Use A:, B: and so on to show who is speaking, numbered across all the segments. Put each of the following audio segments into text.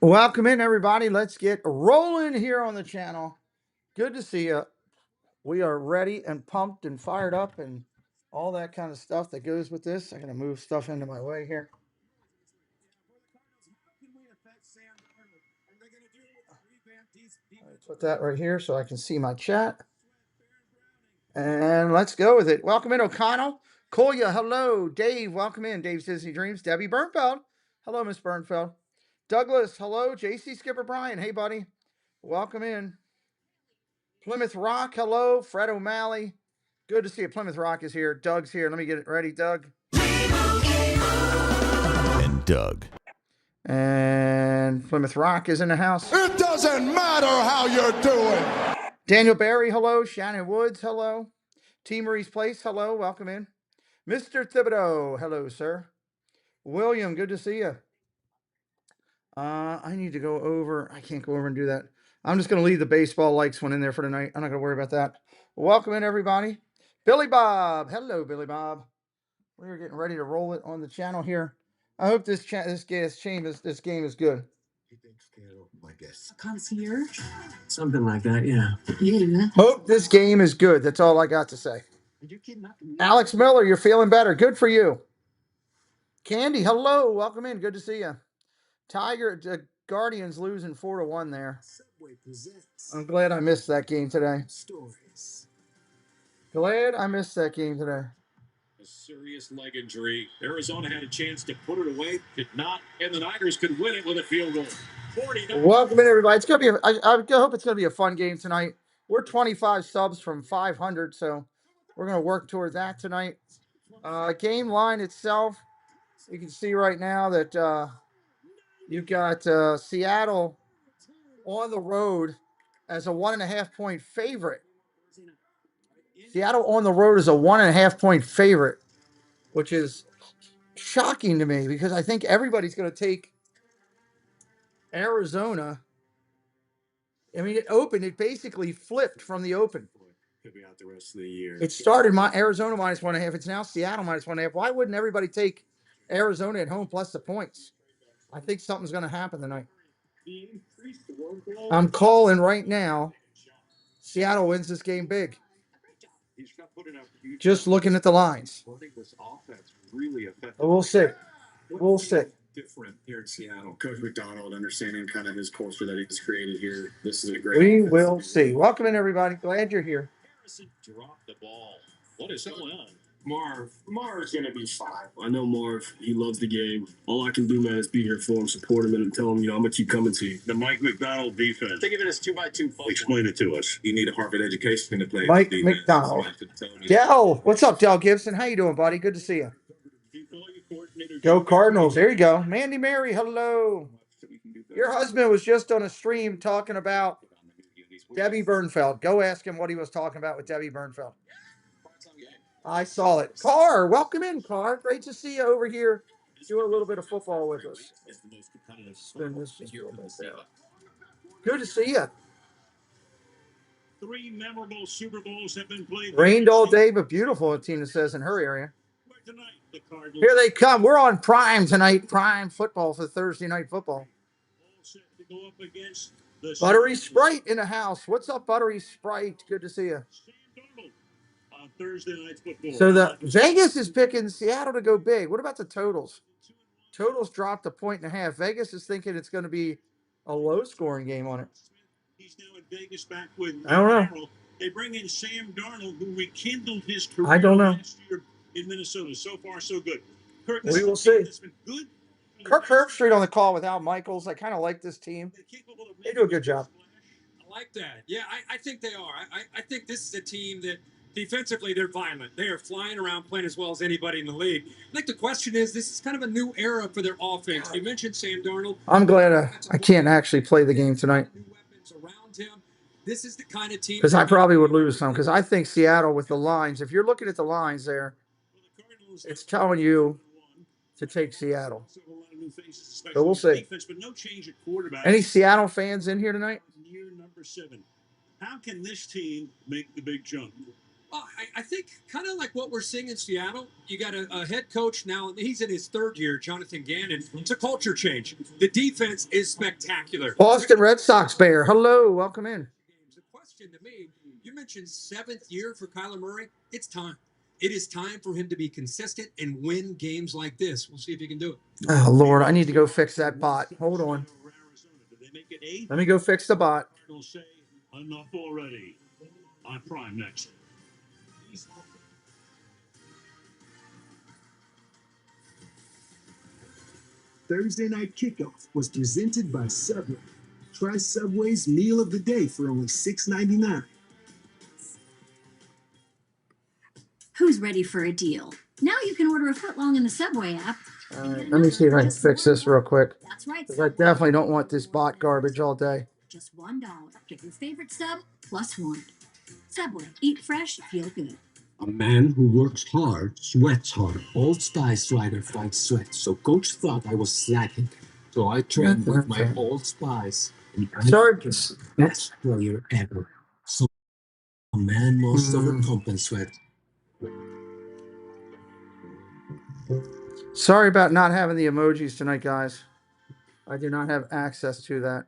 A: Welcome in, everybody. Let's get rolling here on the channel. Good to see you. We are ready and pumped and fired up and all that kind of stuff that goes with this. I'm going to move stuff into my way here. Put that right here so I can see my chat. And let's go with it. Welcome in, O'Connell. Kolya, hello. Dave, welcome in. Dave's Disney Dreams. Debbie Bernfeld. Hello, Miss Bernfeld. Douglas, hello. JC Skipper Brian. Hey, buddy. Welcome in. Plymouth Rock, hello. Fred O'Malley. Good to see you. Plymouth Rock is here. Doug's here. Let me get it ready, Doug.
B: And Doug.
A: And Plymouth Rock is in the house.
C: It doesn't matter how you're doing.
A: Daniel Barry, hello. Shannon Woods, hello. T. Marie's Place, hello. Welcome in. Mr. Thibodeau, hello, sir. William, good to see you. I need to go over. I can't go over and do that. I'm just going to leave the baseball likes one in there for tonight. I'm not going to worry about that. Welcome in, everybody. Billy Bob. Hello, Billy Bob. We're getting ready to roll it on the channel here. I hope this game is good.
C: He thinks I guess.
D: Concierge? Something like that, yeah.
A: Hope this game is good. That's all I got to say. Alex Miller, you're feeling better. Good for you. Candy, hello. Welcome in. Good to see you. Tiger, Guardians losing 4-1 there. I'm glad I missed that game today. Glad I missed that game today.
E: A serious leg injury. Arizona had a chance to put it away, did not, and the Niners could win it with a field goal.
A: Welcome in, everybody. It's gonna be. I hope it's gonna be a fun game tonight. We're 25 subs from 500, so we're gonna work toward that tonight. Game line itself, you can see right now that you've got Seattle on the road as a 1.5 point favorite. Seattle on the road is a 1.5 point favorite, which is shocking to me because I think everybody's going to take Arizona. I mean, it basically flipped from the open.
E: Could be out the rest of the year.
A: It started Arizona minus 1.5. It's now Seattle minus 1.5. Why wouldn't everybody take Arizona at home plus the points? I think something's going to happen tonight. I'm calling right now. Seattle wins this game big. Just looking at the lines. We'll see. We'll see.
F: Different here in Seattle. Coach McDonald understanding kind of his culture that he's created here. This is a great.
A: We will see. Welcome in, everybody. Glad you're here.
E: Dropped the ball. What is going on?
F: Marv's gonna be fine. I know Marv. He loves the game. All I can do, man, is be here for him, support him, and tell him, I'm gonna keep coming to you.
E: The Mike McDonald defense.
F: Think of it as 2x2.
E: Explain it to us.
F: You need a Harvard education to play.
A: Mike McDonald. Dell, what's up, Dell Gibson? How you doing, buddy? Good to see you. Go Cardinals. There you go. Mandy Mary, hello. Your husband was just on a stream talking about Debbie Bernfeld. Go ask him what he was talking about with Debbie Bernfeld. I saw it. Carr, welcome in, Carr. Great to see you over here doing a little bit of football with us. Good to see you.
E: 3 memorable Super Bowls have been played.
A: Rained all day, but beautiful, Tina says in her area. Here they come. We're on Prime tonight. Prime football for Thursday night football. Buttery Sprite in the house. What's up, Buttery Sprite? Good to see you.
E: Thursday night football.
A: So the Vegas is picking Seattle to go big. What about the totals? Totals dropped 1.5. Vegas is thinking it's going to be a low-scoring game on it.
E: He's now in Vegas back with
A: I don't know.
E: They bring in Sam Darnold, who rekindled his career
A: I don't know.
E: last year in Minnesota. So far, so good. Kirk,
A: we will see.
E: Been good.
A: Kirk Herbstreit on the call with Al Michaels. I kind of like this team. They do a good job.
D: I like that. Yeah, I think they are. I think this is a team that defensively they're violent. They are flying around playing as well as anybody in the league. I think the question is, this is kind of a new era for their offense. You mentioned Sam Darnold.
A: I'm glad I can't actually play the game tonight.
D: This is the kind of team
A: because I probably would lose some because I think Seattle with the lines, if you're looking at the lines there, it's telling you to take Seattle. So we'll see. Any Seattle fans in here tonight?
E: Year number 7. How can this team make the big jump?
D: Well, I think kind of like what we're seeing in Seattle. You got a head coach now. He's in his third year, Jonathan Gannon. It's a culture change. The defense is spectacular.
A: Boston Red Sox Bear. Hello, welcome in.
D: The question to me, you mentioned 7th year for Kyler Murray. It's time. It is time for him to be consistent and win games like this. We'll see if he can do it.
A: Oh, Lord, I need to go fix that bot. Hold on. Let me go fix the bot.
E: They'll say enough already. On Prime next.
B: Thursday Night Kickoff was presented by Subway. Try Subway's meal of the day for only $6.99.
G: Who's ready for a deal? Now you can order a footlong in the Subway app.
A: All right, let me see if I can fix this real quick.
G: That's right.
A: Because I definitely don't want this bot garbage all day.
G: Just $1. Get your favorite sub plus one. Subway. Eat fresh. Feel good.
H: A man who works hard sweats hard. Old Spice rider fights sweat, so Coach thought I was slacking. So I trained with my Old Spice. And I'm the best player ever. So a man must overcompensate.
A: Sorry about not having the emojis tonight, guys. I do not have access to that.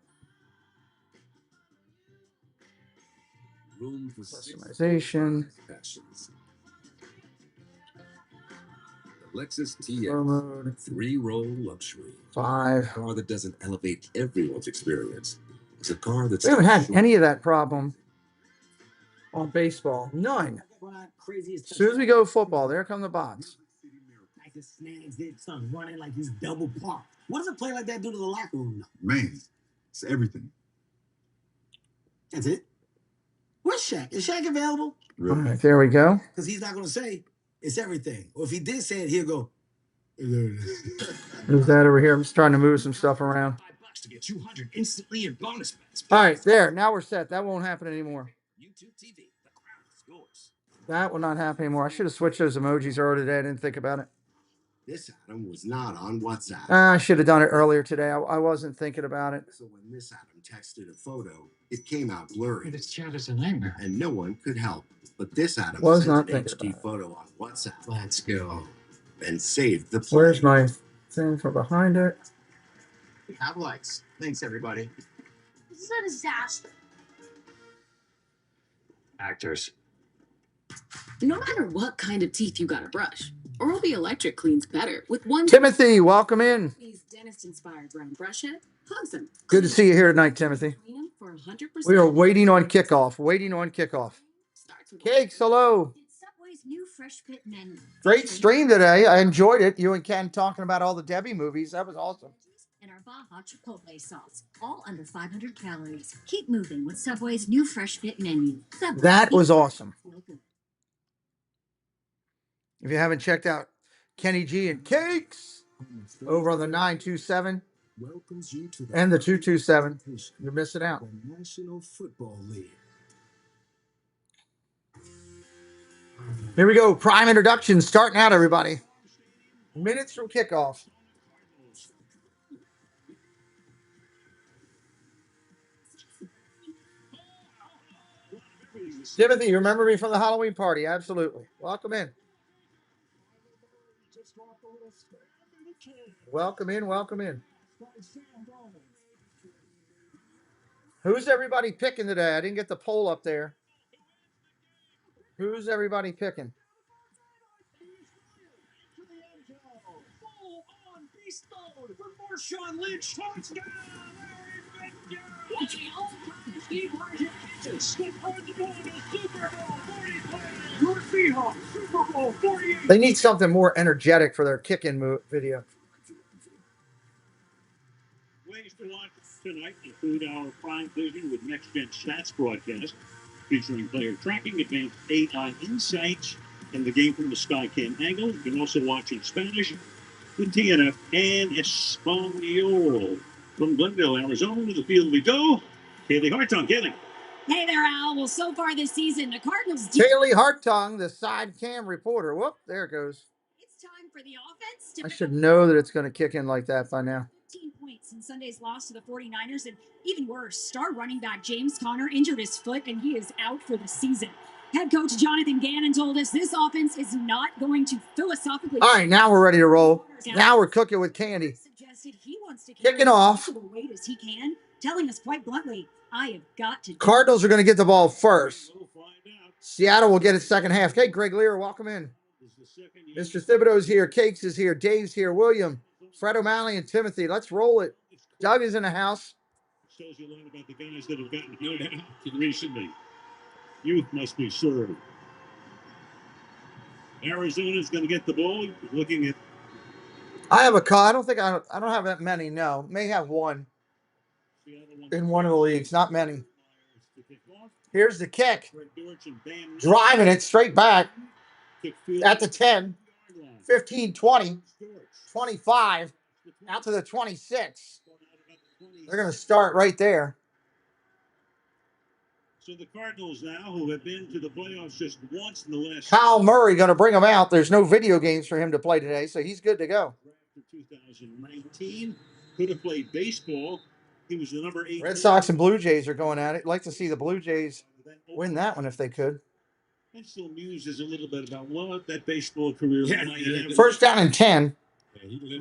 H: Room for
A: Customization.
H: passions. The Lexus TX
A: Slow mode.
H: 3-row luxury.
A: 5.
H: A car that doesn't elevate everyone's experience. It's a car that's
A: We haven't had any of that problem on baseball. None. As soon as we go football, there come the bots.
I: Running like he's double parked. What does a play like that do to the locker room?
C: Man, it's everything.
I: That's it. Where's Shaq? Is Shaq available?
A: All right, there we go.
I: Because he's not going to say it's everything. Or if he did say it, he'll go.
A: Move that over here. I'm just trying to move some stuff around.
E: $5 to get 200 instantly in bonus bets.
A: All right, there. Now we're set. That won't happen anymore.
E: YouTube TV. The crown is yours.
A: That will not happen anymore. I should have switched those emojis earlier today. I didn't think about it.
C: This Adam was not on WhatsApp.
A: I should have done it earlier today. I wasn't thinking about it.
C: So when this Adam texted a photo, it came out blurry.
H: This chat is a nightmare.
C: And no one could help. But this Adam
A: Was
C: sent
A: not
C: an
A: thinking
C: HD
A: about
C: photo on WhatsApp
H: Let's go.
C: and saved the play.
A: Where's my thing for behind it?
C: Have likes. Thanks, everybody.
G: This is a disaster.
H: Actors.
J: No matter what kind of teeth you gotta brush, Oral B Electric cleans better with one.
A: Timothy, welcome in.
J: These dentist-inspired round brush head hugs them.
A: Good to see you here tonight, Timothy.
J: Clean 'em for 100%.
A: We are waiting on kickoff. Waiting on kickoff.
J: Starts with
A: Cakes, hello.
G: Subway's new fresh fit menu.
A: Great stream today. I enjoyed it. You and Ken talking about all the Debbie movies. That was awesome.
G: And our Baja Chipotle sauce, all under 500 calories. Keep moving with Subway's new fresh fit menu. Subway.
A: That was awesome.
G: Feel good.
A: If you haven't checked out Kenny G and Cakes over on the 927
B: Welcomes you to
A: and the 227, you're missing out.
B: the National Football League.
A: Here we go. Prime introduction starting out, everybody. Minutes from kickoff. Timothy, you remember me from the Halloween party? Absolutely. Welcome in. Welcome in. Welcome in. Who's everybody picking today? I didn't get the poll up there. Who's everybody picking?
E: Marshawn Lynch, touchdown! Your Seahawks, Super Bowl 48.
A: They need something more energetic for their kicking video.
E: Ways to watch tonight include our Prime Vision with Next Gen Stats broadcast, featuring player tracking, advanced AI insights, and the game from the Skycam angle. You can also watch in Spanish with TNF and Espanol. From Glendale, Arizona, to the field we go. Kaylee Hartung, Kaylee.
J: Hey there, Al. Well, so far this season, the Cardinals.
A: Kaylee Hartung, the side cam reporter. Whoop, there it goes.
G: It's time for the offense to
A: I should know that it's going to kick in like that by now.
G: 15 points in Sunday's loss to the 49ers, and even worse, star running back James Conner injured his foot, and he is out for the season. Head coach Jonathan Gannon told us this offense is not going to philosophically.
A: All right, now we're ready to roll. Now we're cooking with candy.
G: Suggested he wants to
A: Kicking off.
G: weight as he can, telling us quite bluntly, I have got to.
A: Cardinals are going to get the ball first. Seattle will get it second half. Okay, Greg Lear, welcome in. Mr. Thibodeau's here. Cakes is here. Dave's here. William, Fred O'Malley, and Timothy. Let's roll it. Doug is in the house.
E: Shows you a lot about the guys that have gotten no doubt recently. Youth must be served. Arizona's going to get the ball. Looking at.
A: I have a call. I don't have that many. No, may have one in one of the leagues. Not many. Here's the kick. Driving it straight back at the 10, 15, 20, 25, out to the 26. They're going to start right there.
E: So the Cardinals now, who have been to the playoffs just once in the last.
A: Kyle Murray going to bring him out. There's no video games for him to play today, so he's good to go.
E: 2019, could have played baseball. He was the number 8.
A: Red Sox and Blue Jays are going at it. Like to see the Blue Jays win that one if they could.
E: And still muses a little bit about what that baseball career.
A: First down and 10.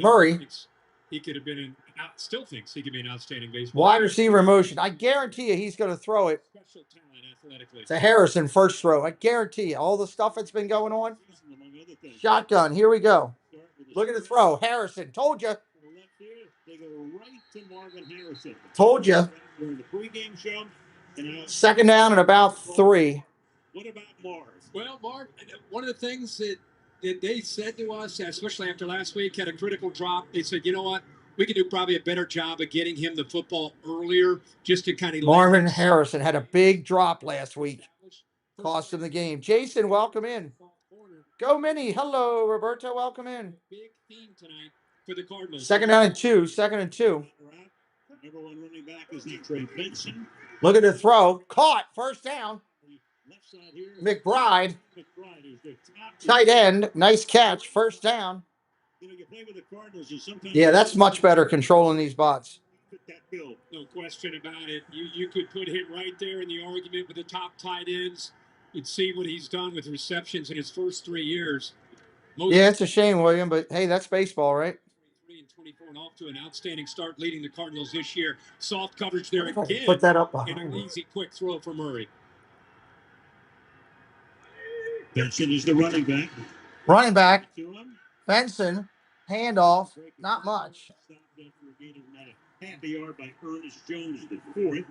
A: Murray.
D: He could have been an still thinks he could be an outstanding baseball.
A: Wide receiver motion. I guarantee you he's going to throw it to Harrison first throw. I guarantee you. All the stuff that's been going on. Shotgun. Here we go. Look at the throw. Harrison. Told you.
E: They go right to Marvin Harrison.
A: Told you.
E: During the pregame show.
A: Second down and about 3.
E: What about Marv?
D: Well, Marv, one of the things that they said to us, especially after last week, had a critical drop. They said, you know what? We could do probably a better job of getting him the football earlier just to kind of.
A: Marvin Harrison had a big drop last week. Cost him the game. Jason, welcome in. Go Mini. Hello, Roberto. Welcome in.
D: Big theme tonight for the Cardinals.
A: Second down and 2. Second and 2.
E: Number 1 running back is Trey Benson.
A: Look at the throw. Caught. First down. McBride. Tight end. Nice catch. First down. Yeah, that's much better controlling these bots.
D: No question about it. You could put him right there in the argument with the top tight ends. You'd see what he's done with receptions in his first 3 years.
A: Yeah, it's a shame, William, but hey, that's baseball, right?
D: 3 and 24 and off to an outstanding start leading the Cardinals this year. Soft coverage there again.
A: Put that up behind
D: and an easy, quick throw for Murray.
E: Benson is the running back.
A: Running back. Benson. Handoff. Not much.
E: Half a yard by Ernest Jones, the 4th.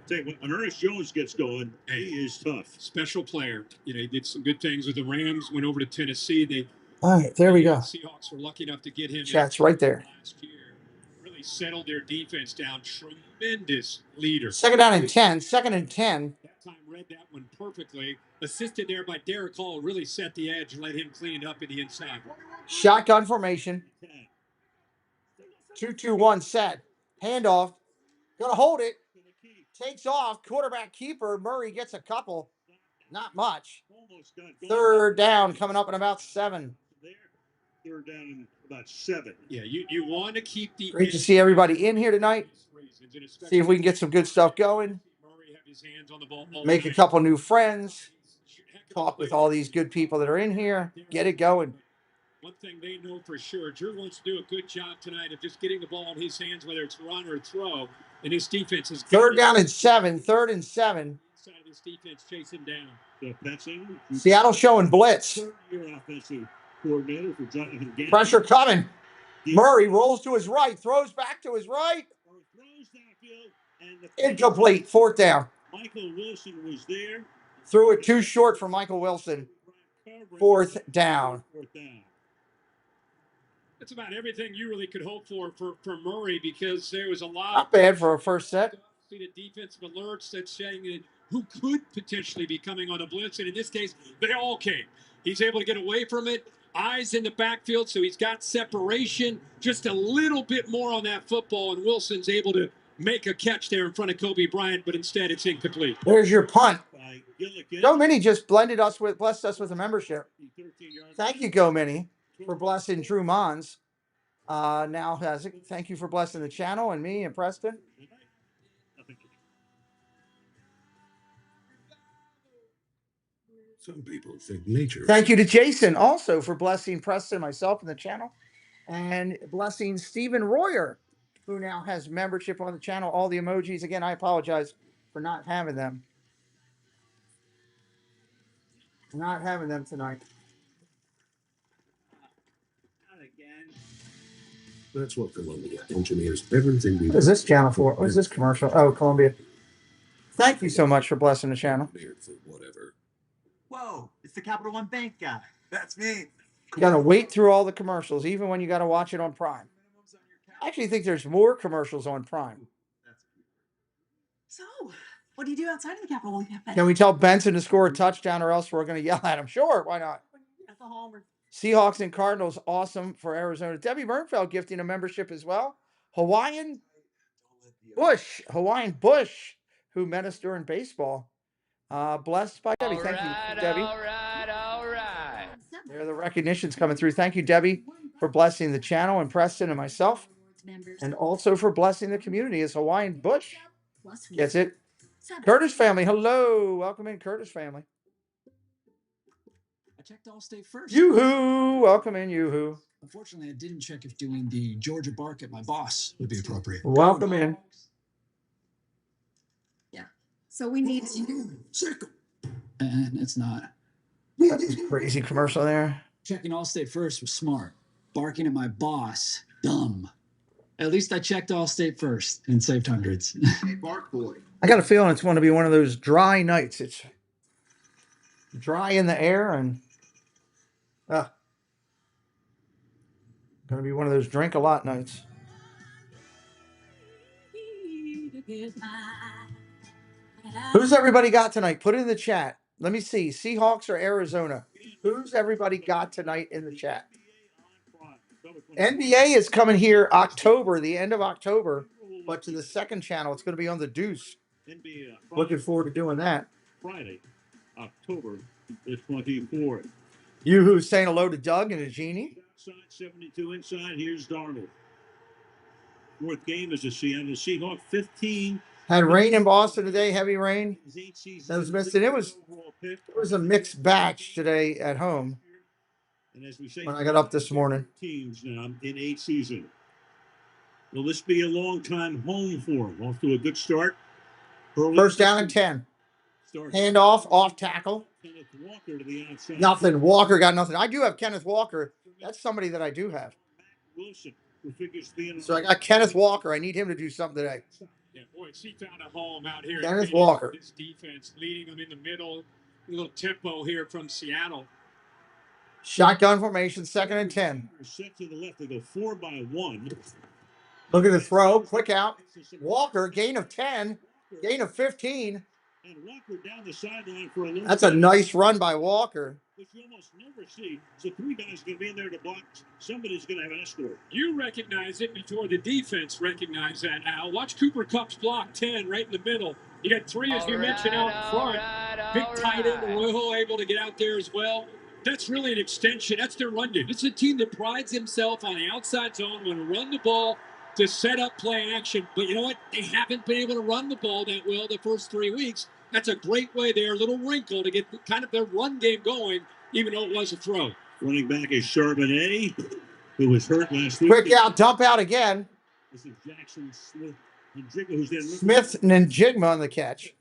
E: Tell you what, when Ernest Jones gets going, he is tough.
D: Special player. You know, he did some good things with the Rams, went over to Tennessee.
A: All right, there we go.
D: The Seahawks were lucky enough to get him.
A: Chat's right there.
D: Last year. Really settled their defense down. Tremendous leader.
A: Second down and 10. Second and 10.
D: That time read that one perfectly. Assisted there by Derek Hall. Really set the edge and let him clean it up in the inside.
A: Shotgun formation. 2-2-1 set. Handoff. Gonna hold it. Takes off. Quarterback keeper. Murray gets a couple. Not much. Third down coming up in about 7.
E: Third down in about 7.
D: Yeah, you want to keep the.
A: Great to see everybody in here tonight. See if we can get some good stuff going. Make a couple new friends. Talk with all these good people that are in here. Get it going.
D: One thing they know for sure, Drew wants to do a good job tonight of just getting the ball in his hands, whether it's run or throw. And his defense is
A: third down and 7. Third and 7.
D: Side of his defense chasing down.
A: Seattle showing blitz. Pressure coming. Murray rolls to his right, throws back to his right. Incomplete. 4th down.
E: Michael Wilson was there.
A: Threw it too short for Michael Wilson. 4th down.
D: That's about everything you really could hope for Murray, because there was a lot.
A: Not bad for a first set.
D: See the defensive alerts that's saying that who could potentially be coming on a blitz, and in this case, they all came. He's able to get away from it. Eyes in the backfield, so he's got separation. Just a little bit more on that football, and Wilson's able to make a catch there in front of Kobe Bryant, but instead it's incomplete.
A: There's your punt. Go Mini just blessed us with a membership. Thank you, Go Mini, for blessing Drew Mons. Now has it. Thank you for blessing the channel and me and Preston.
C: Some people think nature.
A: Thank you to Jason also for blessing Preston and myself in the channel, and blessing Stephen Royer, who now has membership on the channel. All the emojis. Again, I apologize for not having them. Not having them tonight.
E: Not again.
C: That's what Columbia engineers everything we.
A: What is this channel for? What is this commercial? Oh, Columbia. Thank you so much for blessing the channel.
C: Whatever.
K: Whoa, it's the Capital One Bank guy. That's me.
A: You got to wait through all the commercials, even when you got to watch it on Prime. I actually think there's more commercials on Prime.
L: So, what do you do outside of the Capital One Cafe?
A: Can we tell Benson to score a touchdown, or else we're going to yell at him? Sure, why not?
L: That's a homer.
A: Seahawks and Cardinals, awesome for Arizona. Debbie Bernfeld gifting a membership as well. Hawaiian Bush, who met us during baseball. Blessed by Debbie. Thank you, Debbie.
M: All right.
A: There are the recognitions coming through. Thank you, Debbie, for blessing the channel and Preston and myself, and also for blessing the community as Hawaiian Bush gets it. Curtis family, hello. Welcome in, Curtis family.
N: I checked Allstate first.
A: Yoo-hoo. Welcome in, Yoo-hoo.
N: Unfortunately, I didn't check if doing the Georgia bark at my boss would be appropriate.
A: Welcome in.
L: Yeah. So we need to.
N: And it's not.
A: That's a crazy commercial there.
N: Checking Allstate first was smart. Barking at my boss, dumb. At least I checked Allstate first and saved hundreds.
C: Hey, Bark Boy.
A: I got a feeling it's going to be one of those dry nights. It's dry in the air and going to be one of those drink a lot nights. Who's everybody got tonight? Put it in the chat. Let me see. Seahawks or Arizona? Who's everybody got tonight in the chat? NBA is coming here October, the end of October, but to the second channel. It's going to be on the Deuce. Looking forward to doing that.
E: Friday, October the 24th.
A: Yoo-hoo saying hello to Doug and a Genie.
E: Outside 72 inside. Here's Darnold. Fourth game is the Seattle Seahawks. 15.
A: Had rain in Boston today, heavy rain. That was missed. And it was a mixed batch today at home.
E: And as we say,
A: when I got up this morning.
E: Teams now in 8 seasons. Will this be a long time home for him? Off to a good start.
A: First down and 10. Handoff, off tackle.
E: Kenneth Walker to the outside.
A: Nothing. Walker got nothing. I do have Kenneth Walker. That's somebody that I do have.
E: Wilson, who figures to be in.
A: So I got Kenneth Walker. I need him to do something today.
D: Yeah, boy, she found a home out here.
A: Kenneth Walker.
D: His defense leading them in the middle. A little tempo here from Seattle.
A: Shotgun formation, 2nd and 10.
E: Set to the left. They go 4 by 1.
A: Look at the throw. Quick out. Walker, gain of 10. Gain of 15.
E: And Walker down the sideline for a little.
A: That's a nice run by Walker.
E: Which you almost never see. So 3 guys going to be in there to block. Somebody's going to have an escort.
D: You recognize it before the defense recognized that, Al. Watch Cooper Kupp's block 10 right in the middle. You got 3, as you mentioned, out in front. Big tight end, Rojo able to get out there as well. That's really an extension. That's their run game. This is a team that prides himself on the outside zone, going to run the ball to set up play action. But you know what? They haven't been able to run the ball that well the first 3 weeks. That's a great way there, a little wrinkle to get kind of their run game going, even though it was a throw.
E: Running back is Charbonnet, who was hurt last week.
A: Quick out, dump out again.
E: This is Jackson Smith Njigba, who's there.
A: Smith Njigba on the catch.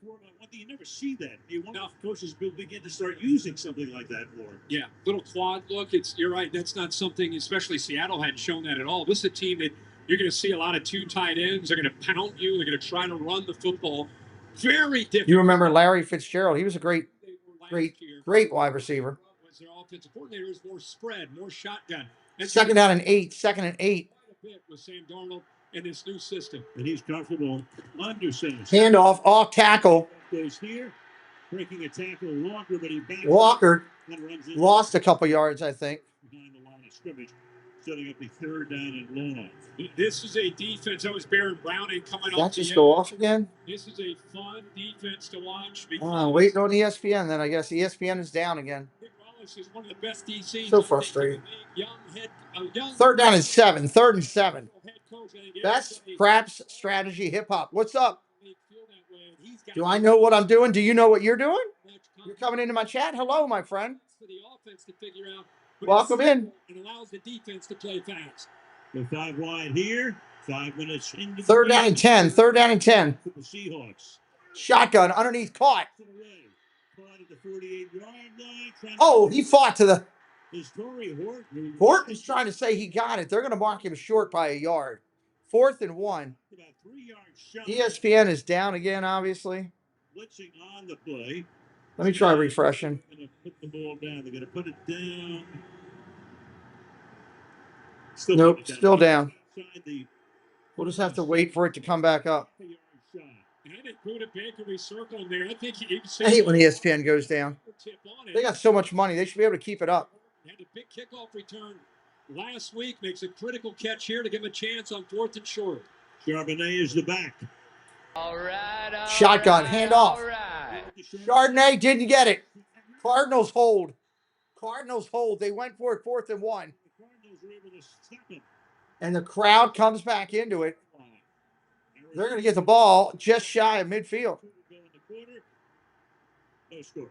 E: You never see that. You want coaches will begin to start using something like that more.
D: Yeah, little quad look. You're right. That's not something, especially Seattle hadn't shown that at all. This is a team that you're going to see a lot of 2 tight ends. They're going to pound you. They're going to try to run the football. Very different.
A: You remember Larry Fitzgerald? He was a great wide receiver.
D: Their offensive coordinator is more spread, more shotgun.
A: Second down and 8. 2nd and 8.
D: With Sam Darnold in this new system.
E: And he's comfortable under center.
A: Handoff, off tackle.
E: Goes here, breaking a tackle. Walker, but he backs
A: Walker
E: lost
A: a couple yards, I think.
E: Behind the line of scrimmage, setting up the 3rd down and long.
D: This is a defense. That was Baron Browning coming off.
A: That just go off again?
D: This is a fun defense to watch.
A: Waiting on ESPN, then I guess ESPN is down again.
D: Is one of the best DCs.
A: So frustrating. 3rd down and 7. 3rd and 7. Best craps strategy hip hop. What's up? Do I know what I'm doing? Do you know what you're doing? You're coming into my chat. Hello, my friend.
D: For the offense to figure out.
A: Welcome in.
D: It allows the defense to play fast.
E: The 5 wide here. 5 minutes into
A: Third down and 10. Third down and 10.
E: The Seahawks.
A: Shotgun underneath, caught.
E: Caught at the 48-yard line.
A: Oh, he fought to the.
E: Is Torrey Horton.
A: Horton's trying to say he got it. They're going to mark him short by a yard. 4th and 1.
E: About 3 yards shy.
A: ESPN is down again, obviously.
E: Blitzing on the play.
A: Let me try refreshing.
E: They're going to put the ball down. They're going to put it down.
A: Nope, still down. We'll just have to wait for it to come back up. I hate when ESPN goes down. They got so much money. They should be able to keep it up.
D: Had a big kickoff return last week. Makes a critical catch here to give him a chance on 4th and short.
E: Charbonnet is the back.
M: All right.
A: Shotgun, handoff.
M: Right.
A: Chardonnay didn't get it. Cardinals hold. Cardinals hold. They went for it 4th and 1. And the crowd comes back into it. They're going to get the ball just shy of midfield.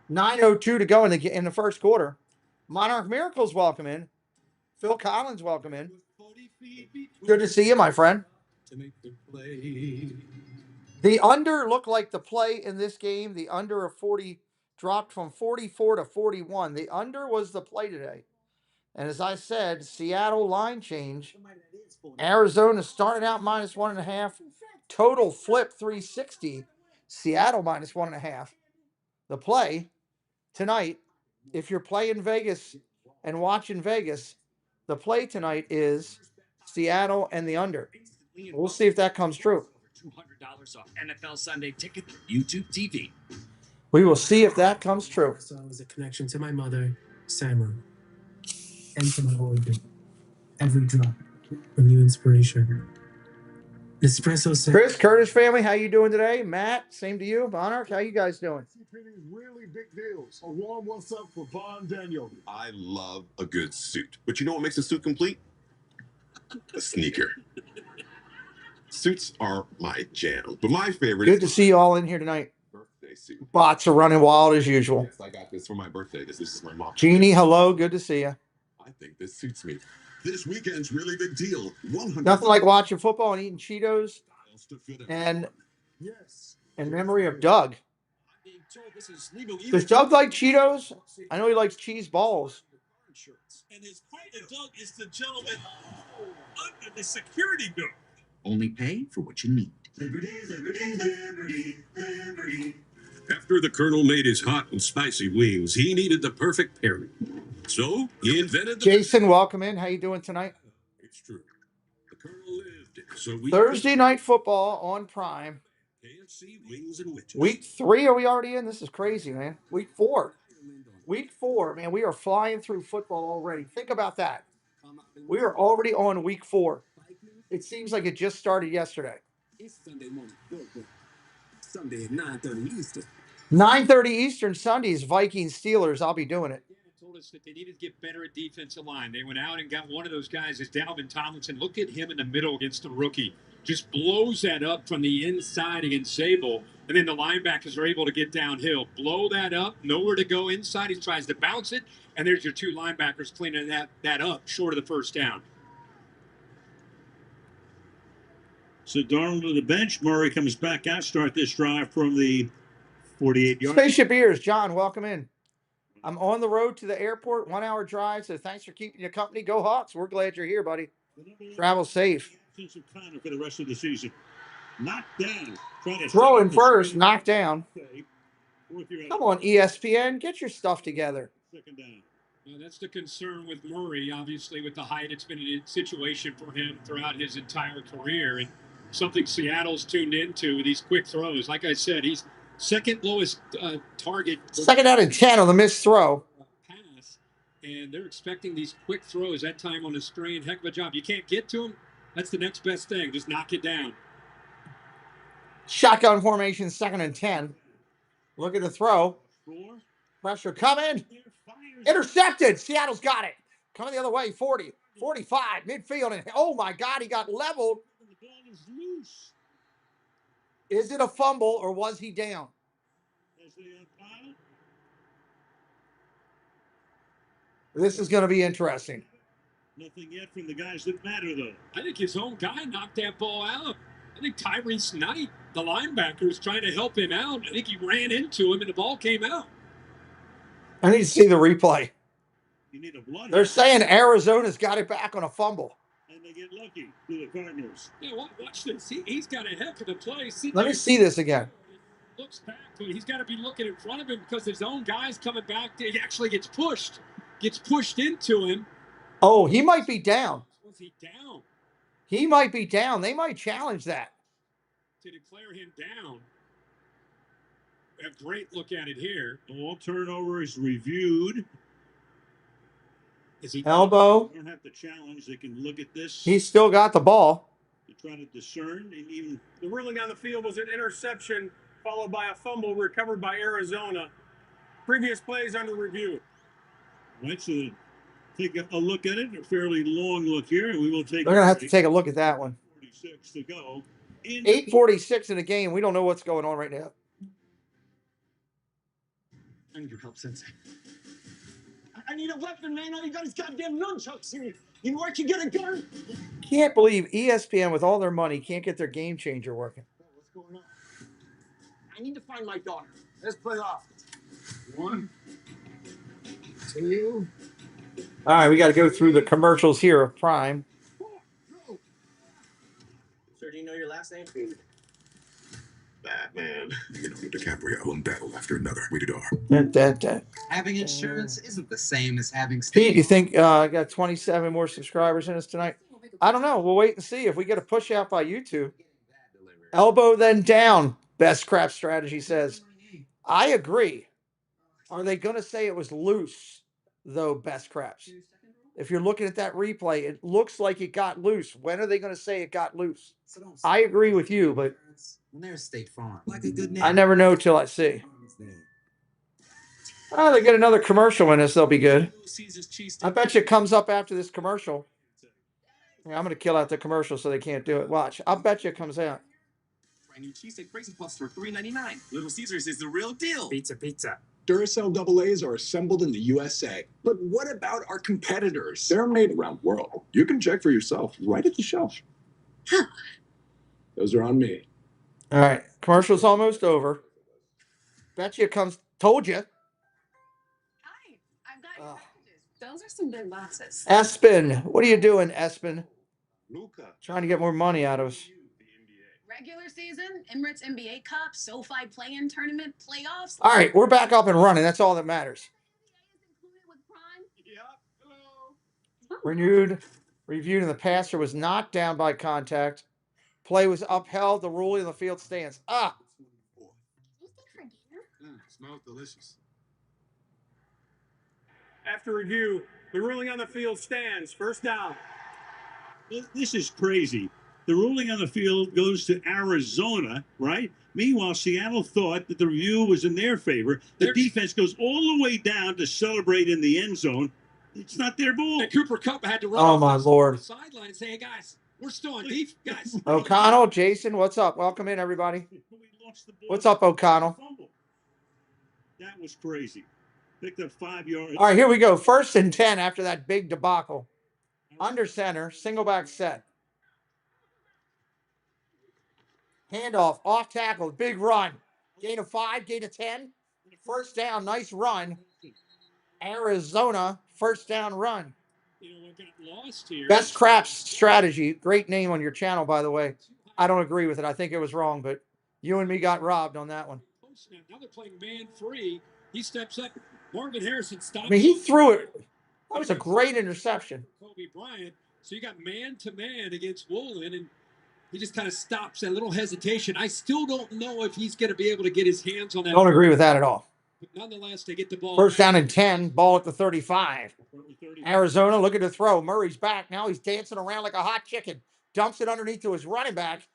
A: 9:02 to go in the first quarter. Monarch Miracles welcome in. Phil Collins welcome in. Good to see you, my friend. The under looked like the play in this game. The under of 40 dropped from 44 to 41. The under was the play today. And as I said, Seattle line change. Arizona started out -1.5. Total flip 360. Seattle -1.5. The play tonight, if you're playing Vegas and watching Vegas, the play tonight is Seattle and the under. We'll see if that comes true.
O: $200 off NFL Sunday Ticket, YouTube TV.
A: We will see if that comes true.
P: So it was a connection to my mother, Samra, and to my organ. Every drop, a new inspiration. Espresso.
A: Chris, Curtis family, how you doing today? Matt, same to you. Monarch, how you guys doing?
Q: Really big deals. A warm what's up for Von Daniel.
R: I love a good suit, but you know what makes a suit complete? A sneaker. Suits are my jam, but my favorite.
A: Good to see you all in here tonight.
R: Birthday suit.
A: Bots are running wild as usual.
R: Yes, I got this for my birthday. This is my mom.
A: Jeannie, hello. Good to see you.
R: I think this suits me. This weekend's really big deal.
A: Nothing like watching football and eating Cheetos and in memory of Doug. Does Doug like Cheetos? I know he likes cheese balls.
E: And his partner, Doug, is the gentleman under the security door.
O: Only pay for what you need.
E: After the Colonel made his hot and spicy wings, he needed the perfect pairing. So he invented the
A: Jason, welcome in. How you doing tonight?
E: It's true. The Colonel lived it. So we
A: Thursday night football on Prime.
E: KFC wings and witches.
A: Week 3, are we already in? This is crazy, man. Week 4. Week 4, man. We are flying through football already. Think about that. We are already on week 4. It seems like it just started yesterday.
O: It's Sunday morning. Sunday at 9:30 Eastern.
A: 9:30 Eastern Sundays, Vikings Steelers. I'll be doing it.
D: Told us that they needed to get better at defensive line. They went out and got one of those guys, is Dalvin Tomlinson. Look at him in the middle against the rookie. Just blows that up from the inside against Zabel. And then the linebackers are able to get downhill. Blow that up, nowhere to go inside. He tries to bounce it, and there's your 2 linebackers cleaning that up short of the first down.
E: So Darnold to the bench. Murray comes back out. Start this drive from the 48-yard.
A: Spaceship Ears, John, welcome in. I'm on the road to the airport, 1-hour drive, so thanks for keeping your company. Go Hawks. We're glad you're here, buddy. Travel safe.
E: For the rest of the season. Knocked down.
A: Throwing first, knocked down. Come on, ESPN, get your stuff together.
E: Second down.
D: Well, that's the concern with Murray. Obviously, with the height, it's been a situation for him throughout his entire career, and something Seattle's tuned into with these quick throws. Like I said, he's second lowest target.
A: Second out of 10 on the missed throw.
D: Pass, and they're expecting these quick throws. That time on the screen, heck of a job. You can't get to him. That's the next best thing. Just knock it down.
A: Shotgun formation, 2nd and 10. Look at the throw. Pressure coming. Intercepted. Seattle's got it. Coming the other way, 40, 45, midfield. And oh, my God, he got leveled. Is it a fumble or was he down? This is going to be interesting.
E: Nothing yet from the guys that matter, though.
D: I think his own guy knocked that ball out. I think Tyrese Knight, the linebacker, was trying to help him out. I think he ran into him and the ball came out.
A: I need to see the replay.
E: You need a blood.
A: They're saying Arizona's got it back on a fumble.
E: And they get lucky to the Cardinals.
D: Yeah, watch this. He's got a heck of a play.
A: Let me see this again.
D: Looks back, but he's got to be looking in front of him because his own guy's coming back. He actually gets pushed into him.
A: Oh, he might be down.
D: Was he down?
A: He might be down. They might challenge that.
D: To declare him down. A great look at it here.
E: All turnovers reviewed.
D: Is he
A: elbow?
E: They don't have to challenge. They can look at this.
A: He's still got the ball.
E: To try to discern. And even
S: the ruling on the field was an interception followed by a fumble recovered by Arizona. Previous plays under review.
E: Right, so take a look at it. A fairly long look here, and we will take.
A: They're going to have to take a look at that one.
E: 46 to go.
A: 8:46 in the game. We don't know what's going on right now.
K: I need your help, Sensei. I need a weapon, man. All you got is goddamn nunchucks here. You know where I can get a gun?
A: Can't believe ESPN, with all their money, can't get their game changer working.
K: What's going on? I need to find my daughter. Let's play off. 1, 2.
A: All right, we got to go through the commercials here of Prime.
K: Sir, do you know your last name?
R: Batman. Leonardo DiCaprio, one battle after another. Rated R.
K: Having insurance isn't the same as having...
A: Pete, you think I got 27 more subscribers in us tonight? I don't know. We'll wait and see if we get a push out by YouTube. Elbow then down, best crap strategy says. I agree. Are they going to say it was loose, though, best craps? If you're looking at that replay, it looks like it got loose. When are they going to say it got loose? I agree with you, but
K: There's State Farm. Like a good name.
A: I never know till I see. Oh, they get another commercial in this. They'll be good. I bet you it comes up after this commercial. Yeah, I'm going to kill out the commercial so they can't do it. Watch. I'll bet you it comes out.
K: Brand new cheesesteak Crazy Puffs for $3.99. Little Caesars is the real deal. Pizza.
T: Duracell AA's are assembled in the USA. But what about our competitors? They're made around the world. You can check for yourself right at the shelf. Those are on me.
A: All right. Commercial's almost over. Bet you it comes. Told you.
J: Hi, I've got your packages. Those are some big boxes.
A: Espen. What are you doing, Espen?
R: Luca.
A: Trying to get more money out of us.
J: Regular season, Emirates NBA Cup, SoFi play-in tournament, playoffs.
A: All right. We're back up and running. That's all that matters. Renewed. Reviewed in the passer was not down by contact. Play was upheld. The ruling on the field stands.
R: Smells delicious.
S: After review, the ruling on the field stands. First down.
E: This is crazy. The ruling on the field goes to Arizona, right? Meanwhile, Seattle thought that the review was in their favor. The defense goes all the way down to celebrate in the end zone. It's not their ball.
D: And Cooper Kupp had to run
A: Oh, my Lord.
D: the sideline and say, hey, guys, we're still on defense. Guys.
A: O'Connell, Jason, what's up? Welcome in, everybody. What's up, O'Connell?
E: That was crazy. Picked up 5 yards.
A: All right, here we go. 1st and 10 after that big debacle. Under center, single back set. Handoff, off tackle, big run. Gain of 5, gain of 10. First down, nice run. Arizona, first down run.
D: You know what got lost here?
A: Best craps strategy. Great name on your channel, by the way. I don't agree with it. I think it was wrong, but you and me got robbed on that one.
D: Now they're playing man free. He steps up. Marvin Harrison stops.
A: I mean, he threw it. That was a great interception.
D: Kobe Bryant. So you got man to man against Woolen, and he just kind of stops that little hesitation. I still don't know if he's going to be able to get his hands on that.
A: Don't agree with that at all.
D: But nonetheless, they get the ball.
A: First down and 10, ball at the 35. Arizona looking to throw. Murray's back. Now he's dancing around like a hot chicken. Dumps it underneath to his running back.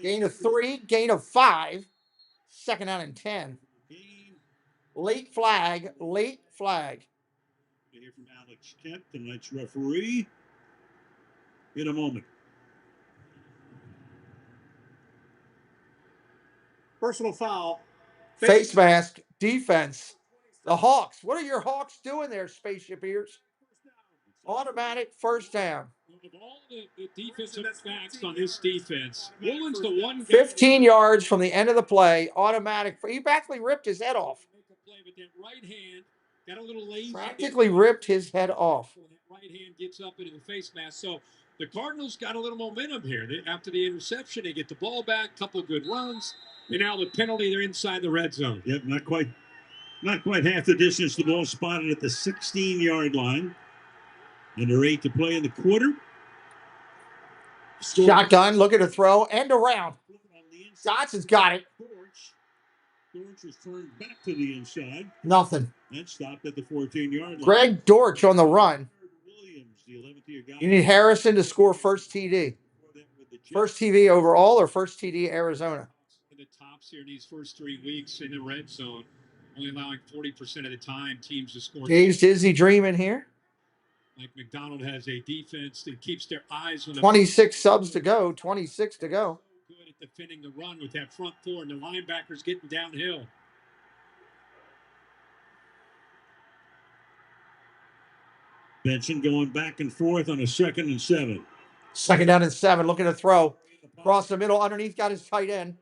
A: Gain of 3, gain of 5. Second down and 10. Late flag.
E: We hear from Alex Kemp, tonight's referee, in a moment.
S: Personal foul.
A: Face mask. Defense. The Hawks. What are your Hawks doing there, spaceship ears? Automatic first down.
D: Of all the defensive backs on this defense, Woolen's the one guy
A: 15 yards from the end of the play. Automatic. He practically ripped his head off.
D: With that right hand, got a little lazy.
A: Practically ripped his head off.
D: That right hand gets up into the face mask. So the Cardinals got a little momentum here. After the interception, they get the ball back, couple of good runs, and now the penalty, they're inside the red zone.
E: Yep, not quite half the distance. The ball spotted at the 16-yard line. Under 8 to play in the quarter.
A: Shotgun, looking to throw, and around. Johnson's got it.
E: Dortch was turned back to the inside.
A: Nothing.
E: And stopped at the 14-yard line.
A: Greg Dortch on the run.
E: Williams, the 11th-year guy.
A: You need Harrison to score first TD. First TD overall or first TD Arizona?
D: In the tops here in these first 3 weeks in the red zone, only allowing 40% of the time teams to score.
A: Dave's Disney dreaming here.
D: Mike McDonald has a defense that keeps their eyes on the
A: 26 subs to go. 26 to go.
D: Good at defending the run with that front four and the linebackers getting downhill.
E: Benson going back and forth on a 2nd and 7.
A: 2nd down and 7. Looking to throw. Across the middle. Underneath got his tight end.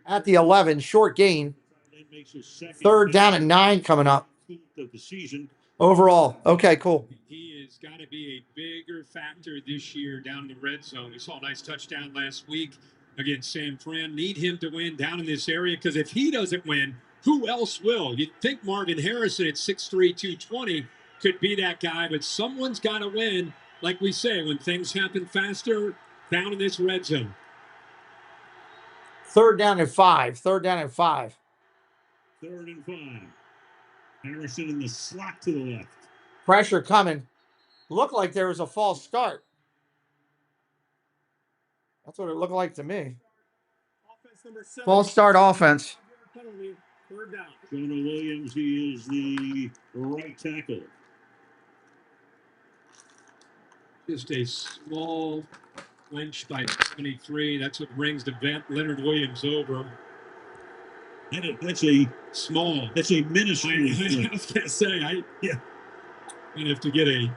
A: At the 11. Short gain. 3rd down and 9 coming up.
E: Of the season.
A: Overall. Okay, cool.
D: He has got to be a bigger factor this year down in the red zone. We saw a nice touchdown last week against San Fran. Need him to win down in this area because if he doesn't win, who else will? You'd think Marvin Harrison at 6'3", 220 could be that guy, but someone's got to win. Like we say, when things happen faster, down in this red zone.
A: 3rd down and 5. 3rd down and 5.
E: 3rd and 5. Harrison in the slot to the left.
A: Pressure coming. Looked like there was a false start. That's what it looked like to me. False start offense.
E: Jonah Williams, he is the right tackle.
D: Just a small clinch by 73. That's what brings the vet Leonard Williams over.
E: That's a minuscule.
D: I was going to say, I'd have to get a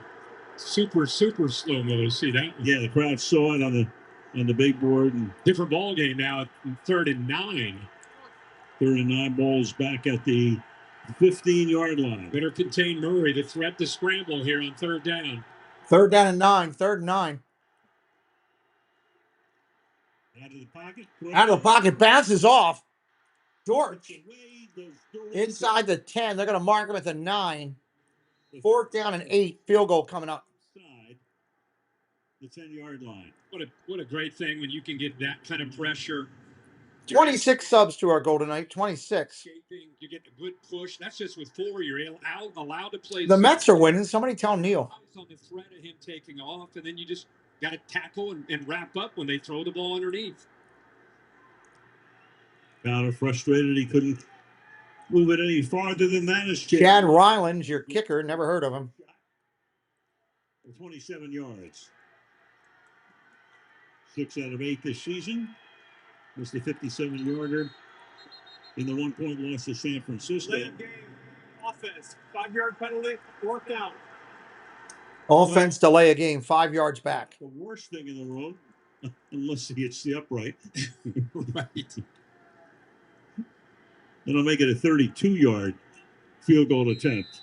D: super slow-mo to see that one.
E: Yeah, the crowd saw it on the big board. And
D: different ball game now at 3rd and 9.
E: 3rd and 9, balls back at the 15-yard line.
D: Better contain Murray. The threat to scramble here on 3rd down.
A: 3rd down and 9. 3rd and 9.
E: Out of the pocket.
A: Out of the pocket. Bounces off. Dortch. Inside the 10. They're going to mark him at the 9. 4th down and 8. Field goal coming up.
E: The 10-yard line.
D: What a great thing when you can get that kind of pressure.
A: 26 subs to our goal tonight. 26.
D: You get a good push. That's just with 4. You're allowed to play.
A: The Mets are winning. Somebody tell Neil.
D: On the threat of him taking off, and then you just got to tackle and wrap up when they throw the ball underneath.
E: Fowler frustrated he couldn't move it any farther than that. Is
A: Chad Ryland's your kicker. Never heard of him.
E: 27 yards. 6 out of 8 this season. Was the 57-yarder in the 1-point loss to San Francisco.
S: Late game offense. 5-yard penalty. Worked out.
A: Offense delay a game. 5 yards back.
E: The worst thing in the world, unless he hits the upright.
D: Right.
E: That'll make it a 32-yard field goal attempt.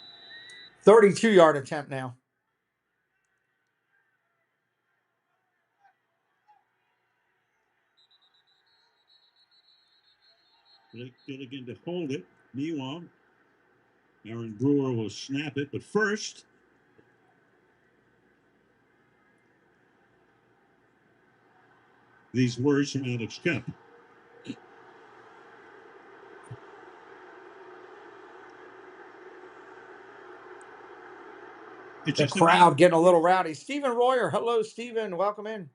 A: 32-yard attempt now.
E: Blake Gilligan to hold it. Meanwhile, Aaron Brewer will snap it. But first, these words from Alex Kemp.
A: The crowd getting a little rowdy. Stephen Royer. Hello, Stephen. Welcome in.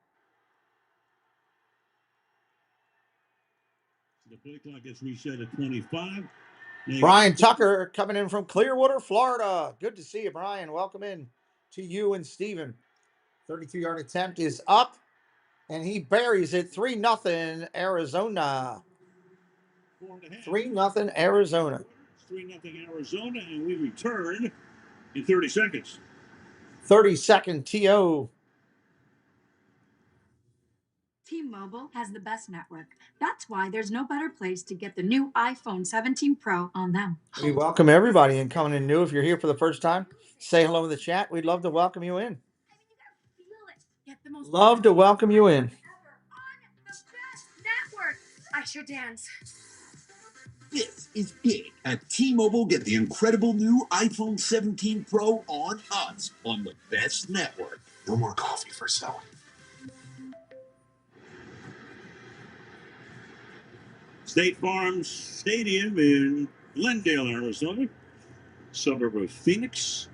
E: The play clock gets reset at 25.
A: Brian Tucker coming in from Clearwater, Florida. Good to see you, Brian. Welcome in to you and Stephen. 32-yard attempt is up, and he buries it. 3-0 Arizona. 3-0 Arizona.
E: 3-0 Arizona, and we return in 30 seconds.
A: 30-second TO.
G: T-Mobile has the best network. That's why there's no better place to get the new iPhone 17 Pro on them.
A: We welcome everybody and coming in new. If you're here for the first time, say hello in the chat. We'd love to welcome you in. Love to welcome you in.
G: Network. I should dance.
B: This is big. At T-Mobile, get the incredible new iPhone 17 Pro on us on the best network. No more coffee for Zoe.
E: State Farm Stadium in Glendale, Arizona, suburb of Phoenix.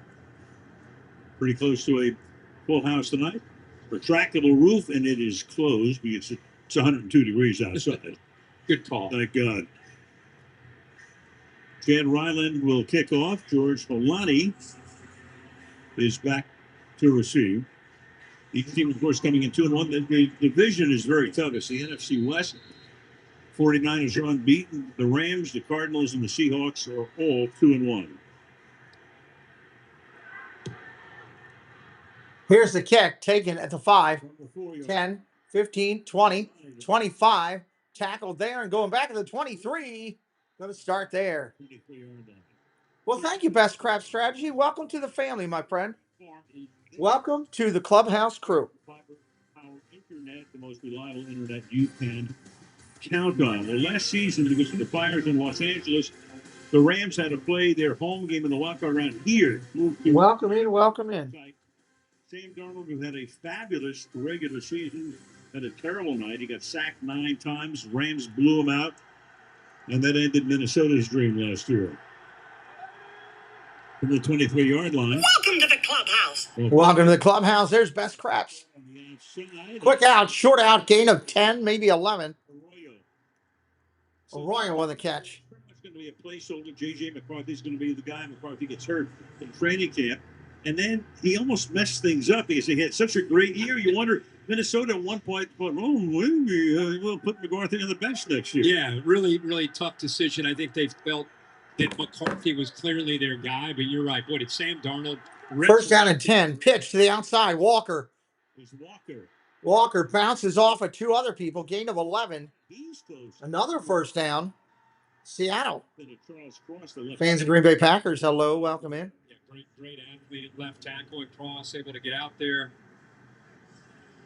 E: Pretty close to a full house tonight. Retractable roof, and it is closed because it's 102 degrees outside.
D: Good call.
E: Thank God. Chad Ryland will kick off. George Holani is back to receive. Each team, of course, coming in 2-1. The division is very tough. It's the NFC West. 49ers are unbeaten. The Rams, the Cardinals, and the Seahawks are all 2-1.
A: Here's the kick taken at the 5, 10, 15, 20, 25. Tackled there and going back to the 23. Going to start there. Well, thank you, Best Crap Strategy. Welcome to the family, my friend. Welcome to the Clubhouse crew.
E: Internet, the most reliable internet you can count on. Well, last season, because of the fires in Los Angeles, the Rams had to play their home game in the walkout round here.
A: Welcome in, welcome in.
E: Sam Darnold, who had a fabulous regular season, had a terrible night. He got sacked 9 times. Rams blew him out, and that ended Minnesota's dream last year. From the 23-yard line.
U: Welcome to the clubhouse.
A: Welcome to the clubhouse. There's Best Craps. Quick out, short out, gain of 10, maybe 11. Arroyo on the catch.
E: It's going to be a placeholder. J.J. McCarthy's going to be the guy. McCarthy gets hurt in training camp. And then he almost messed things up because he had such a great year. You wonder, Minnesota at one point thought, oh, maybe we'll put McCarthy on the bench next year.
D: Yeah, really, really tough decision. I think they felt that McCarthy was clearly their guy, but you're right. Boy, did Sam Darnold.
A: First down and 10. Pitch to the outside. Walker. Walker bounces off of 2 other people. Gain of 11. Another first down. Seattle. Fans of Green Bay Packers, hello. Welcome in.
D: Yeah, great athlete at left tackle and Cross able to get out there.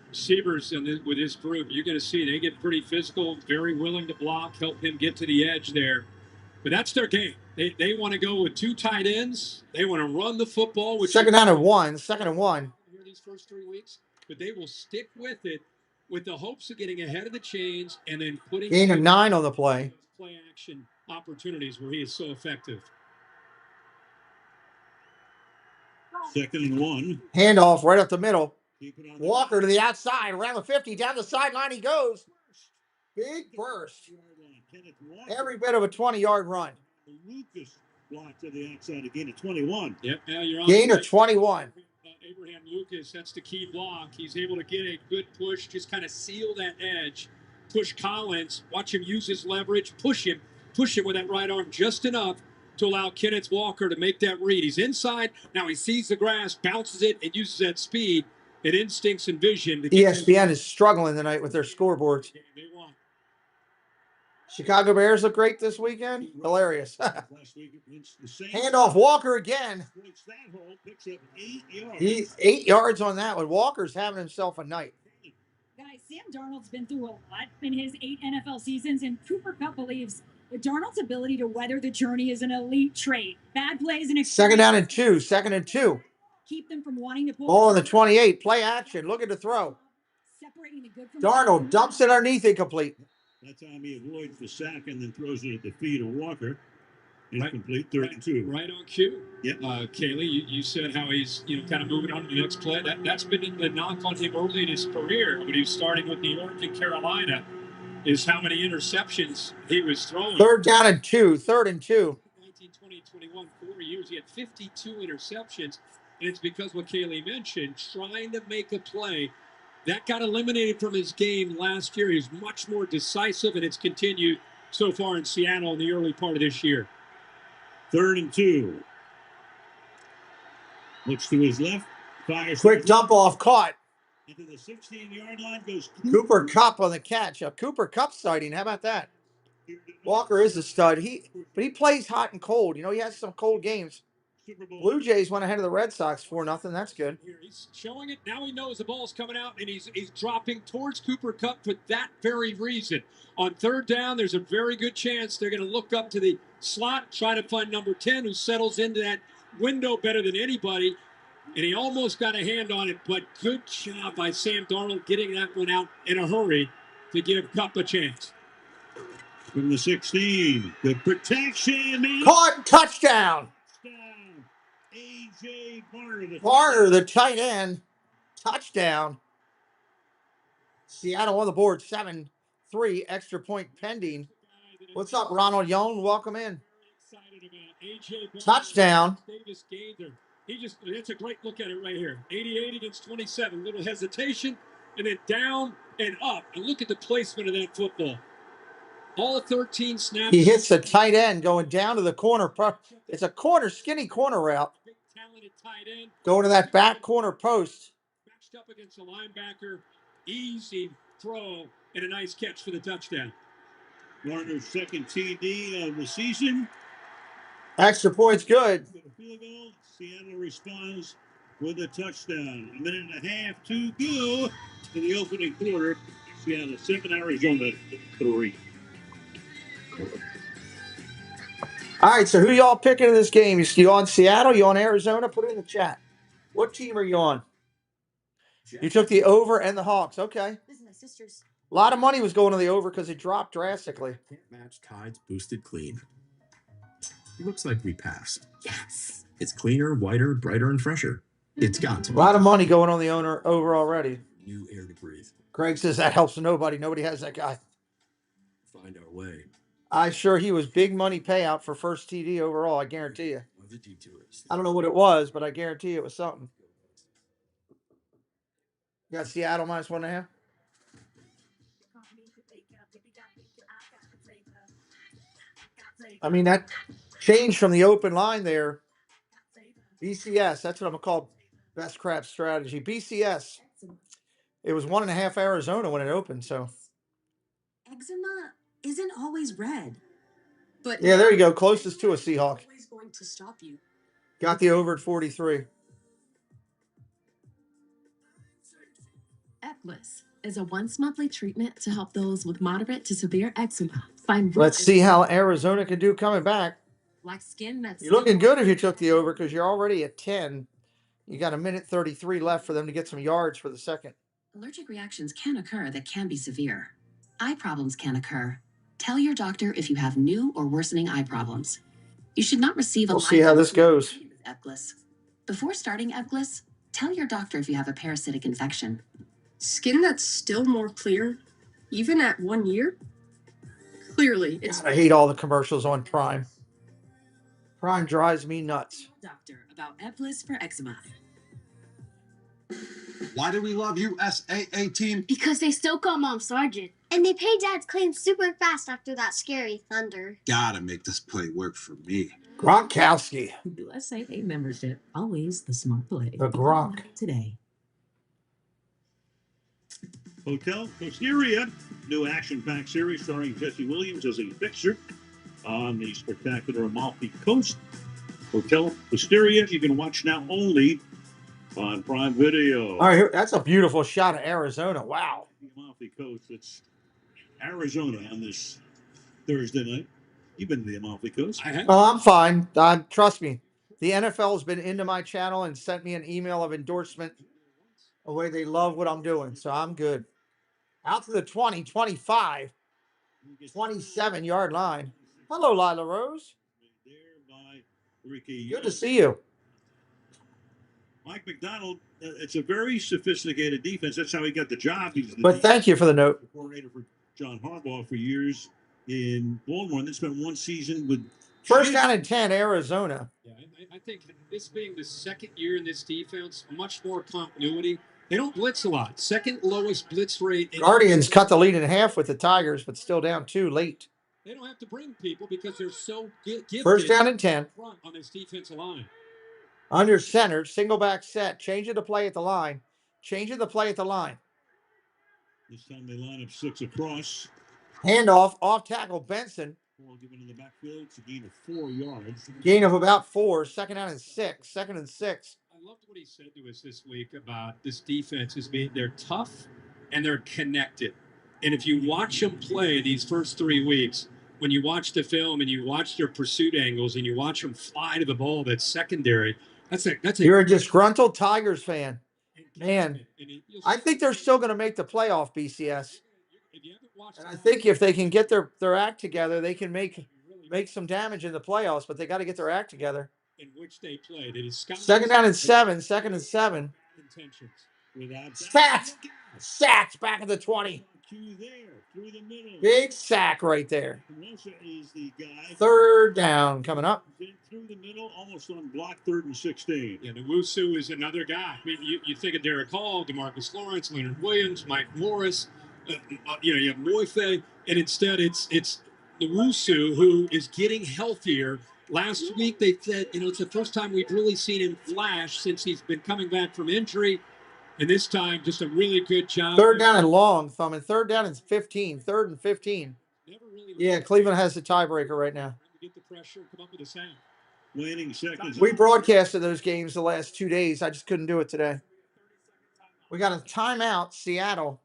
D: Receivers with this group, you're going to see they get pretty physical, very willing to block, help him get to the edge there. But that's their game. They want to go with 2 tight ends. They want to run the football. Which
A: second and 1. Second and 1.
D: Here these first 3 weeks, but they will stick with it with the hopes of getting ahead of the chains and then putting
A: gain of 9 on the play.
D: Play action opportunities where he is so effective.
E: Second and 1.
A: Handoff right up the middle. Walker to the outside, around the 50, down the sideline he goes. Big burst. Every bit of a 20-yard run.
E: Lucas block to the outside, a gain of 21.
D: Yep, now you're on.
A: Gain of 21.
D: Abraham Lucas, that's the key block. He's able to get a good push, just kind of seal that edge. Push Collins, watch him use his leverage, push him with that right arm just enough to allow Kenneth Walker to make that read. He's inside, now he sees the grass, bounces it, and uses that speed and instincts and vision.
A: ESPN is struggling tonight with their scoreboards. Chicago Bears look great this weekend. Hilarious. Handoff Walker again. He's 8 yards on that one. Walker's having himself a night.
V: Guys, Sam Darnold's been through a lot in his 8 NFL seasons, and Cooper Kupp believes that Darnold's ability to weather the journey is an elite trait. Bad plays and
A: second down and 2. Second and 2.
V: Keep them from wanting to pull.
A: Ball on the 28. Play action. Look at the throw.
V: Separating the good from
A: Darnold dumps it underneath, incomplete.
E: That time he avoids the sack and then throws it at the feet of Walker. Incomplete, 3rd and 2.
D: Right on cue.
E: Yeah.
D: Kaylee, you said how he's kind of moving on to the next play. That's been the knock on him early in his career when he was starting with New York and Carolina, is how many interceptions he was throwing.
A: 3rd down and 2. 3rd and 2.
D: 19, 20, 21, 4 years. He had 52 interceptions. And it's because what Kaylee mentioned, trying to make a play. That got eliminated from his game last year. He was much more decisive, and it's continued so far in Seattle in the early part of this year.
E: 3rd and 2. Looks to his left. Fires.
A: Quick dump off caught.
E: Into the 16-yard line goes
A: Cooper Kupp on the catch. A Cooper Kupp sighting. How about that? Walker is a stud. But he plays hot and cold. You know, he has some cold games. Blue Jays went ahead of the Red Sox 4-0. That's good.
D: He's showing it. Now he knows the ball's coming out, and he's dropping towards Cooper Kupp for that very reason. On 3rd down, there's a very good chance they're going to look up to the slot, try to find number 10, who settles into that window better than anybody. And he almost got a hand on it, but good job by Sam Darnold getting that one out in a hurry to give Kupp a chance.
E: From the 16, good protection. Man.
A: Caught, touchdown.
E: A.J.
A: Barner, the tight end, touchdown. Seattle on the board, 7-3, extra point pending. What's up, Ronald Young? Welcome in. Touchdown.
D: That's a great look at it right here. 88 against 27. Little hesitation, and then down and up. And look at the placement of that football. All 13 snaps.
A: He hits the tight end going down to the corner. It's a skinny corner route. Going to that back corner post.
D: Matched up against a linebacker. Easy throw and a nice catch for the touchdown.
E: Warner's 2nd TD of the season.
A: Extra point's good.
E: Seattle responds with a touchdown. 1.5 to go in the opening quarter. Seattle 7, Arizona 3.
A: All right, so who y'all picking in this game? You on Seattle? You on Arizona? Put it in the chat. What team are you on? You took the over and the Hawks. Okay. A lot of money was going to the over because it dropped drastically.
B: Can't match Tide's boosted clean. It looks like we passed.
J: Yes.
B: It's cleaner, whiter, brighter, and fresher. It's got to be.
A: A lot of money going on the over already.
B: New air to breathe.
A: Greg says that helps nobody. Nobody has that guy.
B: Find our way.
A: He was big money payout for first TD overall. I guarantee you. I don't know what it was, but I guarantee it was something. You got Seattle minus 1.5. I mean, that changed from the open line there. BCS, that's what I'm going to call best crap strategy. BCS. It was 1.5 Arizona when it opened, so.
L: Eczema isn't always red. But
A: yeah, there you go. Closest to a Seahawk.
L: Always going to stop you.
A: Got the over at 43.
J: Eclipse is a once-monthly treatment to help those with moderate to severe eczema.
A: Let's see how Arizona can do coming back.
J: Like skin that's
A: you're looking good if you took the over because you're already at 10. You got 1:33 left for them to get some yards for the second.
J: Allergic reactions can occur that can be severe. Eye problems can occur. Tell your doctor if you have new or worsening eye problems. You should not receive a
A: We'll see how this goes.
J: With Eclipse. Before starting Eclipse, tell your doctor if you have a parasitic infection.
L: Skin that's still more clear, even at 1 year? Clearly, it's...
A: I hate all the commercials on Prime. Prime drives me nuts.
J: Doctor about Eclipse for eczema.
C: Why do we love you, SAA team?
F: Because they still call Mom Sergeant. And they pay Dad's claim super fast after that scary thunder.
C: Gotta make this play work for me.
A: Gronkowski.
J: USAA membership. Always the smart play.
A: The Gronk.
J: Today.
E: Hotel Costeria, new action-packed series starring Jesse Williams as a fixer on the spectacular Amalfi Coast. Hotel Costeria, you can watch now only on Prime Video.
A: All right, that's a beautiful shot of Arizona. Wow.
E: The Amalfi Coast, it's Arizona on this Thursday night. You've been to the Amalfi Coast.
D: I have.
A: Oh, I'm fine. Trust me. The NFL has been into my channel and sent me an email of endorsement. The way they love what I'm doing, so I'm good. Out to the 20, 25, 27-yard line. Hello, Lila Rose. Good to see you.
E: Mike McDonald, it's a very sophisticated defense. That's how he got the job. He's the
A: But thank you for the note.
E: Coordinator for John Harbaugh for years in Baltimore. And then spent one season with...
A: First down and 10, Arizona.
D: Yeah, I think this being the second year in this defense, much more continuity. They don't blitz a lot. Second lowest blitz rate.
A: Guardians cut the lead in half with the Tigers, but still down 2 late.
D: They don't have to bring people because they're so gifted.
A: First down and 10.
D: Front on this defensive line.
A: Under center, single back set. Changing the play at the line. Changing the play at the line.
E: This time they line up 6 across.
A: Handoff, off tackle, Benson.
E: Ball given in the backfield. It's a gain of 4 yards.
A: Gain of about 4. Second down and 6. Second and 6.
D: I loved what he said to us this week about this defense is they're tough and they're connected. And if you watch them play these first 3 weeks, when you watch the film and you watch their pursuit angles and you watch them fly to the ball, that's secondary.
A: You're a disgruntled Tigers fan. Man, I think they're still going to make the playoff, BCS. And I think if they can get their act together, they can make some damage in the playoffs, but they got to get their act together.
D: In which they play. They
A: second down and 7. Second and 7. Sacks back at the 20. Big sack right there. Third down coming up.
E: Through the middle, almost on block, 3rd and 16.
D: Yeah, Nwosu is another guy. I mean, you think of Derek Hall, DeMarcus Lawrence, Leonard Williams, Mike Morris. You have Moife, and instead it's Nwosu who is getting healthier. Last week they said, it's the first time we've really seen him flash since he's been coming back from injury. And this time, just a really good job.
A: Third down and long, Thumb. Third down and 15. 3rd and 15. Yeah, Cleveland has the tiebreaker right now.
D: Get the pressure, come up with a sound.
E: Waiting seconds.
A: We broadcasted those games the last 2 days. I just couldn't do it today. We got a timeout, Seattle.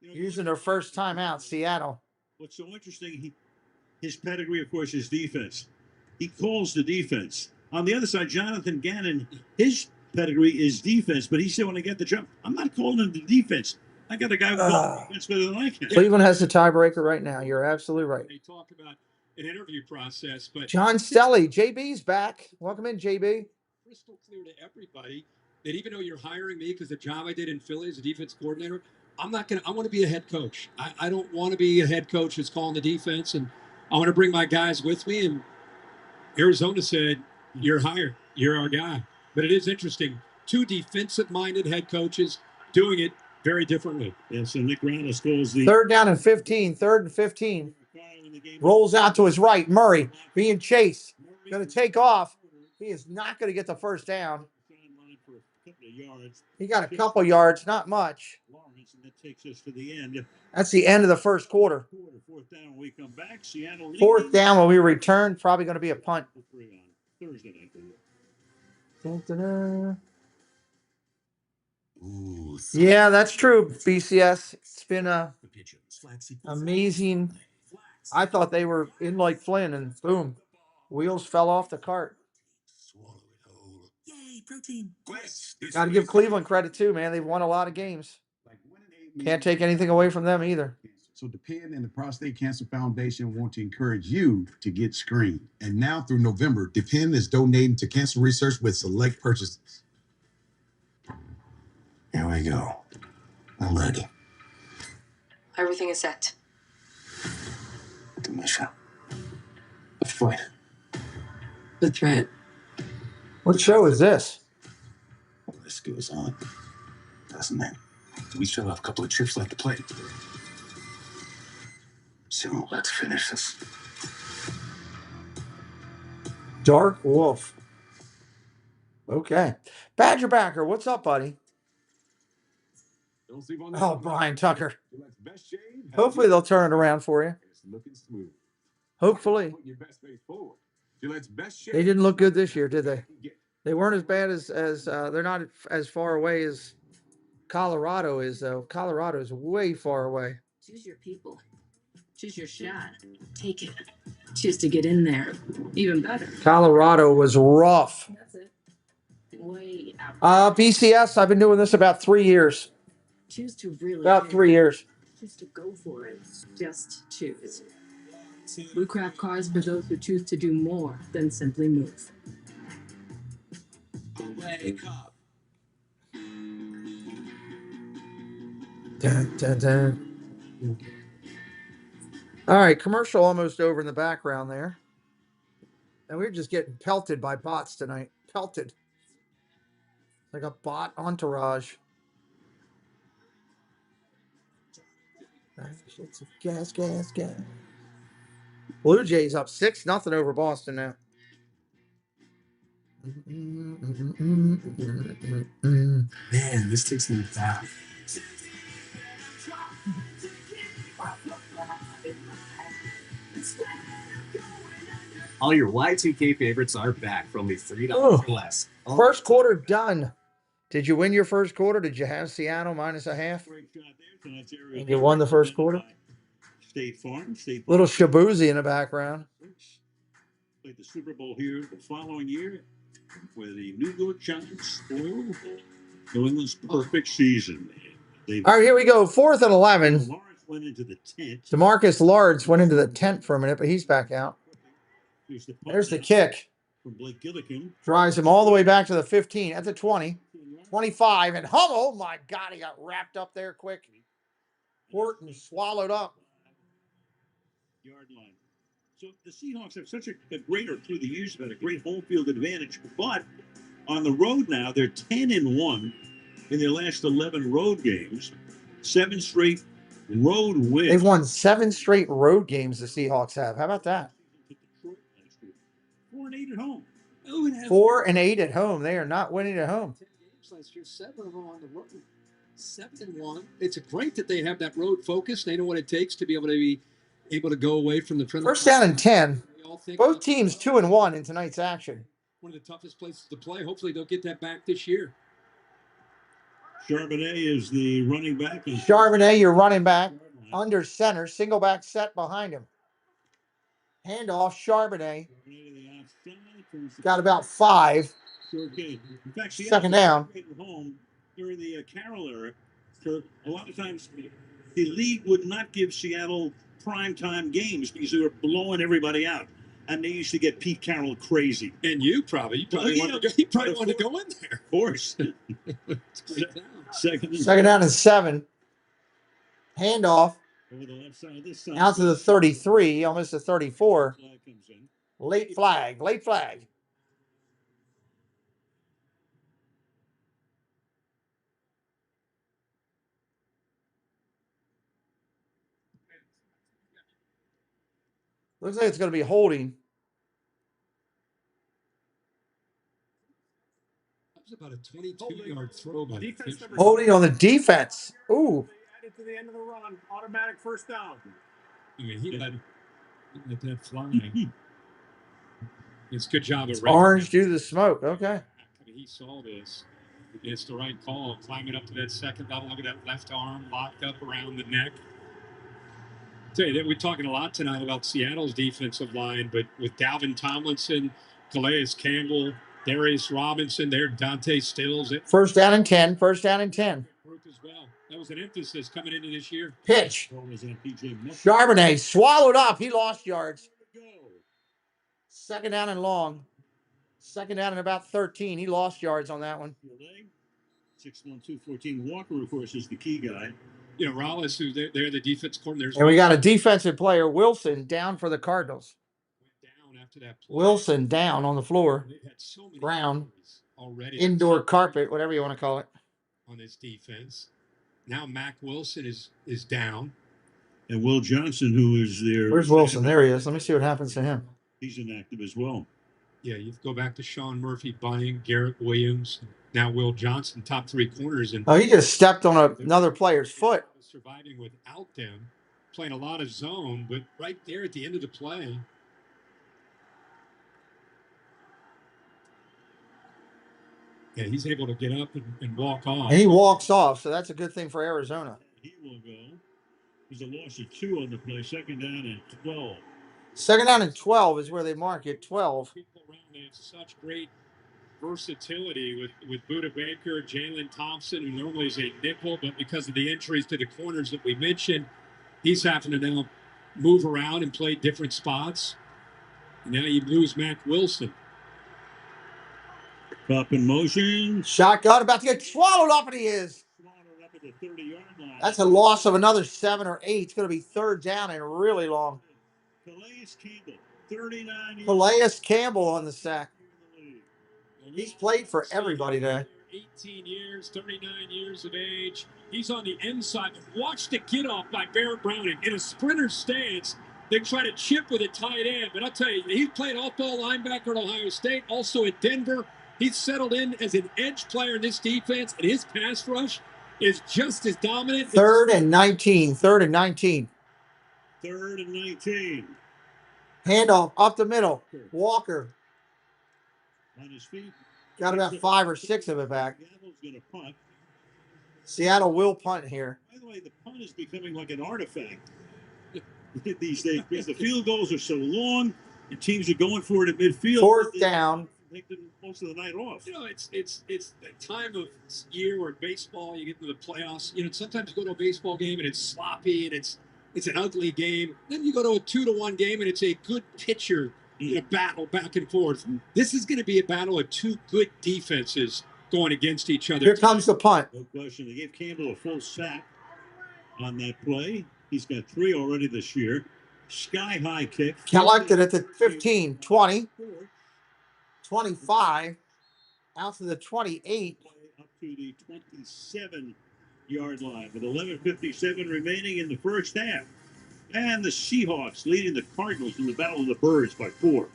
A: Using their first timeout, Seattle.
E: What's so interesting, his pedigree, of course, is defense. He calls the defense. On the other side, Jonathan Gannon, his pedigree is defense, but he said when I get the job, I'm not calling him the defense. I got a guy who calls defense better than I can.
A: Cleveland has the tiebreaker right now. You're absolutely right.
D: They talk about an interview process, but
A: John Stelly, JB's back. Welcome in, JB.
D: Crystal clear to everybody that even though you're hiring me because the job I did in Philly as a defense coordinator, I want to be a head coach. I don't want to be a head coach that's calling the defense, and I want to bring my guys with me. And Arizona said, "You're hired. You're our guy." But it is interesting. 2 defensive-minded head coaches doing it very differently.
E: And so Nick Rallis calls the
A: 3rd down and 15. 3rd and 15. Rolls out to his right. Murray being chased. Going to take off. He is not going to get the first down. He got a couple yards, not much.
E: That takes us to the end.
A: That's the end of the first quarter.
E: 4th down when we come back. Seattle
A: 4th down when we return. Probably going to be a punt.
E: Thursday night.
A: Yeah, that's true, BCS. It's been amazing. I thought they were in like Flynn, and boom, wheels fell off the cart.
J: Yay, protein.
A: Got to give Cleveland credit too, man. They've won a lot of games. Can't take anything away from them either.
C: So Depend and the Prostate Cancer Foundation want to encourage you to get screened. And now through November, Depend is donating to cancer research with select purchases. Here we go. I'm ready.
L: Everything is set.
C: The mission. The fight.
J: The threat.
A: What show is this?
C: This goes on, doesn't it? We still have a couple of trips left to play. So let's finish this.
A: Dark Wolf. Okay. Badger Backer, what's up, buddy? Oh, Brian Tucker. Hopefully they'll turn it around for you. Hopefully. They didn't look good this year, did they? They weren't as bad as they're not as far away as Colorado is, though. Colorado is way far away.
J: Choose your people. Choose your shot. Take it. Choose to get in there. Even better.
A: Colorado was rough.
J: That's it. Way out.
A: BCS, I've been doing this about 3 years.
J: Choose to really
A: About 3 years.
J: Choose to go for it. Just choose. We craft cars for those who choose to do more than simply move.
C: Wake up.
A: Dun, dun, dun. All right, commercial almost over in the background there. And we're just getting pelted by bots tonight. Pelted. Like a bot entourage. Gas. Blue Jays up 6-0 over Boston now.
N: Man, this takes me back. All your Y2K favorites are back for only $3 or less.
A: First quarter done. Did you win your first quarter? Did you have Seattle minus a half? And you won the first quarter?
E: State Farm.
A: Little Shabuzi in the background.
E: Played the Super Bowl here the following year, where the New York Giants spoiled New England's perfect season.
A: All right, here we go. 4th and 11.
E: Lawrence went into the tent.
A: DeMarcus Lawrence went into the tent for a minute, but he's back out. There's the kick.
E: From Blake Gillikin.
A: Drives him all the way back to the 15 at the 20. 25 and Hummel. Oh my God, he got wrapped up there quick. Horton swallowed up.
E: Yard line. So the Seahawks have such a great, or through the years, had a great home field advantage. But on the road now, they're 10-1 in their last 11 road games. 7 straight road wins.
A: They've won 7 straight road games. The Seahawks have. How about that?
E: 4-8 at home.
A: 4-8 at home. They are not winning at home.
D: Last year, 7 of them on the road. 7-1. It's great that they have that road focus. They know what it takes to be able to go away from the
A: first down and 10. Both teams 2-1 in tonight's action.
D: One of the toughest places to play. Hopefully, they'll get that back this year.
E: Charbonnet is the running back.
A: Charbonnet, your running back, under center, single back set behind him. Handoff, Charbonnet. Got about 5.
E: In fact,
A: second down.
E: Home during the Carroll era, a lot of times the league would not give Seattle primetime games because they were blowing everybody out. And they used to get Pete Carroll crazy.
D: And you probably wanted to go in there.
E: Of course.
A: Second down and 7. Handoff.
E: Over the left side of this side.
A: Out to the 33, almost the 34. Late flag. Looks like it's going to be holding.
D: That was about a 22-yard throw by the
A: holding on the defense. Ooh.
S: Added to the end of the run. Automatic first down.
D: I mean, he let that fly. It's a good job of
A: orange due to the smoke. Okay.
D: I mean, he saw this. It's the right call. Climbing up to that second level. Look at that left arm locked up around the neck. Tell you that we're talking a lot tonight about Seattle's defensive line, but with Dalvin Tomlinson, Calais Campbell, Darius Robinson, there, Dante Stills.
A: First down and 10. First down and 10.
D: As well. That was an emphasis coming into this year.
A: Pitch. Charbonnet swallowed up. He lost yards. Second down and long. Second down and about 13. He lost yards on that one.
E: 6'1", 214. Walker, of course, is the key guy.
D: You know, Rollis, who's they're the defense coordinator.
A: And we got a defensive player, Wilson, down for the Cardinals.
D: Down after that play.
A: Wilson down on the floor. Ground. Indoor carpet, whatever you want to call it.
D: On this defense. Now Mac Wilson is down.
E: And Will Johnson, who is there.
A: Where's Wilson? There he is. Let me see what happens to him.
E: He's inactive as well.
D: Yeah, you go back to Sean Murphy, Bunning, Garrett Williams, now Will Johnson, top 3 corners. And
A: he just stepped on another player's foot.
D: Surviving without them, playing a lot of zone, but right there at the end of the play. Yeah, he's able to get up and walk off.
A: And he walks off, so that's a good thing for Arizona.
E: He will go. There's a loss of 2 on the play. Second down and 12.
A: Second down and 12 is where they mark it. 12.
D: People around, they have such great versatility with Buda Baker, Jalen Thompson, who normally is a nickel, but because of the injuries to the corners that we mentioned, he's having to now move around and play different spots. And now you lose Mac Wilson.
E: Up in motion.
A: Shotgun about to get swallowed up, and he is.
E: Swallowed up at the 30-yard line.
A: That's a loss of another 7 or 8. It's going to be third down and really long.
E: Calais Campbell, 39 years.
A: Calais Campbell on the sack. He's played for everybody today.
D: 18 years, 39 years of age. He's on the inside. Watch the get off by Barrett Browning in a sprinter stance. They try to chip with a tight end, but I'll tell you, he played off-ball linebacker at Ohio State, also at Denver. He's settled in as an edge player in this defense, and his pass rush is just as dominant.
A: 3rd and 19. 3rd and 19.
E: 3rd and 19.
A: Handoff up the middle. Walker.
E: On his feet.
A: Got about 5 or 6 of it back.
E: Seattle's going to punt.
A: Seattle will punt here.
E: By the way, the punt is becoming like an artifact these days because the field goals are so long and teams are going for it at midfield.
A: 4th down.
E: Take most of the night off.
D: You know, it's the time of year where baseball, you get into the playoffs. You know, sometimes you go to a baseball game and it's sloppy and it's an ugly game. Then you go to a 2-1 game and it's a good pitcher in a battle back and forth. This is going to be a battle of two good defenses going against each other.
A: Here comes the punt.
E: No question. They gave Campbell a full sack on that play. He's got 3 already this year. Sky high kick.
A: Collected at the 15, 20, 25, out to the 28.
E: Up to the 27-yard line with 11:57 remaining in the first half. And the Seahawks leading the Cardinals in the Battle of the Birds by 4.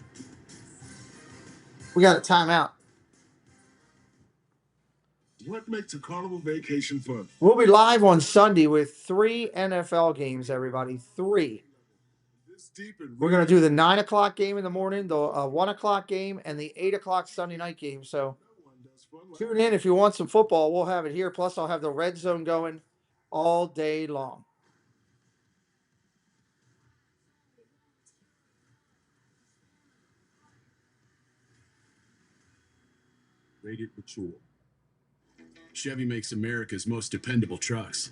A: We got a timeout.
Q: What makes a carnival vacation fun?
A: We'll be live on Sunday with 3 NFL games, everybody. 3. We're going to do the 9 o'clock game in the morning, the 1 o'clock game, and the 8 o'clock Sunday night game. So tune in if you want some football. We'll have it here. Plus, I'll have the red zone going all day long.
C: Rated mature. Chevy makes America's most dependable trucks.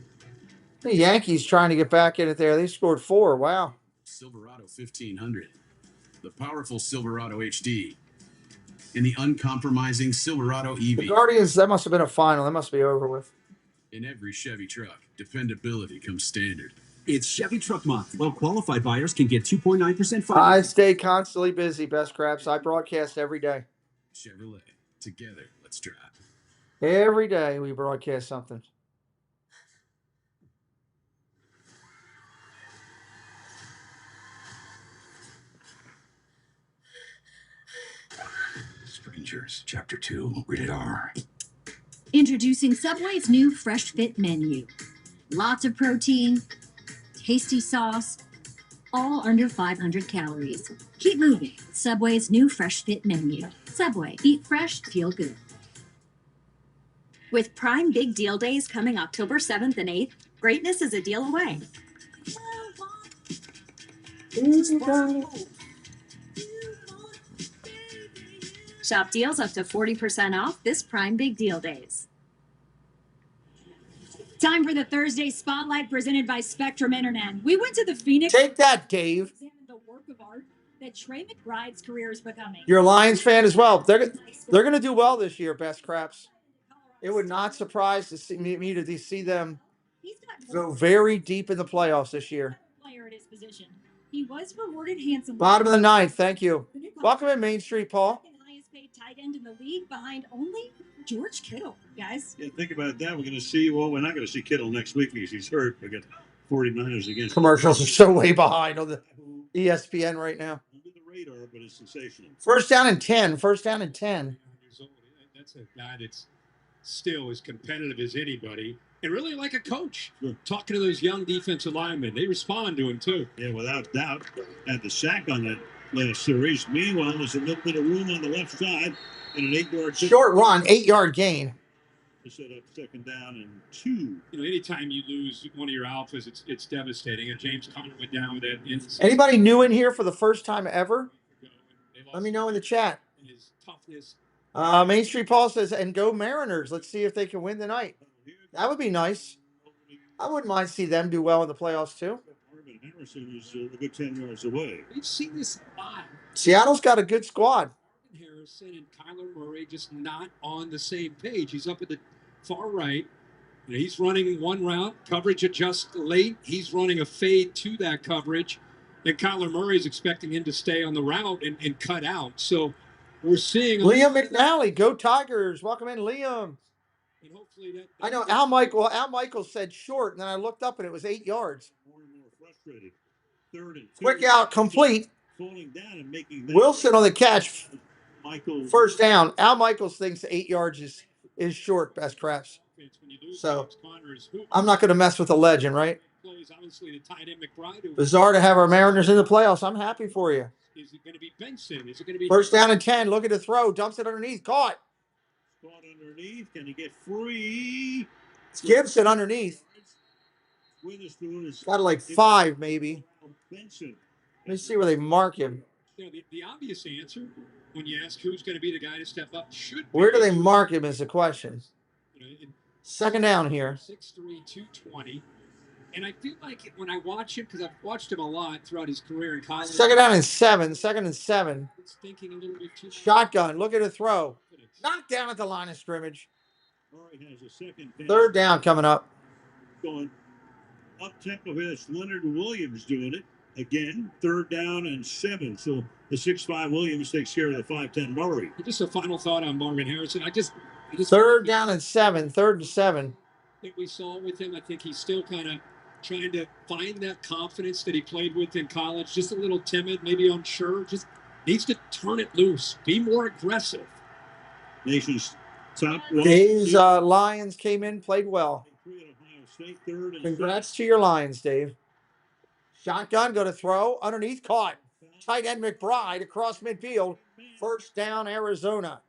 A: The Yankees trying to get back in it there. They scored 4. Wow.
C: Silverado 1500. The powerful Silverado HD. And the uncompromising Silverado EV.
A: The Guardians, that must have been a final. That must be over with.
C: In every Chevy truck, dependability comes standard.
B: It's Chevy Truck Month. Well-qualified buyers can get 2.9% financing.
A: I stay constantly busy, Best Craps. I broadcast every day.
C: Chevrolet. Together, let's drive.
A: Every day we broadcast something.
B: Strangers, Chapter 2, rated R.
G: Introducing Subway's new Fresh Fit menu. Lots of protein, tasty sauce, all under 500 calories. Keep moving. Subway's new Fresh Fit menu. Subway, eat fresh, feel good.
I: With Prime Big Deal Days coming October 7th and 8th, greatness is a deal away. Shop deals up to 40% off this Prime Big Deal Days.
V: Time for the Thursday Spotlight presented by Spectrum Internet. We went to the Phoenix.
A: Take that, Dave.
V: Examined the work of art that Trey McBride's career is becoming.
A: You're a Lions fan as well. They're going to do well this year, Best Craps. It would not surprise to see me to see them go very deep in the playoffs this year.
V: Player at his position. He was rewarded handsomely.
A: Bottom of the 9th. Thank you. Welcome in Main Street, Paul.
V: Highest paid tight end in the league behind only George Kittle, guys.
E: Yeah, think about that. We're going to see, well, we're not going to see Kittle next week because he's hurt. We got 49ers against.
A: Commercials are so way behind on the ESPN right now.
E: Under the radar, but it's sensational.
A: First down and 10. First down and 10.
D: That's a guy that's still as competitive as anybody and really like a coach. Sure. Talking to those young defensive linemen, they respond to him too.
E: Yeah, without doubt. Had the sack on that last series. Meanwhile, there's a little bit of room on the left side and an 8-yard
A: short run, 8-yard gain.
E: To set up 2nd down and 2.
D: You know, anytime you lose one of your alphas, it's devastating. And James Conner went down with that.
A: Anybody new in here for the first time ever? Let me know in the chat.
D: His toughness.
A: Main Street Paul says, and go Mariners. Let's see if they can win tonight. That would be nice. I wouldn't mind see them do well in the playoffs too.
E: Marvin Harrison is a good 10 yards away.
D: We've seen this a lot.
A: Seattle's got a good squad.
D: Harrison and Kyler Murray just not on the same page. He's up at the far right. You know, he's running one route. Coverage adjusts late. He's running a fade to that coverage. And Kyler Murray is expecting him to stay on the route and cut out. So we're seeing
A: Liam McNally, go Tigers. Welcome in, Liam.
D: And hopefully that
A: I know Al Michael said short, and then I looked up and it was 8 yards.
E: More and more frustrated.
A: Quick out, complete.
E: Falling down and making
A: Wilson on the catch.
E: Michael.
A: First down. Al Michaels thinks 8 yards is short, best craps. So I'm not going to mess with the legend, right? Bizarre to have our Mariners in the playoffs. I'm happy for you.
D: Is it going to be Benson? Is it going to be
A: First down and 10. Looking to throw. Dumps it underneath. Caught.
E: Caught underneath. Can he get free?
A: It's Gibson underneath. Got like 5 maybe.
E: Benson.
A: Let me see where they mark him.
D: You know, the obvious answer when you ask who's going to be the guy to step up should be.
A: Where do they mark him is the question. Second down here.
D: 6'3", 220. And I feel like when I watch him, because I've watched him a lot throughout his career in college.
A: Second down and 7. Second and 7.
D: Thinking a little bit too
A: Shotgun. Looking to throw. Knocked down at the line of scrimmage.
E: Has a second
A: Third down coming up.
E: Going up tempo here. It's Leonard Williams doing it. Again, third down and 7. So the 6'5" Williams takes care of the 5'10" Murray.
D: Just a final thought on Marvin Harrison. I just
A: third down and 7. Third and 7.
D: I think we saw with him. I think he's still kind of trying to find that confidence that he played with in college. Just a little timid, maybe unsure. Just needs to turn it loose. Be more aggressive.
E: Nation's top.
A: Dave's Lions came in, played well. Congrats to your Lions, Dave. Shotgun, go to throw. Underneath, caught. Tight end McBride across midfield. First down, Arizona.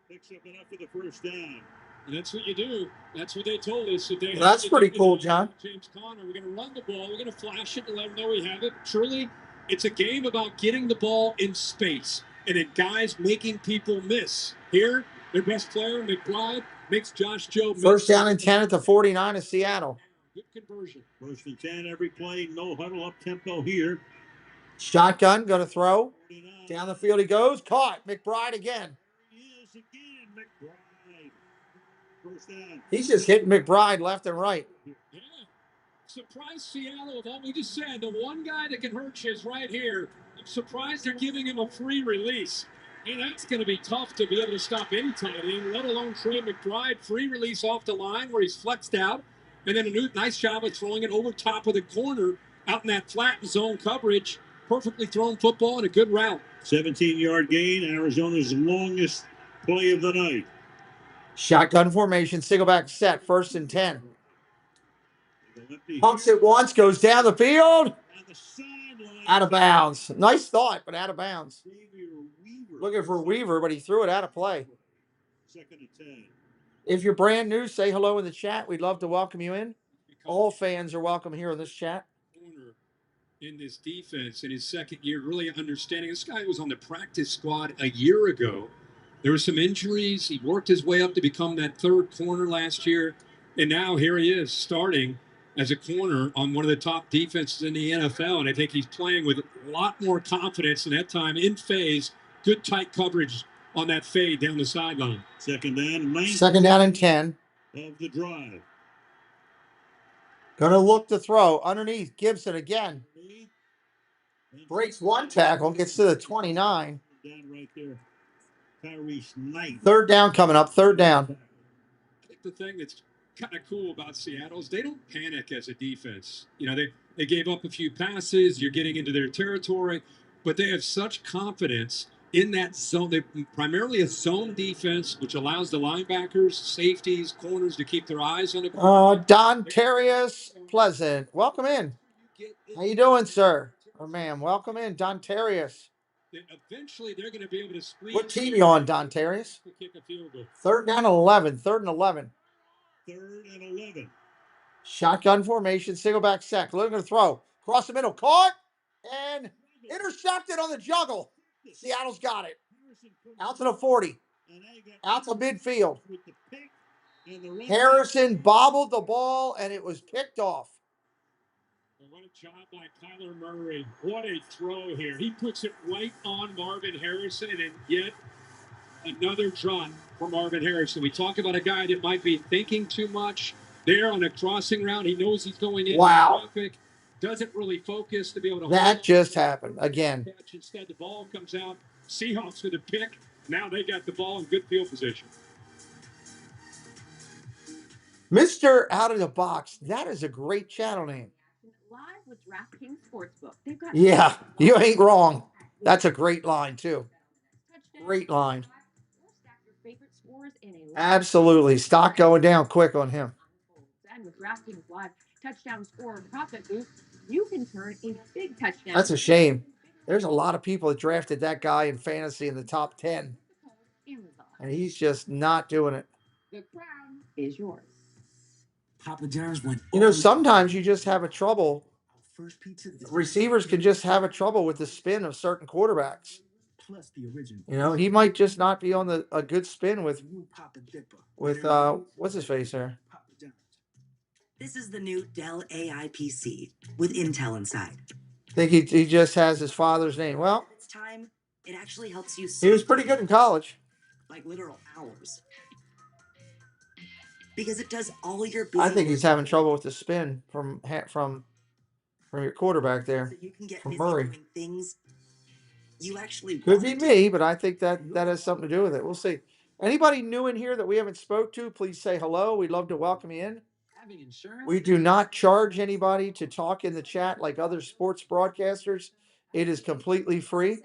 E: Picks up enough for the first down.
D: And that's what you do. That's what they told us.
A: Well, that's pretty cool, John.
D: James Conner, we're going to run the ball. We're going to flash it and let them know we have it. Truly, it's a game about getting the ball in space and then guys making people miss. Here, their best player, McBride, makes Josh Joe miss.
A: First down and 10 at the 49 of Seattle.
D: Good conversion.
E: First and 10 every play. No huddle up tempo here.
A: Shotgun, going to throw. Down the field he goes. Caught. McBride again.
E: He is again, McBride. First down.
A: He's just hitting McBride left and right.
D: Yeah. Surprise Seattle with all we just said. The one guy that can hurt you is right here. I'm surprised they're giving him a free release. And that's going to be tough to be able to stop any tight end, let alone Trey McBride. Free release off the line where he's flexed out. And then a nice job of throwing it over top of the corner out in that flat zone coverage. Perfectly thrown football and a good route.
E: 17-yard gain. Arizona's longest play of the night.
A: Shotgun formation. Single back set. First and 10. Pumps it once. Goes down the field. Out of bounds. Nice thought, but out of bounds. Looking for Weaver, but he threw it out of play.
E: Second and 10.
A: If you're brand new, say hello in the chat. We'd love to welcome you in. All fans are welcome here in this chat.
D: In this defense in his second year, really understanding. This guy was on the practice squad a year ago. There were some injuries. He worked his way up to become that third corner last year. And now here he is starting as a corner on one of the top defenses in the NFL. And I think he's playing with a lot more confidence. And that time in phase, good tight coverage on that fade down the sideline.
E: Second down.
A: Second down and 10.
E: Of the drive.
A: Gonna look to throw. Underneath, Gibson again. Breaks one tackle, gets to the 29.
E: Down right there. Tyrese Knight.
A: Third down coming up. Third down.
D: I think the thing that's kind of cool about Seattle is they don't panic as a defense. You know, they gave up a few passes. You're getting into their territory, but they have such confidence in that zone. They're primarily a zone defense, which allows the linebackers, safeties, corners to keep their eyes on the ball.
A: Don Terrius Pleasant. Welcome in. How you doing, sir? Or ma'am, welcome in, Don Terrius.
D: Eventually, they're going to be able to squeeze.
A: What team you on, Don Terrius? Third down and 11. Third and 11.
E: Third and 11.
A: Shotgun formation, single back sack. Looking to throw. Cross the middle. Caught and intercepted on the juggle. Seattle's got it. Out to the 40. Out to midfield. Harrison bobbled the ball, and it was picked off.
D: What a job by Kyler Murray. What a throw here. He puts it right on Marvin Harrison, and yet another drop for Marvin Harrison. We talk about a guy that might be thinking too much. There on a crossing route, he knows he's going into traffic. Doesn't really focus to be able to hold.
A: That just happened again.
D: Instead, the ball comes out. Seahawks with a pick. Now they got the ball in good field position.
A: Mr. Out of the Box. That is a great channel name.
J: Live with DraftKings Sportsbook. They've got
A: Yeah, you ain't wrong. That's a great line, too. Great line. Absolutely. Stock going down quick on him.
J: And with DraftKings Live touchdown score and profit boost, you can turn a big touchdown.
A: That's a shame. There's a lot of people that drafted that guy in fantasy in the top 10. And he's just not doing it.
J: The crown is yours.
O: Papa John's went.
A: Sometimes you just have a trouble. Receivers can just have a trouble with the spin of certain quarterbacks.
O: Plus the original.
A: He might just not be on a good spin with what's his face there?
H: This is the new Dell AI PC with Intel inside.
A: I think he just has his father's name. Well,
H: It's time. It actually helps you
A: he was pretty good in college.
H: like literal hours. Because it does all your
A: I
H: busy
A: think he's
H: work
A: having trouble with the spin from your quarterback there,
H: so you can get
A: from
H: busy
A: Murray.
H: doing things you actually
A: Could be
H: want.
A: me, but I think that has something to do with it. We'll see. Anybody new in here that we haven't spoke to, please say hello. We'd love to welcome you in.
N: Having insurance?
A: We do not charge anybody to talk in the chat like other sports broadcasters. It is completely free.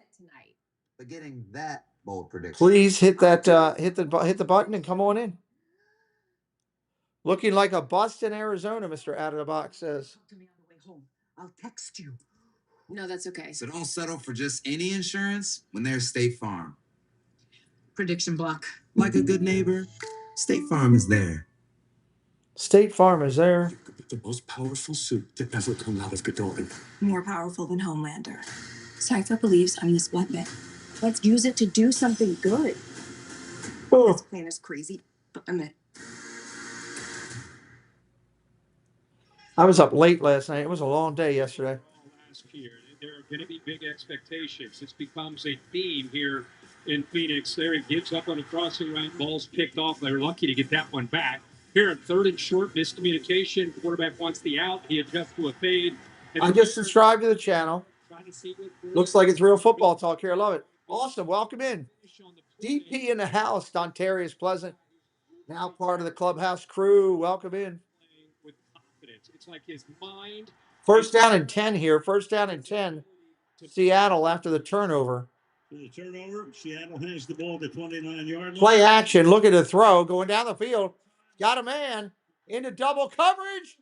B: But getting that bold prediction.
A: Please hit that hit the button and come on in. Looking like a bust in Arizona, Mr. Out of the Box says.
H: I'll text you.
J: No, that's okay.
O: So don't settle for just any insurance when there's State Farm.
J: Prediction block.
O: Like a good neighbor, State Farm is there.
A: State Farm is there.
O: The most powerful suit that ever come out of Godolphin.
J: More powerful than Homelander. Cypher believes I'm this weapon. Let's use it to do something good. This plan is crazy, but I'm in.
A: I was up late last night. It was a long day yesterday.
D: Last year, there are going to be big expectations. This becomes a theme here in Phoenix. There he gives up on a crossing right. Ball's picked off. They're lucky to get that one back. Here in third and short, miscommunication. Quarterback wants the out. He adjusts to a fade.
A: I just subscribed to the channel. Looks like it's real football talk here. I love it. Awesome. Welcome in. DP in the house. Dontarius Pleasant. Now part of the clubhouse crew. Welcome in.
D: With confidence. It's like his mind.
A: First down and 10 here. First down and 10. Seattle after the turnover.
E: The turnover, Seattle has the ball at the 29-yard line.
A: Play action. Look at the throw. Going down the field. Got a man into double coverage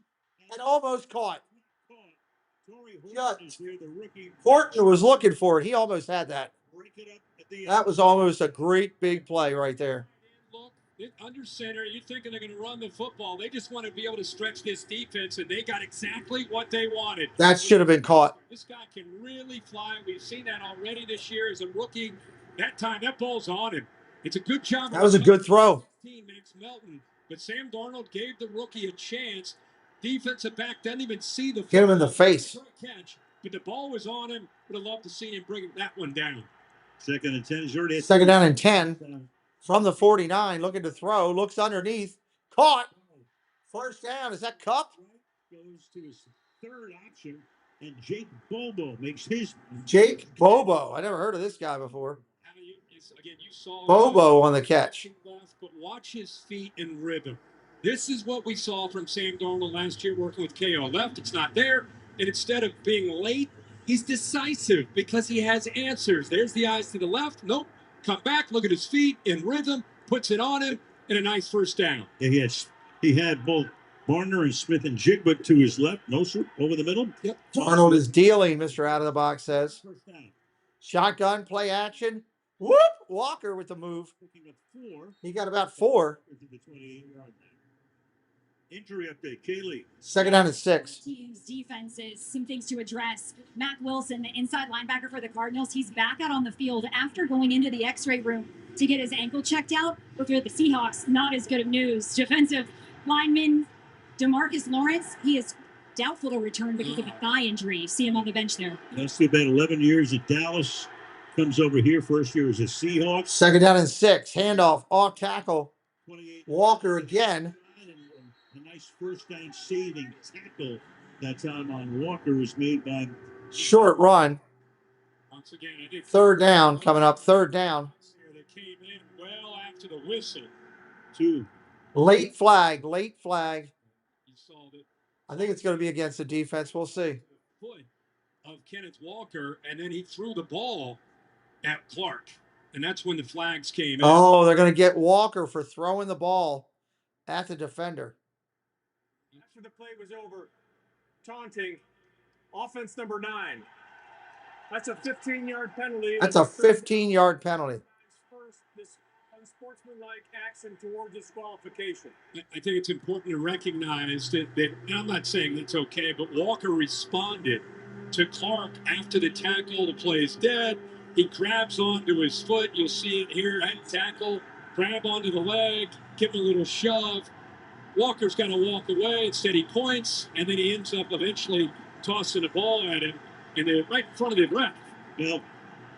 A: and almost caught. Horton was looking for it. He almost had that. That was almost a great big play right there.
D: Look, under center, you're thinking they're going to run the football. They just want to be able to stretch this defense, and they got exactly what they wanted.
A: That should have been caught.
D: This guy can really fly. We've seen that already this year as a rookie. That time, that ball's on him. It's a good job.
A: That was a good throw.
D: Max Melton, but Sam Darnold gave the rookie a chance. Defensive back doesn't even see the
A: Hit him in the face.
D: Catch, but the ball was on him. Would have loved to see him bring that one down.
E: Second and 10 is already.
A: Second down and 10 from the 49. Looking to throw. Looks underneath. Caught. First down. Is that Cup?
E: Goes to his third option, and Jake Bobo makes his.
A: Jake Bobo. I never heard of this guy before.
D: Again, you saw
A: Bobo on the catch.
D: But watch his feet in rhythm. This is what we saw from Sam Darnold last year working with KO. Left, it's not there. And instead of being late, he's decisive because he has answers. There's the eyes to the left. Nope. Come back, look at his feet in rhythm, puts it on him, and a nice first down.
E: Yeah, he had both Barner and Smith and Jigba to his left. Moser over the middle.
A: Yep. Darnold is dealing, Mr. Out of the Box says. Shotgun, play action. Whoop! Walker with the move. He got about 4.
E: Injury update, Kaylee.
A: Second down and 6.
V: Team's defenses, some things to address. Matt Wilson, the inside linebacker for the Cardinals, he's back out on the field after going into the x-ray room to get his ankle checked out. But for the Seahawks, not as good of news. Defensive lineman DeMarcus Lawrence, he is doubtful to return because of a thigh injury. You see him on the bench there.
E: That's about 11 years at Dallas. Comes over here, first year as a Seahawks.
A: Second down and 6. Handoff, off tackle. Walker again.
E: A nice first down saving tackle that time on Walker was made by.
A: Short run.
D: Once again,
A: third down coming up. Third down.
D: They came in well after the whistle.
E: 2.
A: Late flag. Late flag.
D: He saw that
A: I think it's going to be against the defense. We'll see.
D: Foot of Kenneth Walker, and then he threw the ball at Clark, and that's when the flags came in.
A: Oh, they're going to get Walker for throwing the ball at the defender.
S: After the play was over, taunting, offense number 9. That's a 15-yard penalty.
A: That's a 15-yard penalty.
S: First, this unsportsmanlike action towards disqualification.
D: I think it's important to recognize that and I'm not saying that's okay, but Walker responded to Clark after the tackle. The play is dead. He grabs onto his foot. You'll see it here. Head tackle, grab onto the leg, give him a little shove. Walker's got to walk away. Instead, he points, and then he ends up eventually tossing the ball at him, and they're right in front of the ref.
E: Well,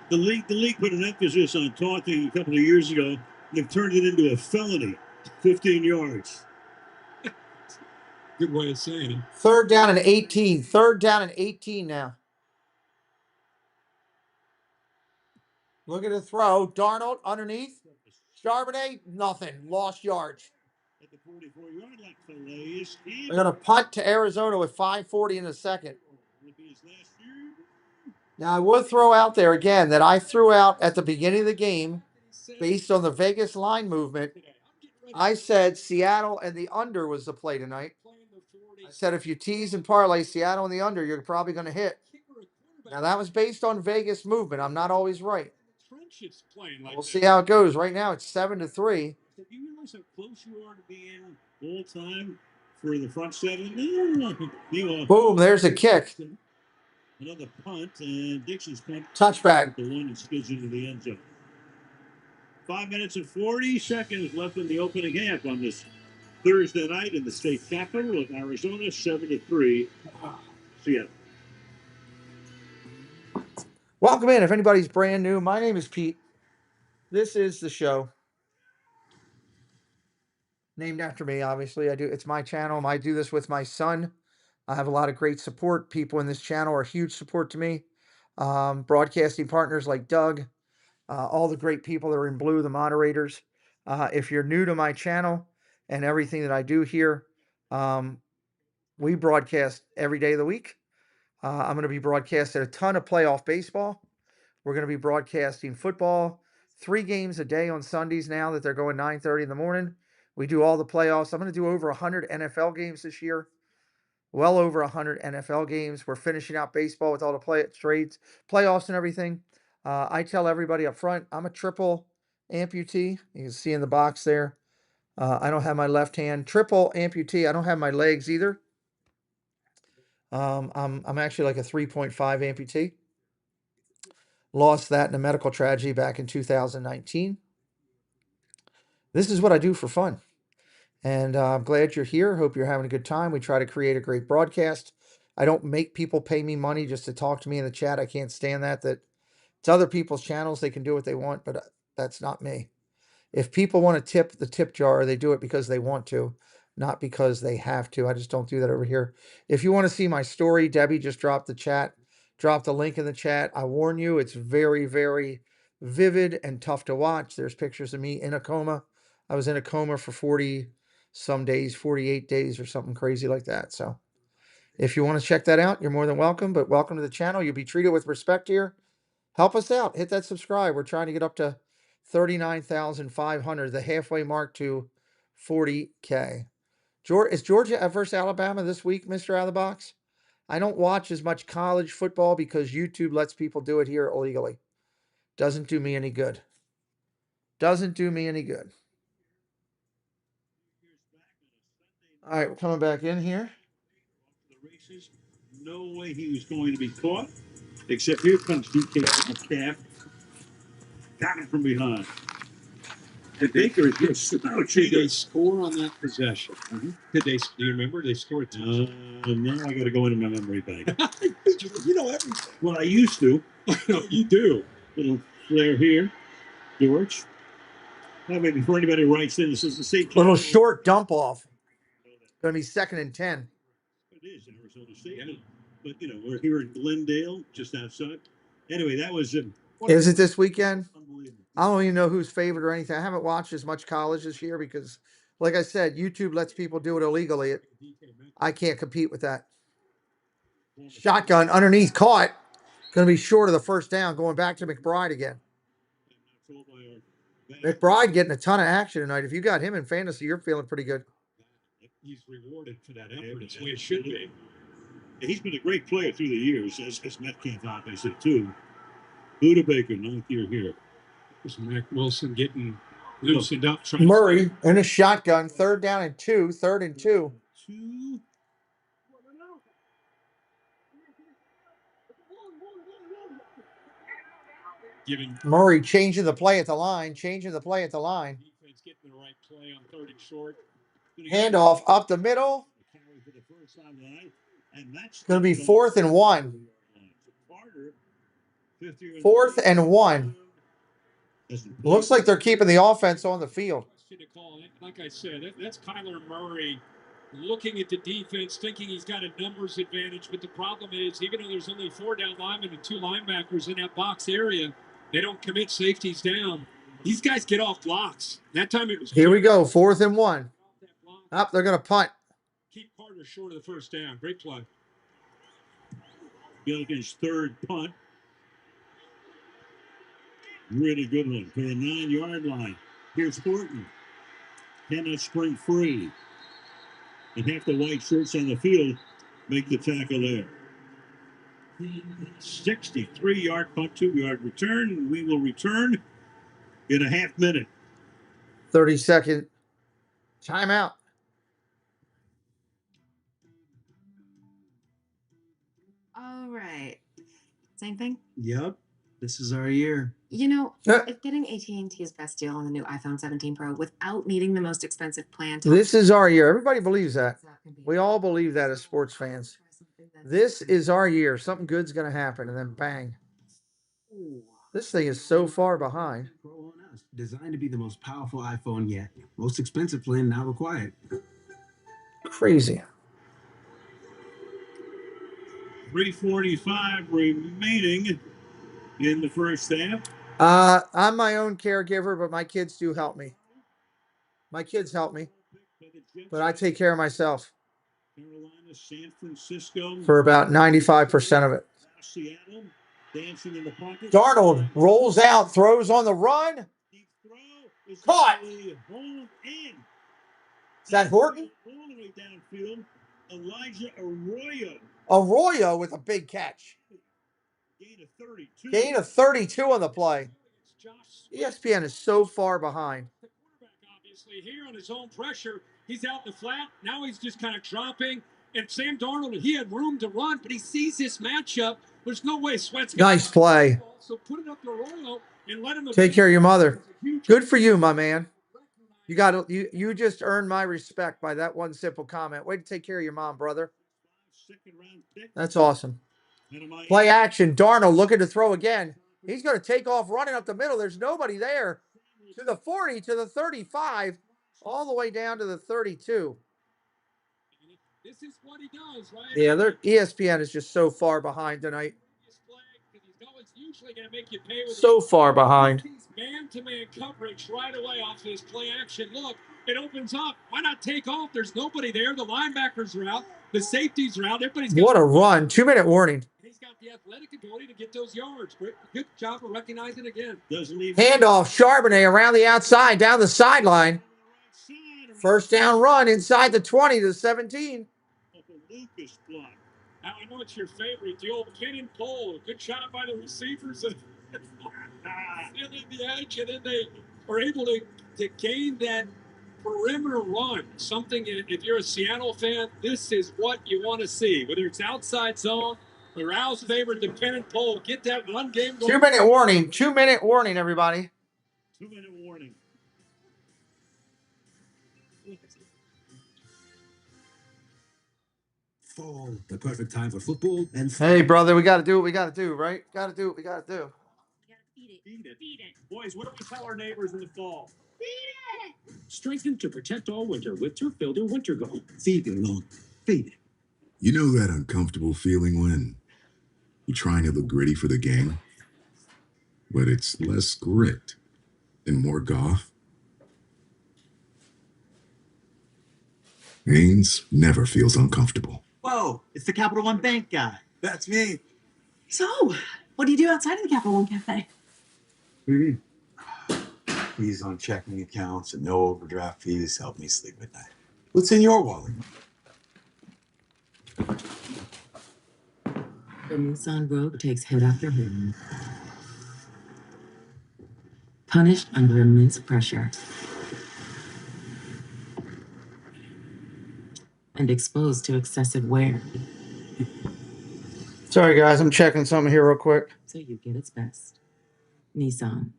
E: the league put an emphasis on taunting a couple of years ago. They've turned it into a felony, 15 yards.
D: Good way of saying it.
A: Third down and 18. Third down and 18 now. Look at the throw. Darnold underneath. Charbonnet, nothing. Lost yards.
E: At the 44-yard line, Calais.
A: They're going to punt to Arizona with 5:40 in the second. Now, I would throw out there again that I threw out at the beginning of the game, based on the Vegas line movement, I said Seattle and the under was the play tonight. I said if you tease and parlay Seattle and the under, you're probably going to hit. Now, that was based on Vegas movement. I'm not always right. We'll see how it goes. Right now, it's 7-3.
E: Do you realize how close you are to being all time for the front seven?
A: Boom, there's a kick.
E: Another punt, and Dixon's punt.
A: Touchback.
E: The one that skids into the end zone. 5 minutes and 40 seconds left in the opening half on this Thursday night in the state capital of Arizona, 7-3. Seattle.
A: Welcome in. If anybody's brand new, my name is Pete. This is the show. Named after me, obviously. It's my channel. I do this with my son. I have a lot of great support. People in this channel are huge support to me. Broadcasting partners like Doug, all the great people that are in blue, the moderators. If you're new to my channel and everything that I do here, we broadcast every day of the week. I'm going to be broadcasting a ton of playoff baseball. We're going to be broadcasting football, 3 games a day on Sundays now that they're going 9:30 in the morning. We do all the playoffs. I'm going to do over 100 NFL games this year. Well over 100 NFL games. We're finishing out baseball with all the trades, playoffs and everything. I tell everybody up front, I'm a triple amputee. You can see in the box there. I don't have my left hand. Triple amputee. I don't have my legs either. I'm actually like a 3.5 amputee. Lost that in a medical tragedy back in 2019. This is what I do for fun. And I'm glad you're here. Hope you're having a good time. We try to create a great broadcast. I don't make people pay me money just to talk to me in the chat. I can't stand that. It's other people's channels. They can do what they want, but that's not me. If people want to tip the tip jar, they do it because they want to, not because they have to. I just don't do that over here. If you want to see my story, Debbie just dropped a link in the chat. I warn you, it's very, very vivid and tough to watch. There's pictures of me in a coma. I was in a coma for 40 some days, 48 days or something crazy like that. So if you want to check that out, you're more than welcome, but welcome to the channel. You'll be treated with respect here. Help us out. Hit that subscribe. We're trying to get up to 39,500, the halfway mark to 40K. Is Georgia versus Alabama this week, Mr. Out of the Box? I don't watch as much college football because YouTube lets people do it here illegally. Doesn't do me any good. Doesn't do me any good. All right, we're coming back in here.
E: The races, no way he was going to be caught, except here comes DK Metcalf. Got him from behind. And Baker is just
D: Did they score on that possession? Mm-hmm. Do you remember? They scored.
E: Now I got to go into my memory bank. You know everything. Well, I used to.
D: You do.
E: Little flare here, George. Now, maybe before anybody writes in, this is the same.
A: Little short dump off. Going to be 2nd and 10.
E: It is Arizona State, but we're here in Glendale, just outside. Anyway, that was.
A: Is it this weekend? I don't even know who's favored or anything. I haven't watched as much college this year because Like I said, YouTube lets people do it illegally. I can't compete with that. Shotgun underneath, caught. Going to be short of the first down, going back to McBride again. McBride getting a ton of action tonight. If you got him in fantasy, you're feeling pretty good.
E: He's rewarded for that effort. It's the way it should be. He's been a great player through the years, as Metcalf obviously too. Buda Baker, 9th year here.
D: There's Mac Wilson getting loosened up.
A: Murray in a shotgun, 3rd down and 2, 3rd and 2. Murray changing the play at the line,
E: Defense getting the right play on 3rd and short.
A: Handoff up the middle. It's going to be 4th and 1. 4th and 1. Looks like they're keeping the offense on the field.
D: Like I said, that's Kyler Murray looking at the defense, thinking he's got a numbers advantage. But the problem is, even though there's only 4 down linemen and 2 linebackers in that box area, they don't commit safeties down. These guys get off blocks. That time it was.
A: Here we go, 4th and 1. Up, they're going to punt.
D: Keep Carter short of the first down. Great play.
E: Gilligan's 3rd punt. Really good one for the 9-yard line. Here's Thornton. Cannot spring free. And half the white shirts on the field make the tackle there. 63-yard punt, 2-yard return. And we will return in a half minute.
A: 30-second timeout.
J: All right. Same thing?
N: Yep. This is our year.
J: You know, if getting AT&T's best deal on the new iPhone 17 Pro without needing the most expensive plan...
A: This is our year. Everybody believes that. We all believe that as sports fans. This is our year. Something good's going to happen, and then bang. This thing is so far behind.
O: Designed to be the most powerful iPhone yet. Most expensive plan not required.
A: Crazy.
E: 3:45 remaining in the first half.
A: I'm my own caregiver, but my kids do help me. My kids help me, but I take care of myself
E: Carolina, San Francisco,
A: for about 95% of it.
E: Seattle, dancing in the pocket.
A: Darnold rolls out, throws on the run. Caught. Is that Horton?
E: All the way downfield, Elijah Arroyo.
A: Arroyo with a big catch. Gain of 32 on the play. ESPN is so far behind.
D: Obviously, here on his own pressure, he's out in the flat. Now he's just kind of dropping. And Sam Darnold, he had room to run, but he sees this matchup. There's no way Sweat's going
A: Nice play.
D: So put it up to Arroyo and let him
A: take care of your mother. Good for you, my man. You just earned my respect by that one simple comment. Way to take care of your mom, brother. That's awesome. Play action. Darnold looking to throw again. He's going to take off running up the middle. There's nobody there. To the 40, to the 35, all the way down to the 32.
D: This is what he does, right?
A: Yeah, ESPN is just so far behind tonight. So far behind.
D: Man-to-man coverage right away off his play action. Look, it opens up. Why not take off? There's nobody there. The linebackers are out. The safeties are out. Everybody's got
A: what a run. 2-minute warning.
D: He's got the athletic ability to get those yards. Good job of recognizing again.
A: Handoff, Charbonnet around the outside, down the sideline. First down run inside the 20 to 17.
E: Lucas block.
D: Now, I know it's your favorite, the old pin and pull. Good shot by the receivers. Feeling the edge, and then they are able to gain that perimeter run. Something, if you're a Seattle fan, this is what you want to see. Whether it's outside zone, or Al's favorite, the pin and pull. Get that run game going.
A: 2-minute warning. 2-minute warning, everybody.
E: 2-minute warning.
O: Fall, the perfect time for football and...
A: Hey, brother, we got to do what we got to do, right? Got to do what we got to do.
E: Feed it. Boys, what do we tell our neighbors in the fall?
F: Feed it!
E: Strengthen to protect all winter with Turf Builder Winter Guard.
O: Feed it, Lord. Feed it.
R: You know that uncomfortable feeling when you're trying to look gritty for the game, but it's less grit and more golf? Haynes never feels uncomfortable.
K: Whoa, it's the Capital One Bank guy.
O: That's me.
J: So, what do you do outside of the Capital One Cafe?
O: Fees on checking accounts and no overdraft fees help me sleep at night. What's in your wallet?
H: The Nissan Rogue takes hit after hit. Punished under immense pressure. And exposed to excessive wear.
A: Sorry, guys. I'm checking something here real quick.
H: So you get its best. Nissan.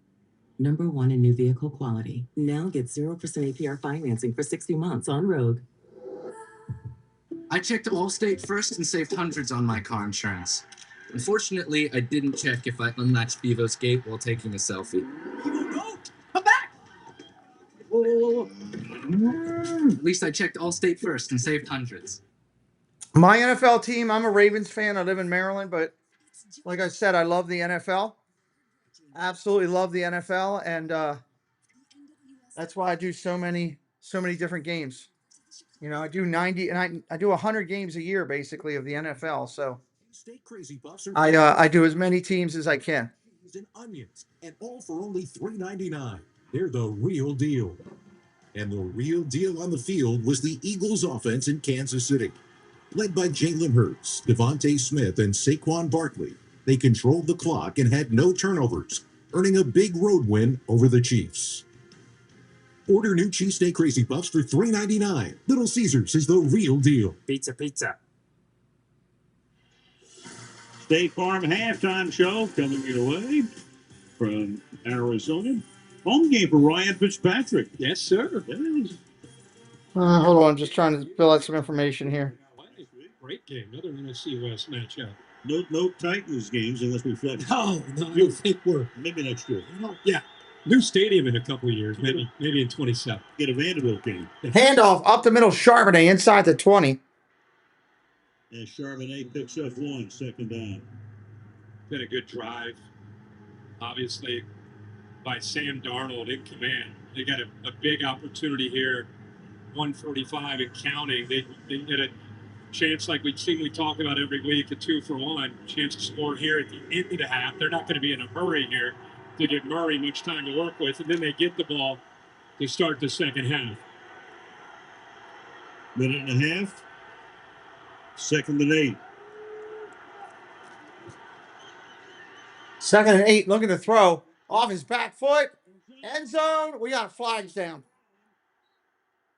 H: #1 in new vehicle quality. Now get 0% APR financing for 60 months on Rogue.
N: I checked Allstate first and saved hundreds on my car insurance. Unfortunately, I didn't check if I unlatched Bevo's gate while taking a selfie.
K: No! Come back!
N: Whoa. At least I checked Allstate first and saved hundreds.
A: My NFL team, I'm a Ravens fan. I live in Maryland, but like I said, I love the NFL. Absolutely love the NFL, and that's why I do so many different games. You know, I do 90 and I do 100 games a year basically of the NFL. So I do as many teams as I can.
B: And onions, and all for only $3.99. They're the real deal. And the real deal on the field was the Eagles' offense in Kansas City. Led by Jalen Hurts, Devontae Smith, and Saquon Barkley, they controlled the clock and had no turnovers, earning a big road win over the Chiefs. Order new cheesesteak Crazy Puffs for $3.99. Little Caesars is the real deal.
S: Pizza, pizza.
E: State Farm halftime show coming your way from Arizona. Home game for Ryan Fitzpatrick.
D: Yes, sir.
E: Yes.
A: Hold on, just trying to fill out some information here.
D: Great game. Another NFC West matchup.
E: No Titans games unless we flex.
D: No, I don't think we're.
E: Maybe next year.
D: Yeah. New stadium in a couple of years, maybe in 27.
E: Get a Vanderbilt game.
A: Handoff up the middle, Charbonnet inside the 20.
E: And Charbonnet picks up one, second down.
D: Been a good drive, obviously, by Sam Darnold in command. They got a big opportunity here, 145 and counting. They had a chance like we talk about every week, a 2-for-1 chance to score here at the end of the half. They're not going to be in a hurry here to give Murray much time to work with, and then they get the ball to start the second half.
E: Minute and a half. 2nd and 8.
A: 2nd and 8, looking to throw off his back foot. End zone. We got flags down.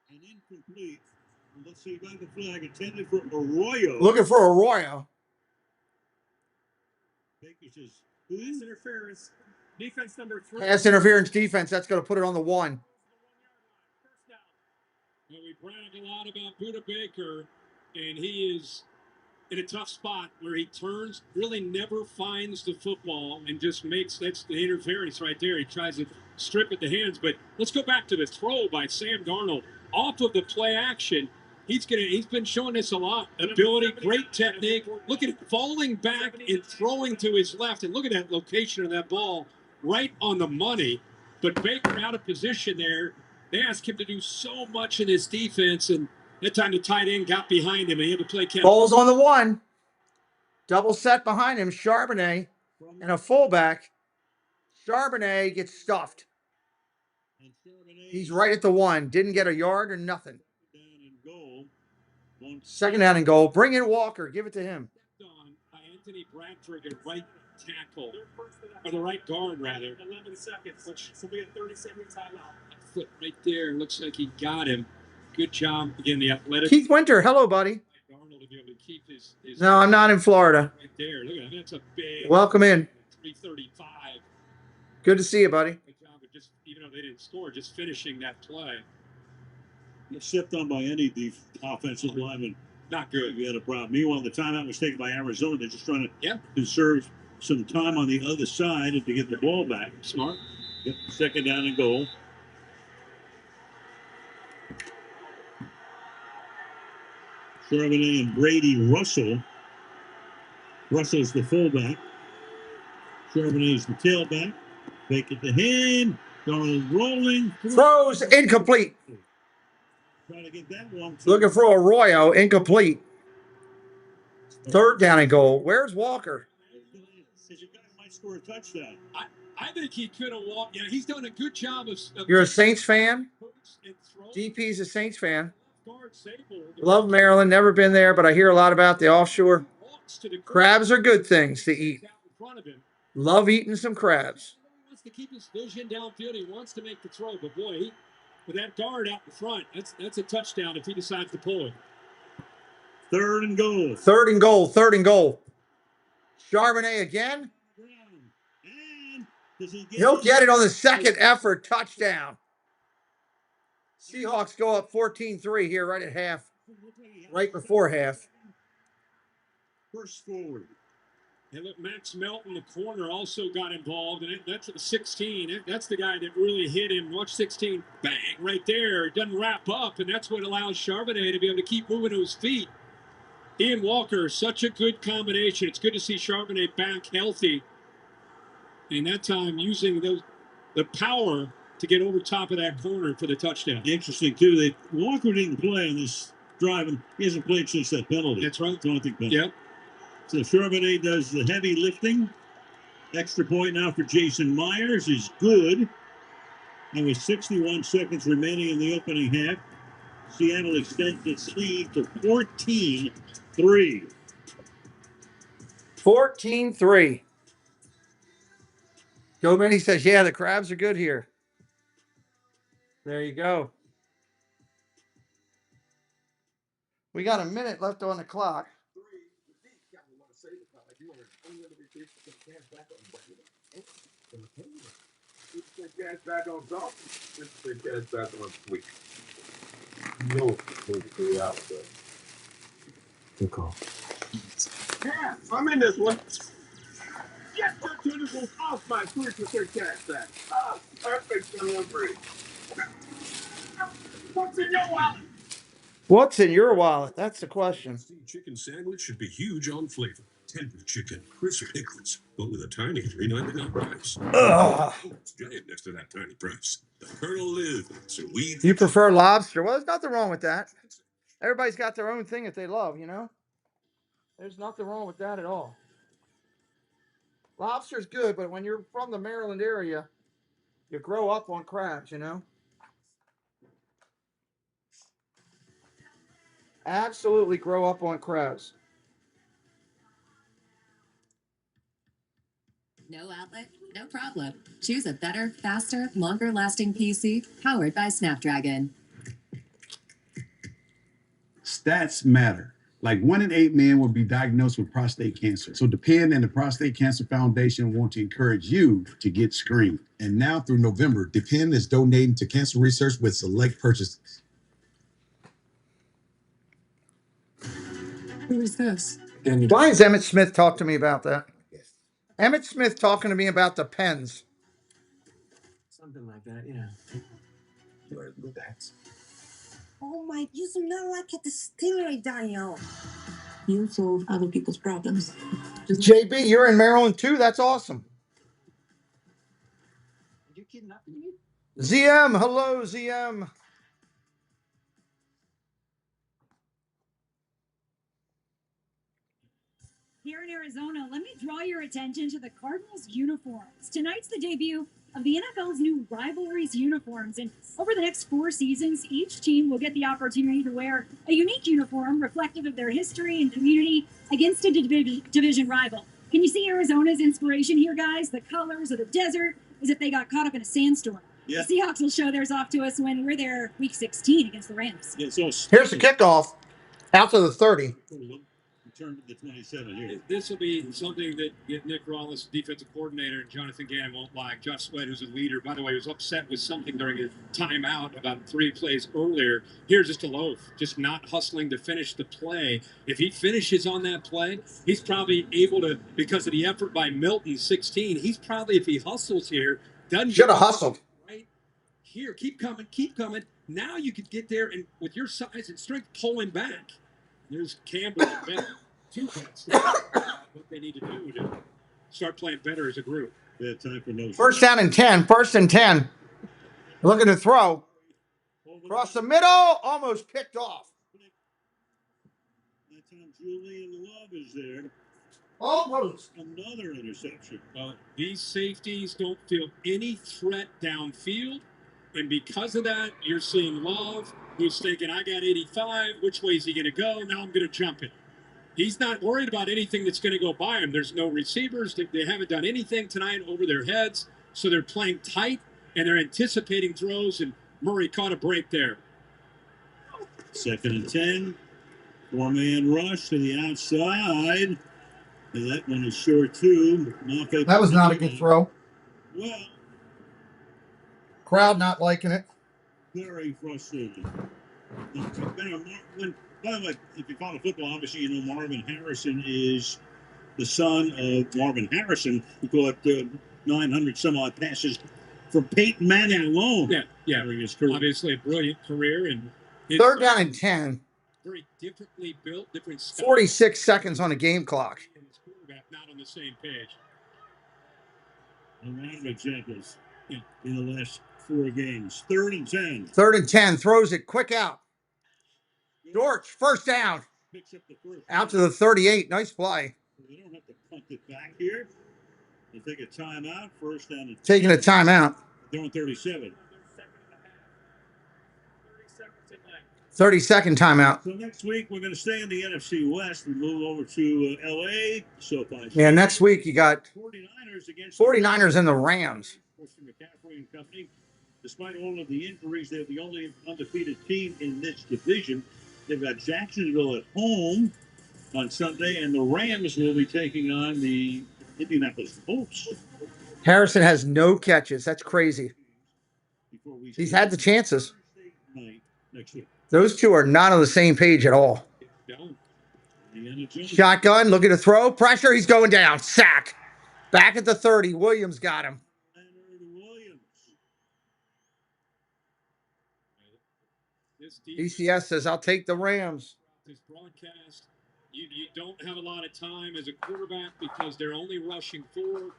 E: And incomplete. Let's see about the flag intended for Arroyo.
A: Looking for Arroyo.
E: Baker says, who's
S: interference? Defense number 3.
A: Pass interference defense. That's going to put it on the 1.
D: Well, we brag a lot about Buda Baker, and he is in a tough spot where he turns, really never finds the football, and just that's the interference right there. He tries to strip at the hands, but let's go back to the throw by Sam Darnold off of the play action. He's been showing us a lot. Ability, great technique. Look at it, falling back and throwing to his left, and look at that location of that ball right on the money. But Baker out of position there. They asked him to do so much in his defense, and that time the tight end got behind him, and he had to play catch.
A: Ball's on the 1. Double set behind him, Charbonnet, and a fullback. Charbonnet gets stuffed. He's right at the 1. Didn't get a yard or nothing. 2nd down and goal. Bring in Walker. Give it to him.
D: Anthony Bradford at right tackle, or the right guard, rather.
S: 11 seconds, which will be a 30-second timeout.
D: Foot right there. Looks like he got him. Good job. Again, the athletic.
A: Keith Winter. Hello, buddy.
D: Darnold to be able to keep his
A: No, I'm not in Florida.
D: Right there. Look at that. That's a big.
A: Welcome in.
D: 335.
A: Good to see you, buddy.
D: Good job of just, even though they didn't score, just finishing that play.
E: Get stepped on by any offensive lineman.
D: Not good.
E: We had a problem. Meanwhile, the timeout was taken by Arizona. They're just trying to conserve some time on the other side and to get the ball back.
D: Smart.
E: Yep. 2nd down and goal. Charbonnet and Brady Russell. Russell's the fullback. Charbonnet's the tailback. Fake at the hand. Darnold rolling.
A: Throws incomplete.
E: Trying to get that one.
A: Looking for Arroyo, incomplete. Third down and goal. Where's Walker?
E: Says your guy might score a touchdown.
D: I think he could have walked. Yeah, he's done a good job of
A: You're a Saints fan? DP's a Saints fan. Love Maryland. Never been there, but I hear a lot about the offshore. Crabs are good things to eat. Love eating some crabs.
D: He wants to keep his vision downfield. He wants to make the throw, but boy, with that guard out in front, that's a touchdown if he decides to pull it.
E: Third and goal.
A: Third and goal. Third and goal. Charbonnet again. He'll get it on the second effort. Touchdown. Seahawks go up 14-3 here right at half. Right before half.
E: First forward.
D: And look, Max Melton, the corner, also got involved. And that's at 16. That's the guy that really hit him. Watch 16. Bang, right there. It doesn't wrap up. And that's what allows Charbonnet to be able to keep moving to his feet. Ian Walker, such a good combination. It's good to see Charbonnet back healthy. And that time using the power to get over top of that corner for the touchdown.
E: Interesting, too, that Walker didn't play on this drive, and he hasn't played since that penalty.
D: That's right.
E: Yep. So Charbonnet does the heavy lifting. Extra point now for Jason Myers is good. And with 61 seconds remaining in the opening half, Seattle extends its lead to 14-3.
A: 14-3. Joe Minnie says, yeah, the crabs are good here. There you go. We got a minute left on the clock.
R: Gas back on salt. Gas back on sweet. No, out there. Good call. Yeah, I'm in this one. Get your tentacles off my 3% cash back. Ah, perfect delivery. What's in your wallet?
A: What's in your wallet? That's the question.
B: Chicken sandwich should be huge on flavor. Tender chicken, crisp pickles, but with a tiny $3.99 price. It's giant next to that tiny price. The Colonel lives, so we.
A: You prefer lobster? Well, there's nothing wrong with that. Everybody's got their own thing that they love, you know? There's nothing wrong with that at all. Lobster's good, but when you're from the Maryland area, you grow up on crabs, you know? Absolutely grow up on crabs.
H: No outlet? No problem. Choose a better, faster, longer-lasting PC powered by Snapdragon.
C: Stats matter. Like 1 in 8 men will be diagnosed with prostate cancer. So Depend and the Prostate Cancer Foundation want to encourage you to get screened. And now through November, Depend is donating to cancer research with select purchases.
J: Who is this?
A: Why is Emmett Smith talk to me about that? Emmett Smith talking to me about the pens.
P: Something like that, yeah.
J: Oh my, you smell like a distillery, Daniel. You solve other people's problems.
A: JB, you're in Maryland too? That's awesome.
K: You kidnapping me?
A: ZM, hello, ZM.
V: Here in Arizona, let me draw your attention to the Cardinals uniforms. Tonight's the debut of the NFL's new rivalries uniforms, and over the next 4 seasons, each team will get the opportunity to wear a unique uniform reflective of their history and community against a division rival. Can you see Arizona's inspiration here, guys? The colors of the desert, as if they got caught up in a sandstorm.
E: Yeah.
V: The Seahawks will show theirs off to us when we're there Week 16 against the Rams.
E: Yeah, so
A: Here's the kickoff out to the 30.
E: Return to the 27 here.
D: This will be something that Nick Rawlins, defensive coordinator, and Jonathan Gannon won't like. Josh Sweat, who's a leader, by the way, was upset with something during a timeout about 3 plays earlier. Here's just a loaf, just not hustling to finish the play. If he finishes on that play, he's probably able to, because of the effort by Milton, 16, he's probably, if he hustles here, doesn't
A: Should have hustled.
D: Right here, keep coming, keep coming. Now you could get there and with your size and strength, pull him back. There's Campbell and Ben. 2 cuts. What they need to do to start playing better as a group.
E: Yeah, time for no.
A: First down and 10. First and 10. Looking to throw. Across the middle, almost picked off.
E: That time Julian Love is there.
A: Almost.
E: Another interception.
D: These safeties don't feel any threat downfield. And because of that, you're seeing Love, who's thinking, I got 85. Which way is he going to go? Now I'm going to jump it. He's not worried about anything that's going to go by him. There's no receivers. They haven't done anything tonight over their heads. So they're playing tight, and they're anticipating throws, and Murray caught a break there.
E: 2nd and 10. 4-man rush to the outside. And that one is short, too.
A: That was not a good throw.
E: Well,
A: crowd not liking it.
E: Very frustrating. By the way, if you follow football, obviously you know Marvin Harrison is the son of Marvin Harrison, who caught 900 some odd passes from Peyton Manning alone.
D: Yeah. Obviously a brilliant career. And
A: 3rd down and 10.
D: Very differently built, different style.
A: 46 seconds on the game clock.
D: And his quarterback not on the same page.
E: A lot of examples in the last 4 games. 3rd and 10.
A: 3rd and 10. Throws it quick out. George, 1st down.
E: Picks up the first
A: out to the 38. Nice play.
E: They don't have to punt it back here. They take a timeout. 1st down and 10.
A: Taking a timeout.
E: They're on 37.
A: 32nd timeout.
E: So next week we're going to stay in the NFC West and move over to LA.
A: Yeah, next week you got
E: 49ers against
A: 49ers and the Rams.
E: McCaffrey and company. Despite all of the injuries, they're the only undefeated team in this division. They've got Jacksonville at home on Sunday, and the Rams will be taking on the Indianapolis Colts.
A: Harrison has no catches. That's crazy. He's had the chances.
E: Next week.
A: Those two are not on the same page at all. Shotgun, looking to throw. Pressure, he's going down. Sack. Back at the 30. Williams got him. DCS says, I'll take the Rams.
D: This broadcast, you don't have a lot of time as a quarterback because they're only rushing forward.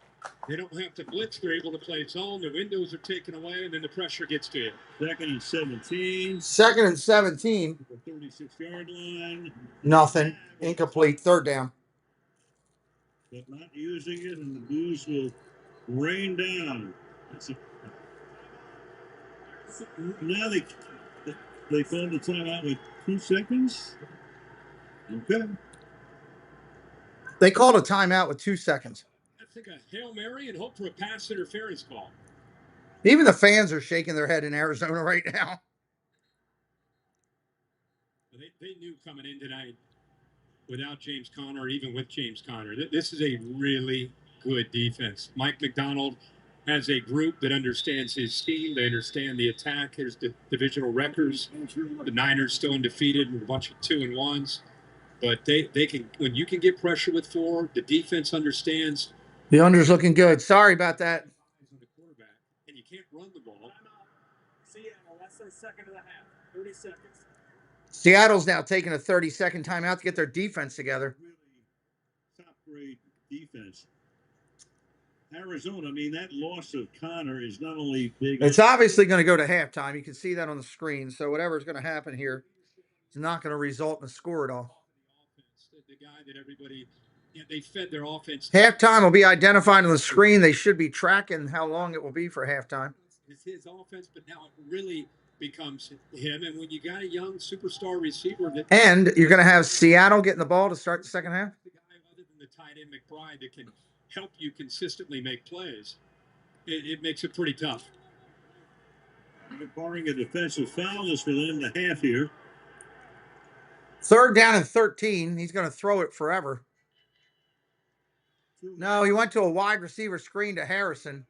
D: They don't have to blitz. They're able to play zone. The windows are taken away, and then the pressure gets to you.
E: 2nd and 17.
A: 2nd and 17.
E: 36-yard line.
A: Nothing. Incomplete. 3rd down.
E: But not using it, and the Blues will rain down. Now they called the timeout with 2 seconds. Okay.
A: They called a timeout with 2 seconds.
D: I think a Hail Mary and hope for a pass interference call.
A: Even the fans are shaking their head in Arizona right now.
D: They knew coming in tonight without James Conner, or even with James Conner, this is a really good defense. Mike McDonald has a group that understands his scheme. They understand the attack. Here's the divisional records. The Niners still undefeated with a bunch of 2-1s. But they can, when you can get pressure with 4, the defense understands.
A: The under's looking good. Sorry about that.
D: The quarterback, and you can't run the ball.
S: Seattle, that's their 2nd of the half. 30 seconds.
A: Seattle's now taking a 30-second timeout to get their defense together.
E: Top-grade defense. Arizona, I mean, that loss of Connor is not only big.
A: It's obviously going to go to halftime. You can see that on the screen. So whatever's going to happen here is not going to result in a score at all.
D: The guy that everybody, they fed their offense.
A: Halftime will be identified on the screen. They should be tracking how long it will be for halftime.
D: It's his offense, but now it really becomes him. And when you got a young superstar receiver that,
A: and you're going to have Seattle getting the ball to start the second half.
D: The guy other than the tight end McBride that can help you consistently make plays, it makes it pretty tough.
E: Barring a defensive foul, this will end the half here.
A: 3rd down and 13. He's going to throw it forever. No, he went to a wide receiver screen to Harrison.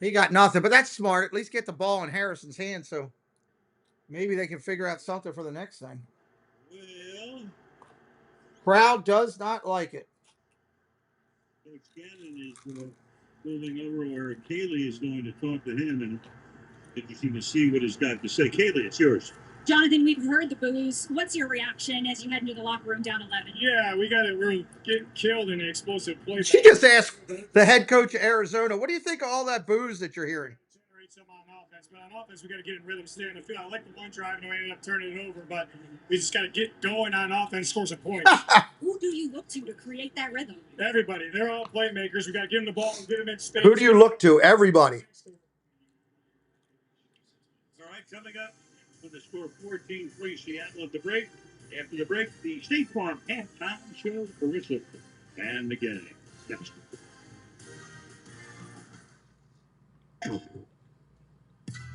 A: He got nothing, but that's smart. At least get the ball in Harrison's hands, so maybe they can figure out something for the next thing.
E: Well,
A: crowd does not like it.
E: Coach Gannon is moving over where Kaylee is going to talk to him, and you can see what he's got to say. Kaylee, it's yours.
V: Jonathan, we've heard the boos. What's your reaction as you head into the locker room down 11?
S: Yeah, we got it. Getting killed in an explosive play.
A: She just asked the head coach of Arizona, what do you think of all that boos that you're hearing?
S: but on offense, we got to get in rhythm, stay on the field. I like the one drive, and we ended up turning it over, but we just got to get going on offense, score some points.
V: Who do you look to create that rhythm?
S: Everybody. They're all playmakers. We got to give them the ball and get them in space.
A: Who do you look to? Everybody.
E: All right, coming up with the score 14-3 Seattle at the break. After the break, the State Farm halftime show, Carissa and the gang. Next.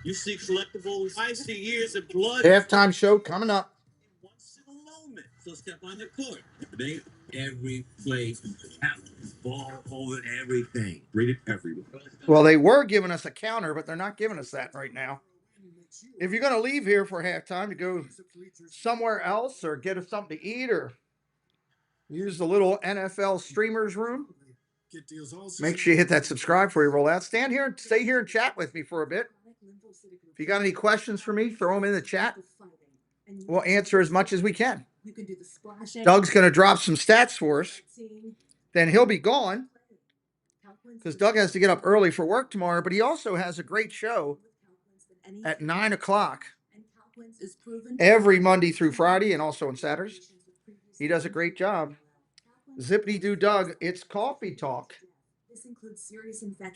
K: You seek collectibles. I see years of blood.
A: Halftime show coming up.
K: One single moment. So step on the court. They every play counts. Ball over everything. Rated everywhere.
A: Well, they were giving us a counter, but they're not giving us that right now. If you're going to leave here for halftime to go somewhere else or get us something to eat or use the little NFL streamers room, make sure you hit that subscribe before you roll out. Stay here and chat with me for a bit. If you got any questions for me, throw them in the chat. We'll answer as much as we can. Doug's going to drop some stats for us. Then he'll be gone because Doug has to get up early for work tomorrow, but he also has a great show at 9 o'clock every Monday through Friday and also on Saturdays. He does a great job. Zippity Doo Doug, it's Coffee Talk.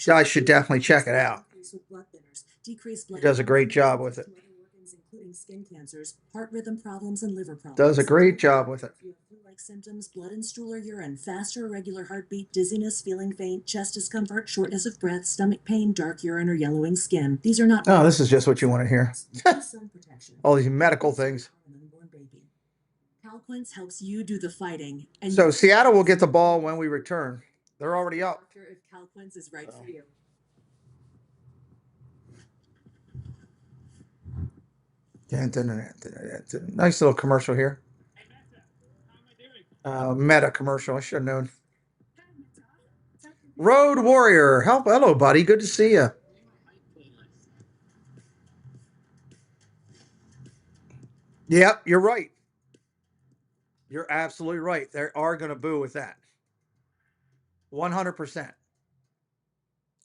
A: Guys should definitely check it out. He does a great job with it.
H: Including skin cancers, heart rhythm problems, and liver problems.
A: Does a great job with it.
H: Flu-like symptoms, blood and stool or urine, faster irregular heartbeat, dizziness, feeling faint, chest discomfort, shortness of breath, stomach pain, dark urine, or yellowing skin. These are not.
A: Oh, this is just what you want to hear. All these medical things.
H: Calquence helps you do the fighting. And
A: so Seattle will get the ball when we return. They're already up.
H: If Calquence is right for you.
A: Nice little commercial here. Meta commercial. I should have known. Road Warrior. Hello, buddy. Good to see you. Yep, you're right. You're absolutely right. They are going to boo with that. 100%.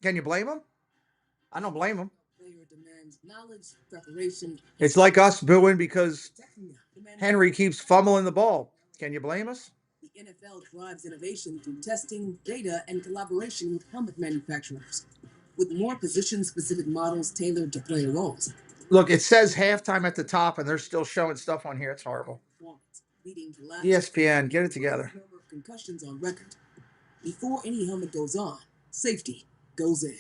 A: Can you blame them? I don't blame them. It's like us booing because Henry keeps fumbling the ball. Can you blame us?
H: The NFL drives innovation through testing, data, and collaboration with helmet manufacturers, with more position-specific models tailored to player roles.
A: Look, it says halftime at the top, and they're still showing stuff on here. It's horrible. ESPN, get it together.
H: Concussions on record. Before any helmet goes on, safety goes in.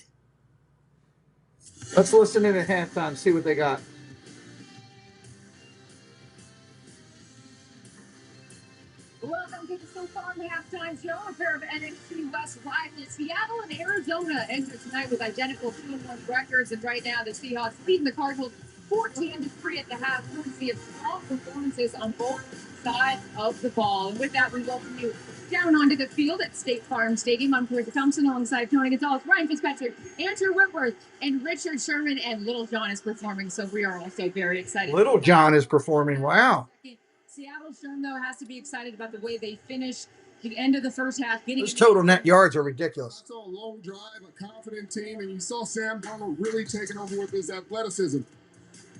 A: Let's listen in at halftime, see what they got.
V: Welcome to the So Farm halftime show. A pair of NFC West rivals, Seattle and Arizona, enter tonight with identical 2-1 records, and right now the Seahawks leading the Cardinals 14-3 at the half, courtesy of strong performances on both sides of the ball. And with that, we welcome you down onto the field at State Farm Stadium. I'm Carissa Thompson alongside Tony Gonzalez, Ryan Fitzpatrick, Andrew Whitworth, and Richard Sherman, and Little John is performing, so we are also very excited.
A: Little John is performing. Wow.
V: Seattle Sherman, though, has to be excited about the way they finished the end of the first half.
A: Those total net yards are ridiculous.
Q: You saw a long drive, a confident team, and you saw Sam Darnold really taking over with his athleticism.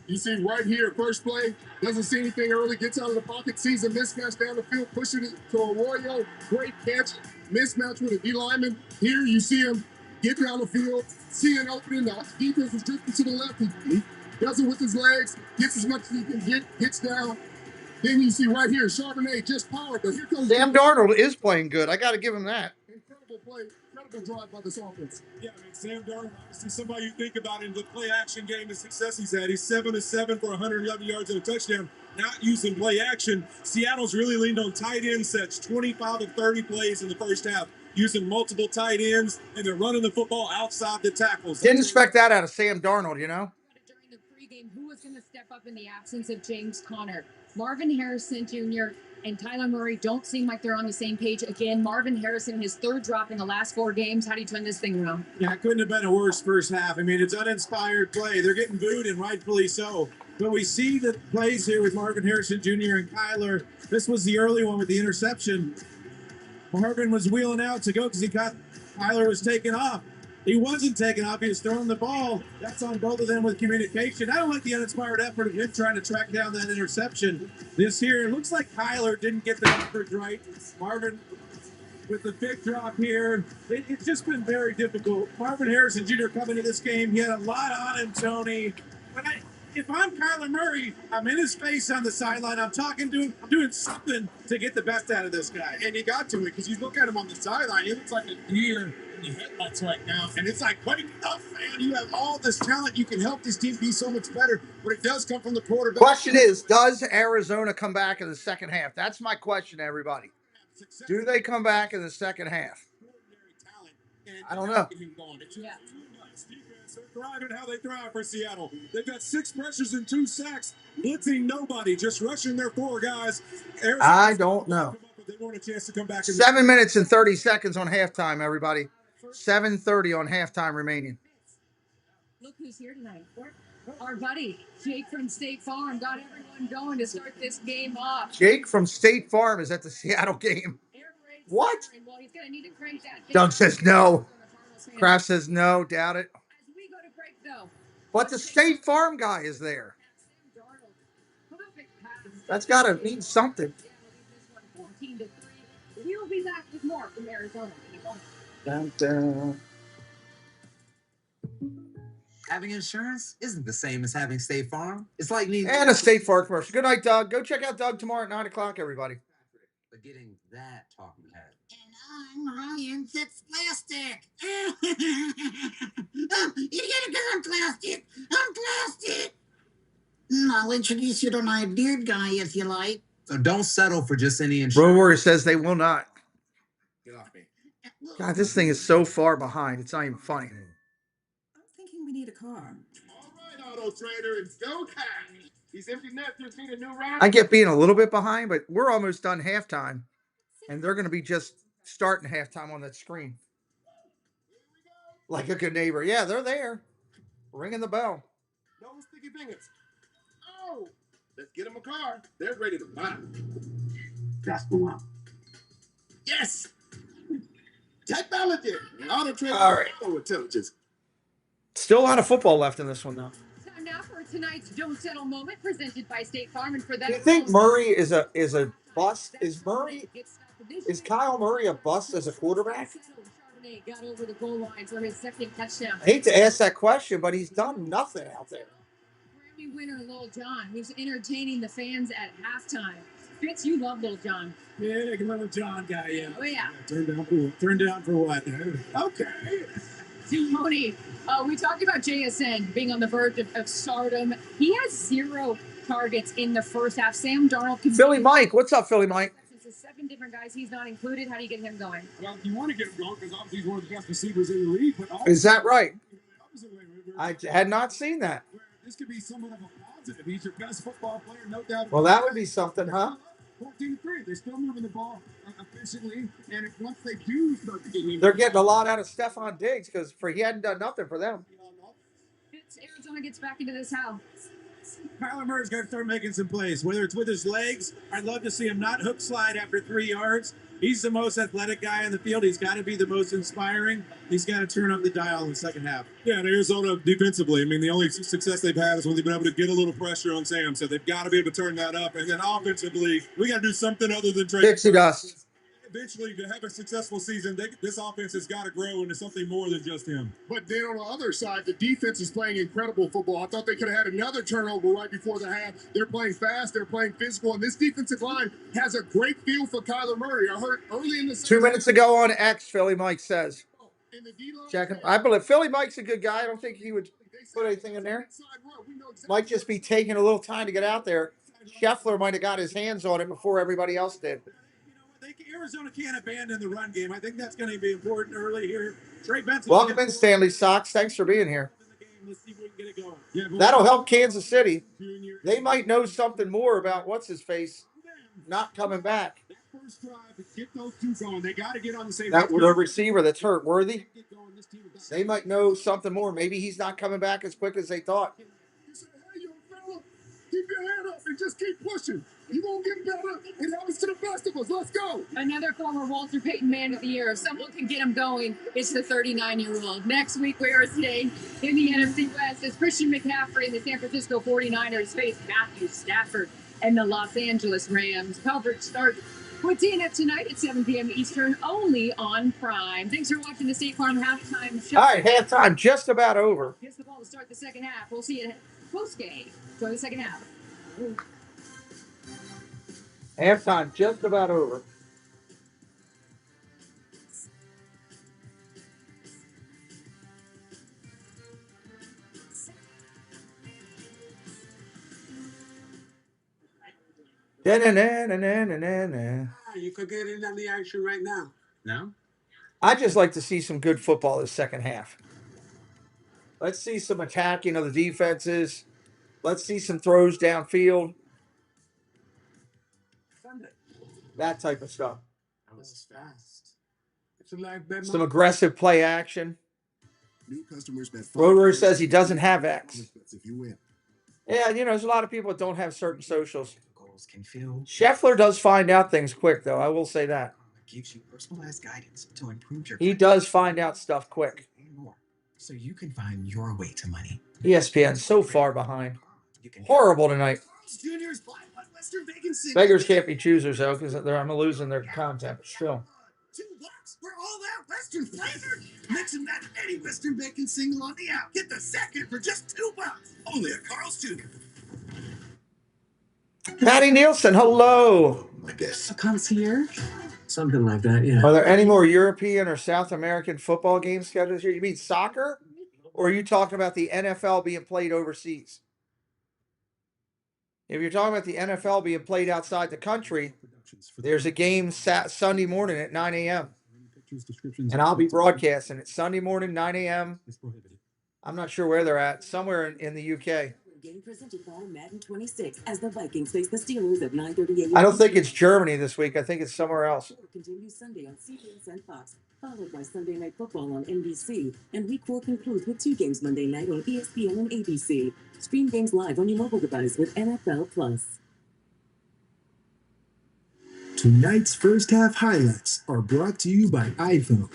Q: You see right here, first play, doesn't see anything early, gets out of the pocket, sees a mismatch down the field, pushes it to Arroyo, great catch, mismatch with a D lineman. Here you see him get down the field, see an opening, the defense is drifting to the left, he does it with his legs, gets as much as he can get, gets down. Then you see right here, Charbonnet just powered, but here comes
A: Sam Darnold is playing good. I got to give him that.
Q: Incredible play, incredible drive by this offense.
R: Yeah, I mean, Sam Darnold, obviously somebody you think about in the play action game, the success he's had. He's 7 of 7 for 111 yards and a touchdown. Not using play action. Seattle's really leaned on tight end sets, 25 of 30 plays in the first half, using multiple tight ends, and they're running the football outside the tackles.
A: Didn't expect that out of Sam Darnold, you know?
V: During the pregame, who was going to step up in the absence of James Conner? Marvin Harrison Jr. and Tyler Murray don't seem like they're on the same page. Again, Marvin Harrison, his third drop in the last 4 games. How do you turn this thing around?
R: Yeah, it couldn't have been a worse first half. I mean, it's uninspired play. They're getting booed, and rightfully so. But we see the plays here with Marvin Harrison Jr. and Kyler. This was the early one with the interception. Marvin was wheeling out to go because he got Kyler was taken off.
B: He wasn't taking off. He was throwing the ball. That's on both of them with communication. I don't like the uninspired effort of him trying to track down that interception. This here, it looks like Kyler didn't get the numbers right. Marvin with the big drop here. It's just been very difficult. Marvin Harrison Jr. coming to this game. He had a lot on him, Tony. But if I'm Kyler Murray, I'm in his face on the sideline. I'm talking to him. I'm doing something to get the best out of this guy.
Q: And you got to it because you look at him on the sideline. He looks like a deer in the headlights right now. And it's like, buddy, up, man. You have all this talent. You can help this team be so much better. But it does come from the quarterback.
A: Question is, does Arizona come back in the second half? That's my question, everybody. Do they come back in the second half? I don't know.
B: Yeah. They're thriving how they thrive for Seattle. They've got 6 pressures and 2 sacks, blitzing nobody, just rushing their 4 guys.
A: I don't know.
B: They want a chance to come back.
A: 7 minutes and 30 seconds on halftime, everybody. 7:30 on halftime remaining.
M: Look who's here tonight. Our buddy, Jake from State Farm, got everyone going to start this game off.
A: Jake from State Farm is at the Seattle game. What?
M: Well, he's going to need to crank that.
A: Doug says no. Kraft says no. Doubt it.
M: As we go to break, though.
A: But the State Farm guy is there. That's got to mean something.
M: 14-3. We'll be back with more from Arizona.
A: Dun, dun.
U: Having insurance isn't the same as having State Farm. It's like needing
A: And a State Farm commercial. Good night, Doug. Go check out Doug tomorrow at 9 o'clock, everybody.
U: but getting that talking head.
W: And I'm Ryan Fitz Plastic. You get it because I'm plastic. I'm plastic. I'll introduce you to my beard guy if you like.
U: So don't settle for just any insurance.
A: Road Warrior says they will not.
U: Get off me.
A: God, this thing is so far behind. It's not even funny.
J: I'm thinking we need a car.
Q: All right, Auto Trader, it's go time. These empty nesters need a new ride.
A: I get being a little bit behind, but we're almost done halftime. And they're going to be just starting halftime on that screen. Like a good neighbor. Yeah, they're there. Ringing the bell.
Q: No sticky fingers. Oh, let's get them a car. They're ready to buy.
W: That's the one.
Q: Yes. Technology. Auto Trader.
A: All right.
Q: Intelligence.
A: Still a lot of football left in this one, though.
M: Time now for tonight's Don't Settle moment presented by State Farm. And for that,
A: Do you think Murray is a bust? Is Kyle Murray a bust as a quarterback?
M: Got over the goal line for his second touchdown.
A: I hate to ask that question, but he's done nothing out there.
M: Grammy winner Lil Jon, who's entertaining the fans at halftime. Fitz, you love Lil Jon.
B: Yeah, I'm a Lil Jon guy, yeah.
M: Oh, yeah.
B: Turned down for what? Okay.
M: Tony, we talked about JSN being on the verge of stardom. He has 0 targets in the first half. Sam Darnold.
A: Philly Mike. What's up, Philly Mike?
M: 7 different guys he's not included. How do you get him going?
B: Well, you want to get him going because obviously he's one of the best receivers in the league. But
A: is that right? I had not seen that.
B: This could be somewhat of a positive. He's your best football player, no doubt.
A: Well, that would be something, huh?
B: 14-3. They're still moving the ball efficiently, and once they do start to get,
A: they're getting a lot out of Stephon Diggs because he hadn't done nothing for them.
M: Arizona gets back into this house.
B: Kyler Murray's got to start making some plays, whether it's with his legs. I'd love to see him not hook slide after 3 yards. He's the most athletic guy on the field. He's got to be the most inspiring. He's got to turn up the dial in the second half. Yeah, and Arizona defensively, I mean, the only success they've had is when they've been able to get a little pressure on Sam. So they've got to be able to turn that up. And then offensively, we got to do something other than trade.
A: Dixie dust.
B: Eventually, to have a successful season, this offense has got to grow into something more than just him.
Q: But then on the other side, the defense is playing incredible football. I thought they could have had another turnover right before the half. They're playing fast. They're playing physical. And this defensive line has a great feel for Kyler Murray. I heard early in the season.
A: 2 minutes ago on X, Philly Mike says. Check him. I believe Philly Mike's a good guy. I don't think he would put anything in there. Might just be taking a little time to get out there. Scheffler might have got his hands on it before everybody else did.
B: Arizona can't abandon the run game. I think that's going to be important early here. Trey Benson.
A: Welcome in, Stanley Sox. Thanks for being here. That'll help Kansas City. They might know something more about what's-his-face not coming back.
Q: First drive, get those two going. They got to get on the same.
A: That the receiver that's hurt, Worthy. They might know something more. Maybe he's not coming back as quick as they thought.
Q: He said, "Hey, yo, fella, keep your head up and just keep pushing." You won't get better. It happens to the best of us. Let's go.
M: Another former Walter Payton Man of the Year. If someone can get him going, it's the 39-year-old. Next week, we are staying in the NFC West as Christian McCaffrey and the San Francisco 49ers face Matthew Stafford and the Los Angeles Rams. Coverage starts with TNF tonight at 7 p.m. Eastern, only on Prime. Thanks for watching the State Farm Halftime Show.
A: All right, halftime just about over.
M: Here's the ball to start the second half. We'll see you at post-game. Enjoy the second half.
A: Halftime just about over. Da-na-na-na-na-na-na.
K: You could get in on the action right now. No?
A: I just like to see some good football this second half. Let's see some attacking of the defenses. Let's see some throws downfield.
K: Sunday.
A: That type of stuff.
K: That was fast. It's a live bet.
A: Some aggressive play action.
Q: New customers bet
A: Rotor says he doesn't have X.
Q: if you win.
A: Yeah, there's a lot of people that don't have certain socials.
G: Goals can feel
A: Scheffler does find out things quick, though. I will say that.
G: gives you personalized guidance to improve your
A: He does find out stuff quick.
G: and more, so you can find your way to money.
A: ESPN's so far behind. Horrible tonight.
G: Juniors buy one Western bacon single.
A: Beggars can't be choosers, though, because I'm losing their content. But still.
G: $2 for all that Western flavor. Mix and match any Western bacon single on the app. Get the second for just $2. Only at Carl's Jr.
A: Patty Nielsen, hello.
G: I guess.
P: A concierge? Something like that, yeah.
A: Are there any more European or South American football games scheduled here? You mean soccer? Or are you talking about the NFL being played overseas? If you're talking about the NFL being played outside the country, there's a game Sunday morning at 9 a.m. And I'll be broadcasting it Sunday morning, 9 a.m. I'm not sure where they're at. Somewhere in the UK.
H: Game presented by Madden 26 as the Vikings face the Steelers at 9:30 a.m.
A: I don't think it's Germany this week. I think it's somewhere else.
H: Continues Sunday on CBS and Fox, followed by Sunday Night Football on NBC, and Week 4 concludes with 2 games Monday night on ESPN and ABC. Stream games live on your mobile device with NFL Plus.
L: Tonight's first half highlights are brought to you by iPhone.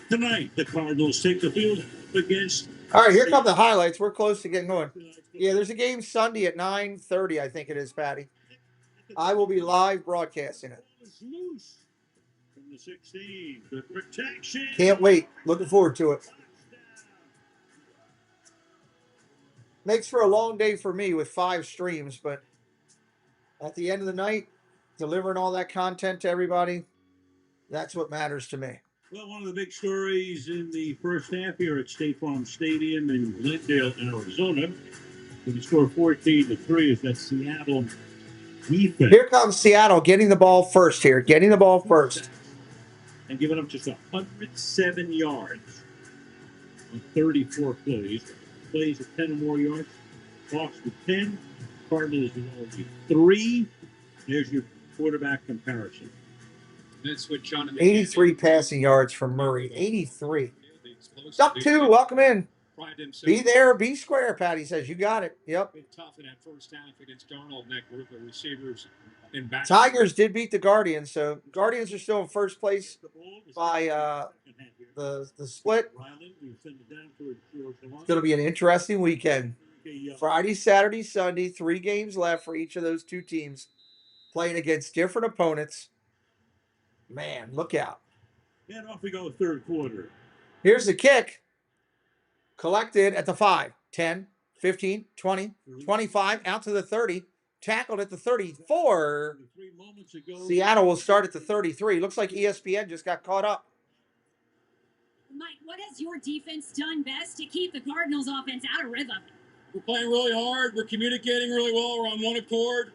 E: Tonight, the Cardinals take the field against.
A: All right, here come the highlights. We're close to getting going. Yeah, there's a game Sunday at 9:30, I think it is, Patty. I will be live broadcasting it.
E: From the 16, the protection.
A: Can't wait. Looking forward to it. Makes for a long day for me with 5 streams, but at the end of the night, delivering all that content to everybody, that's what matters to me.
E: Well, one of the big stories in the first half here at State Farm Stadium in Glendale, Arizona, when you score 14-3, is that Seattle defense.
A: Here comes Seattle getting the ball first here. Getting the ball first.
E: And giving up just 107 yards on 34 plays. Plays at 10 or more yards. Hawks with 10. Cardinals with only 3. There's your quarterback comparison.
D: That's what John
A: 83 passing yards from Murray. 83. Up 2. Welcome in. Be there, be square, Patty says. You got it. Yep.
D: Tough in that first half against Darnold and that group of receivers in back.
A: Tigers did beat the Guardians, so Guardians are still in first place by the split. It's going to be an interesting weekend. Friday, Saturday, Sunday, 3 games left for each of those 2 teams playing against different opponents. Man, look out.
E: And off we go, third quarter.
A: Here's the kick. Collected at the 5, 10, 15, 20, 25, out to the 30. Tackled at the 34. Seattle will start at the 33. Looks like ESPN just got caught up.
V: Mike, what has your defense done best to keep the Cardinals offense out of rhythm?
T: We're playing really hard. We're communicating really well. We're on one accord.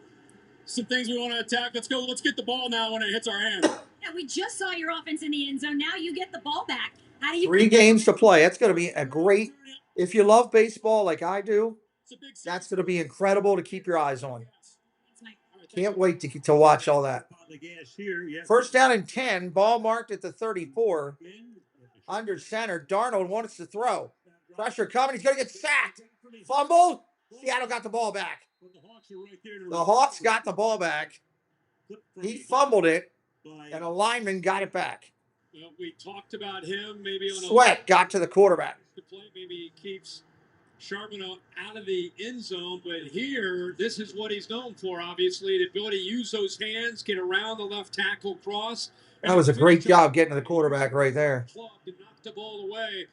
T: Some things we want to attack. Let's go. Let's get the ball now when it hits our hands.
V: Yeah, we just saw your offense in the end zone. Now you get the ball back. How do you
A: 3 games to play. That's going to be a great, if you love baseball like I do, that's going to be incredible to keep your eyes on. Can't wait to watch all that. First down and 10, ball marked at the 34. Under center, Darnold wants to throw. Pressure coming, he's going to get sacked. Fumble, Seattle got the ball back.
E: The Hawks are right there to
A: The Hawks got the ball back. He fumbled it, and a lineman got it back.
D: Well, we talked about him maybe on
A: Sweat got to the quarterback.
D: Maybe he keeps Sharman out of the end zone, but here, this is what he's known for, obviously, the ability to use those hands, get around the left tackle cross.
A: That was a great job getting to the quarterback right there.
D: To knock the ball away.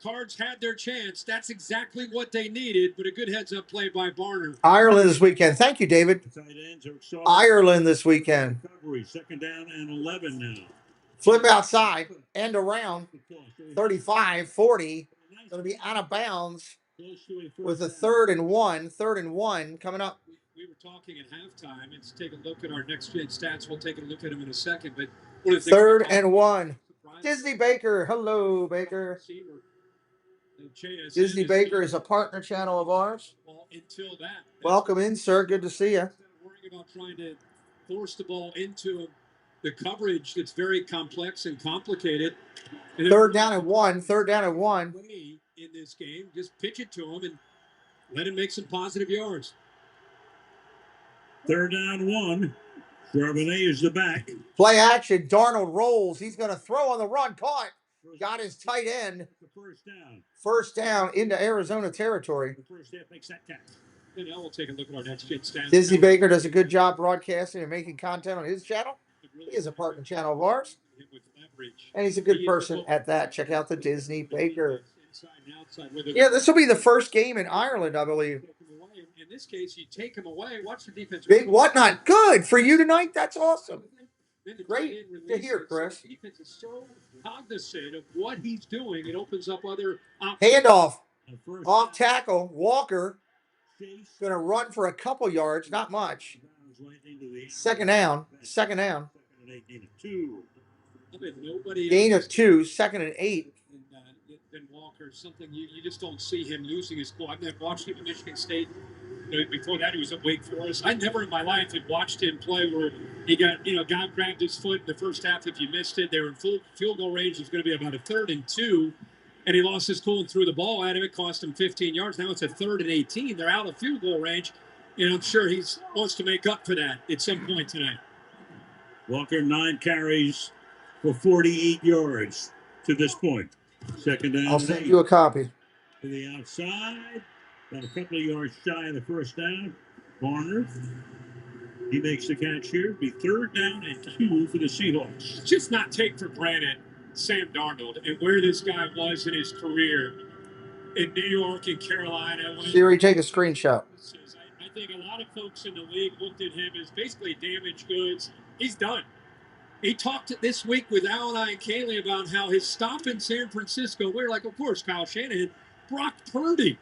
D: Cards had their chance. That's exactly what they needed, but a good heads-up play by Barner.
A: Ireland this weekend. Thank you, David. Ireland this weekend.
E: Second down and 11 now.
A: Flip outside, end around, 35, 40. Going to be out of bounds with a third and one coming up.
D: We were talking at halftime. Let's take a look at our next-gen stats. We'll take a look at them in a second. But
A: third and one. Disney Baker. Hello, Baker. Disney Baker is a partner channel of ours.
D: Until that.
A: Welcome in, sir. Good to see you.
D: Worrying about trying to force the ball into the coverage that's very complex and complicated. And
A: third down and one. Third down and one.
D: In this game, just pitch it to him and let him make some positive yards.
E: Third down one. Charbonnet is the back.
A: Play action. Darnold rolls. He's going to throw on the run. Caught. Got his tight end. First down into Arizona territory.
E: First half makes that catch.
D: And now we'll take a look at our next gen stats.
A: Disney Baker does a good job broadcasting and making content on his channel. He is a partner channel of ours. And he's a good person at that. Check out the Disney Baker. Yeah, this will be the first game in Ireland, I believe.
D: In this case, you take him away. Watch the defense.
A: Big whatnot. Good for you tonight. That's awesome. Great to hear, Chris.
D: The defense is so cognizant of what he's doing. It opens up other
A: options. Handoff. Off tackle. Walker. Going to run for a couple yards. Not much. Second down. Second down. Gain of 2. Second and 8.
D: Then Walker, something you just don't see him losing his cool. I've never watched him at Michigan State. Before that, he was at Wake Forest. I never in my life had watched him play where he got, God grabbed his foot in the first half. If you missed it, they were in full field goal range. It was going to be about a 3rd and 2, and he lost his cool and threw the ball at him. It cost him 15 yards. Now it's a 3rd and 18. They're out of field goal range, and I'm sure he wants to make up for that at some point tonight.
E: Walker, 9 carries for 48 yards to this point. Second down.
A: I'll send you a copy.
E: To the outside. About a couple of yards shy of the first down. Barner. He makes the catch here. Be 3rd down and 2 for the Seahawks.
D: Just not take for granted Sam Darnold and where this guy was in his career in New York and Carolina.
A: Siri, take a screenshot.
D: I think a lot of folks in the league looked at him as basically damaged goods. He's done. He talked this week with Alan and Kaylee about how his stop in San Francisco, we're like, of course, Kyle Shanahan, Brock Purdy,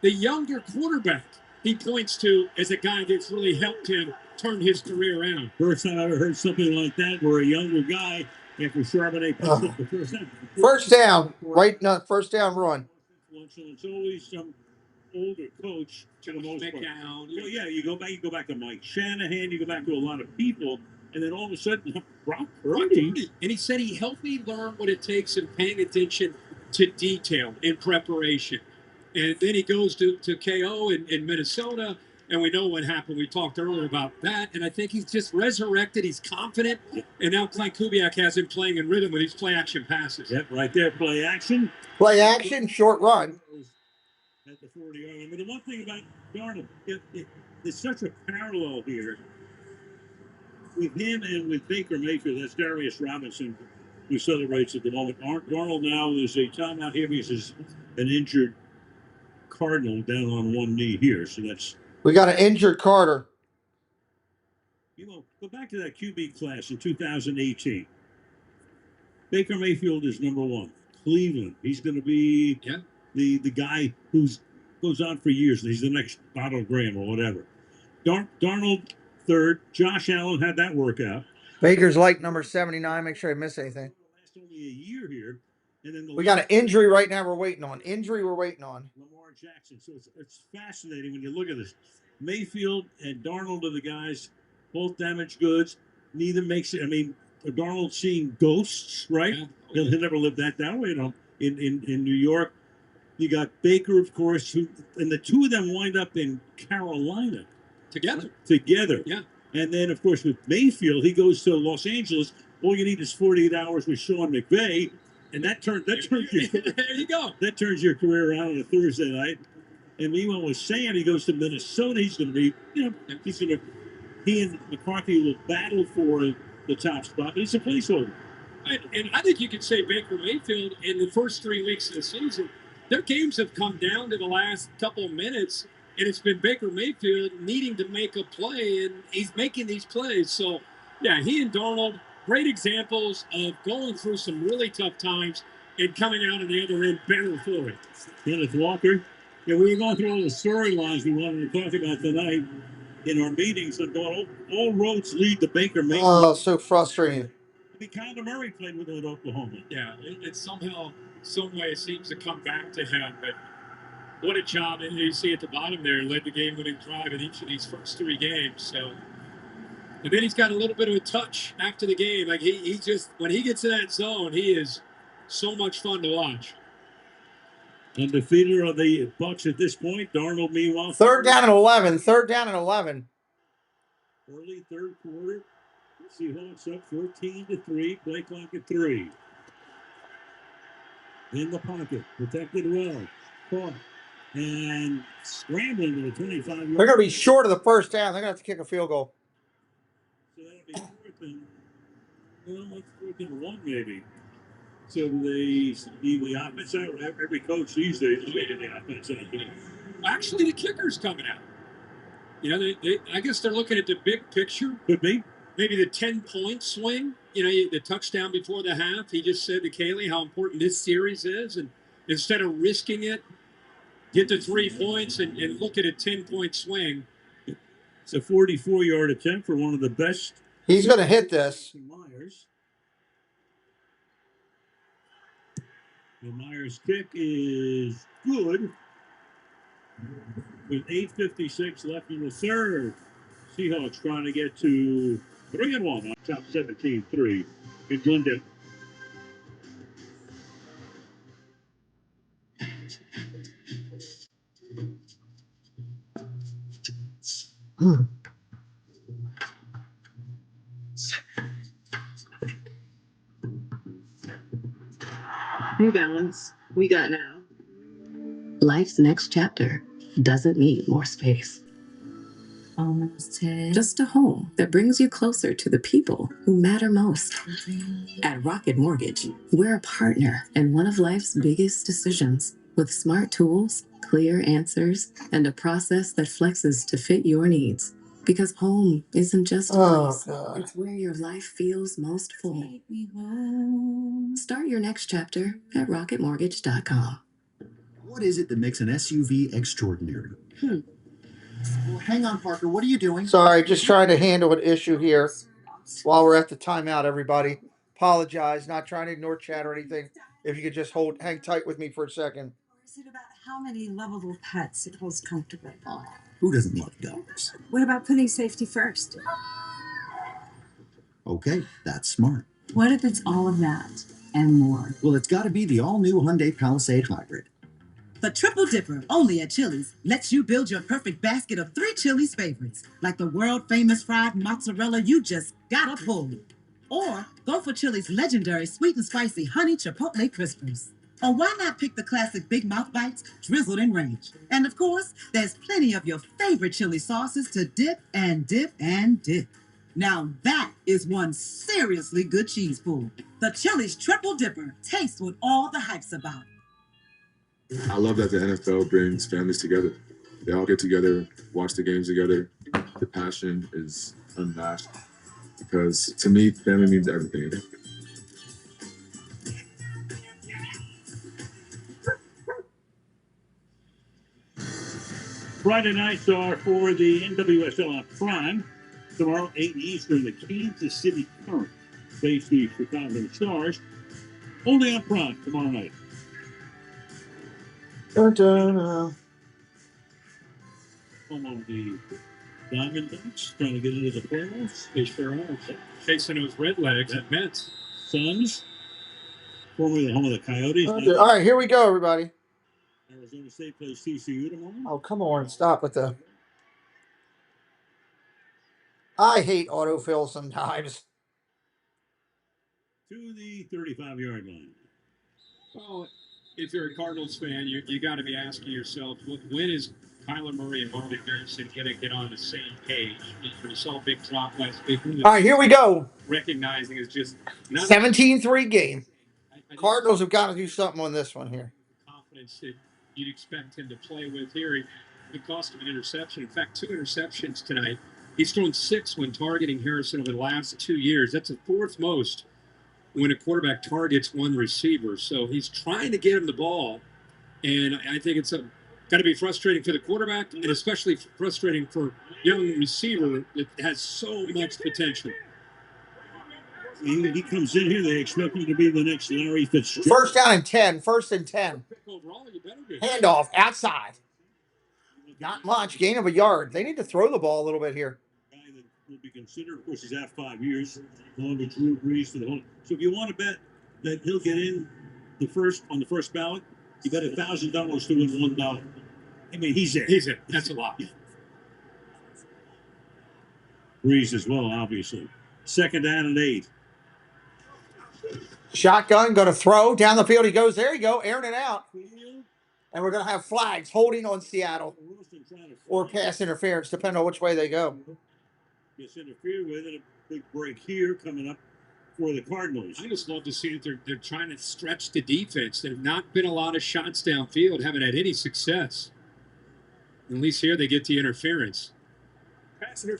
D: the younger quarterback, he points to as a guy that's really helped him turn his career around.
E: First time I ever heard something like that where a younger guy, after Charbonnet puts up the first down.
A: First down, right? No, first down run.
E: It's always some older coach to the most part. Well, yeah, you go back to Mike Shanahan, you go back to a lot of people. And then all of a sudden, Brock Purdy.
D: And he said he helped me learn what it takes in paying attention to detail in preparation. And then he goes to KO in Minnesota, and we know what happened. We talked earlier about that. And I think he's just resurrected. He's confident. And now Clay Kubiak has him playing in rhythm with these play-action passes.
E: Yep, right there, play action.
A: Play action, short run.
E: At the 40-yard line. But the one thing about Darnold, there's such a parallel here. With him and with Baker Mayfield, that's Darius Robinson, who celebrates at the moment. Darnold now is a timeout here because he's an injured Cardinal down on one knee here. So that's.
A: We got an injured Carter.
E: Go back to that QB class in 2018. Baker Mayfield is number 1. Cleveland, he's going to be the guy who goes on for years. He's the next Otto Graham or whatever. Darnold. 3rd. Josh Allen had that workout.
A: Baker's like number 79. Make sure I miss anything.
E: Last only a year here. And then
A: we got an injury right now we're waiting on.
E: Lamar Jackson. So it's fascinating when you look at this. Mayfield and Darnold are the guys, both damaged goods. Neither makes it. I mean, Darnold seeing ghosts, right?
D: Yeah.
E: He'll never live that down. In New York. You got Baker, of course, and the two of them wind up in Carolina
D: Together.
E: Yeah. And then, of course, with Mayfield, he goes to Los Angeles. All you need is 48 hours with Sean McVay, and that turns your
D: There you go.
E: that turns your career around on a Thursday night. And meanwhile, with Sam, he goes to Minnesota. He's going to be, he and McCarthy will battle for the top spot, but he's a placeholder.
D: And I think you could say Baker Mayfield in the first 3 weeks of the season, their games have come down to the last couple of minutes, and it's been Baker Mayfield needing to make a play, and he's making these plays. So, yeah, he and Darnold, great examples of going through some really tough times and coming out on the other end better for it.
E: Kenneth Walker. Yeah, we were going through all the storylines we wanted to talk about tonight in our meetings, and all roads lead to Baker Mayfield.
A: Oh, so frustrating.
E: I mean, Kyler Murray played with him at Oklahoma.
D: Yeah, it somehow, some way seems to come back to him. But what a job. And you see at the bottom there, led the game-winning drive in each of these first 3 games. So, and then he's got a little bit of a touch after the game. Like he just, when he gets in that zone, he is so much fun to watch.
E: Undefeated are the Bucs at this point. Darnold, meanwhile.
A: Third down and 11. Third down and 11.
E: Early third quarter. Seahawks up 14-3. Play clock at 3. In the pocket. Protected well. Caught. And scrambling to the 25-yard.
A: They're going to be short of the first down. They're going to have to kick a field goal.
E: So that'll be fourth and 1 maybe. So the offense, every coach these days is making the offense.
D: Actually, the kicker's coming out. They I guess they're looking at the big picture.
E: Could be.
D: Maybe the 10-point swing. The touchdown before the half. He just said to Kaylee how important this series is. And instead of risking it, get to 3 points and look at a 10-point swing.
E: It's a 44-yard attempt for one of the best.
A: He's going to hit this.
E: Myers. The Myers kick is good. With 8:56 left in the third. Seahawks trying to get to 3-1 on top 17-3 in Glendale.
H: New Balance, we got now. Life's next chapter doesn't need more space. Almost 10. Just a home that brings you closer to the people who matter most. At Rocket Mortgage, we're a partner in one of life's biggest decisions with smart tools, clear answers, and a process that flexes to fit your needs. Because home isn't just a place. It's where your life feels most full. Start your next chapter at rocketmortgage.com.
F: What is it that makes an SUV extraordinary? Well, hang on, Parker. What are you doing?
A: Sorry, just trying to handle an issue here while we're at the timeout, everybody. Apologize, not trying to ignore chat or anything. If you could just hang tight with me for a second.
I: Is it about how many lovable pets it holds comfortably?
F: Who doesn't love dogs?
I: What about putting safety first?
F: Okay, that's smart.
I: What if it's all of that and more?
F: Well, it's got to be the all-new Hyundai Palisade Hybrid.
O: The Triple Dipper, only at Chili's, lets you build your perfect basket of 3 Chili's favorites, like the world-famous fried mozzarella you just gotta pull. Or go for Chili's legendary sweet and spicy honey chipotle crispers. Or why not pick the classic Big Mouth Bites drizzled in ranch? And of course, there's plenty of your favorite chili sauces to dip and dip and dip. Now that is one seriously good cheese pull. The Chili's Triple Dipper. Taste what all the hype's about.
X: I love that the NFL brings families together. They all get together, watch the games together. The passion is unmatched because to me, family means everything.
E: Friday nights are for the NWSL on Prime. Tomorrow, 8 Eastern, the Kansas City Current face the Chicago Stars. Only on Prime tomorrow night. Home of the Diamond Ducks, trying to get into the playoffs.
D: They sure are. Chasing those red legs at Mets.
E: Suns, formerly the home of the Coyotes.
A: Okay. All right, here we go, everybody.
E: Arizona State plays TCU tomorrow.
A: Oh, come on. Stop with the. I hate autofill sometimes.
E: To the 35-yard line.
D: Well, if you're a Cardinals fan, you got to be asking yourself, when is Kyler Murray and Marvin Harrison going to get on the same page? We saw a big drop last week.
A: All right, here we go.
D: Recognizing is just
A: 17-3 game. Cardinals have got to do something on this one here.
D: Confidence that you'd expect him to play with here. It cost him an interception. In fact, 2 interceptions tonight. He's thrown 6 when targeting Harrison over the last 2 years. That's the 4th most when a quarterback targets one receiver. So he's trying to get him the ball. And I think it's got to be frustrating for the quarterback and especially frustrating for young receiver that has so much potential.
E: He comes in here, they expect him to be the next Larry Fitzgerald.
A: First down and 10. First and 10. Handoff outside. Not much. Gain of a yard. They need to throw the ball a little bit here.
E: Guy that will be considered, of course, he's at 5 years, along with Drew Brees for the whole. So if you want to bet that he'll get in on the first ballot, you bet $1,000 to win $1. I mean, he's in.
D: He's in. That's a lot.
E: Brees as well, obviously. Second down and 8.
A: Shotgun, going to throw. Down the field he goes. There you go. Airing it out. And we're going to have flags holding on Seattle. Or pass interference, depending on which way they go.
E: Gets interfered with, and a big break here coming up for the Cardinals.
D: I just love to see that they're trying to stretch the defense. There have not been a lot of shots downfield. Haven't had any success. At least here they get the interference.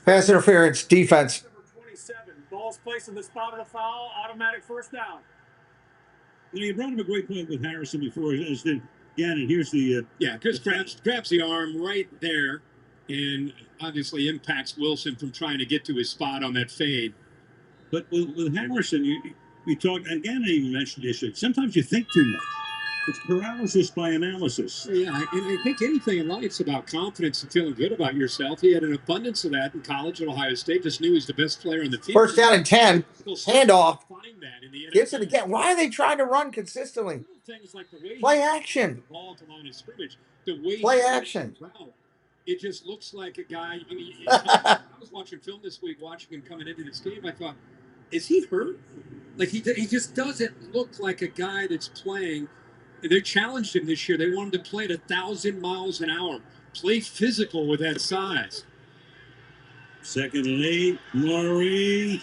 A: Pass interference, defense.
T: Number 27. Ball's placed in the spot of the foul. Automatic first down.
E: You brought him a great point with Harrison before, as did Gannon. Here's the...
D: Chris grabs the arm right there and obviously impacts Wilson from trying to get to his spot on that fade.
E: But with Harrison, we talked, and Gannon even mentioned this, sometimes you think too much. It's paralysis by analysis.
D: Yeah, and I think anything in life is about confidence and feeling good about yourself. He had an abundance of that in college at Ohio State. Just knew he's the best player on the team.
A: First down and 10. Handoff. Gets it again. Why are they trying to run consistently? Play action. Play action.
D: Wow. It just looks like a guy. I mean, I was watching film this week, watching him coming into this game. I thought, is he hurt? Like, he just doesn't look like a guy that's playing. They challenged him this year. They wanted him to play at 1,000 miles an hour. Play physical with that size.
E: Second and 8. Murray.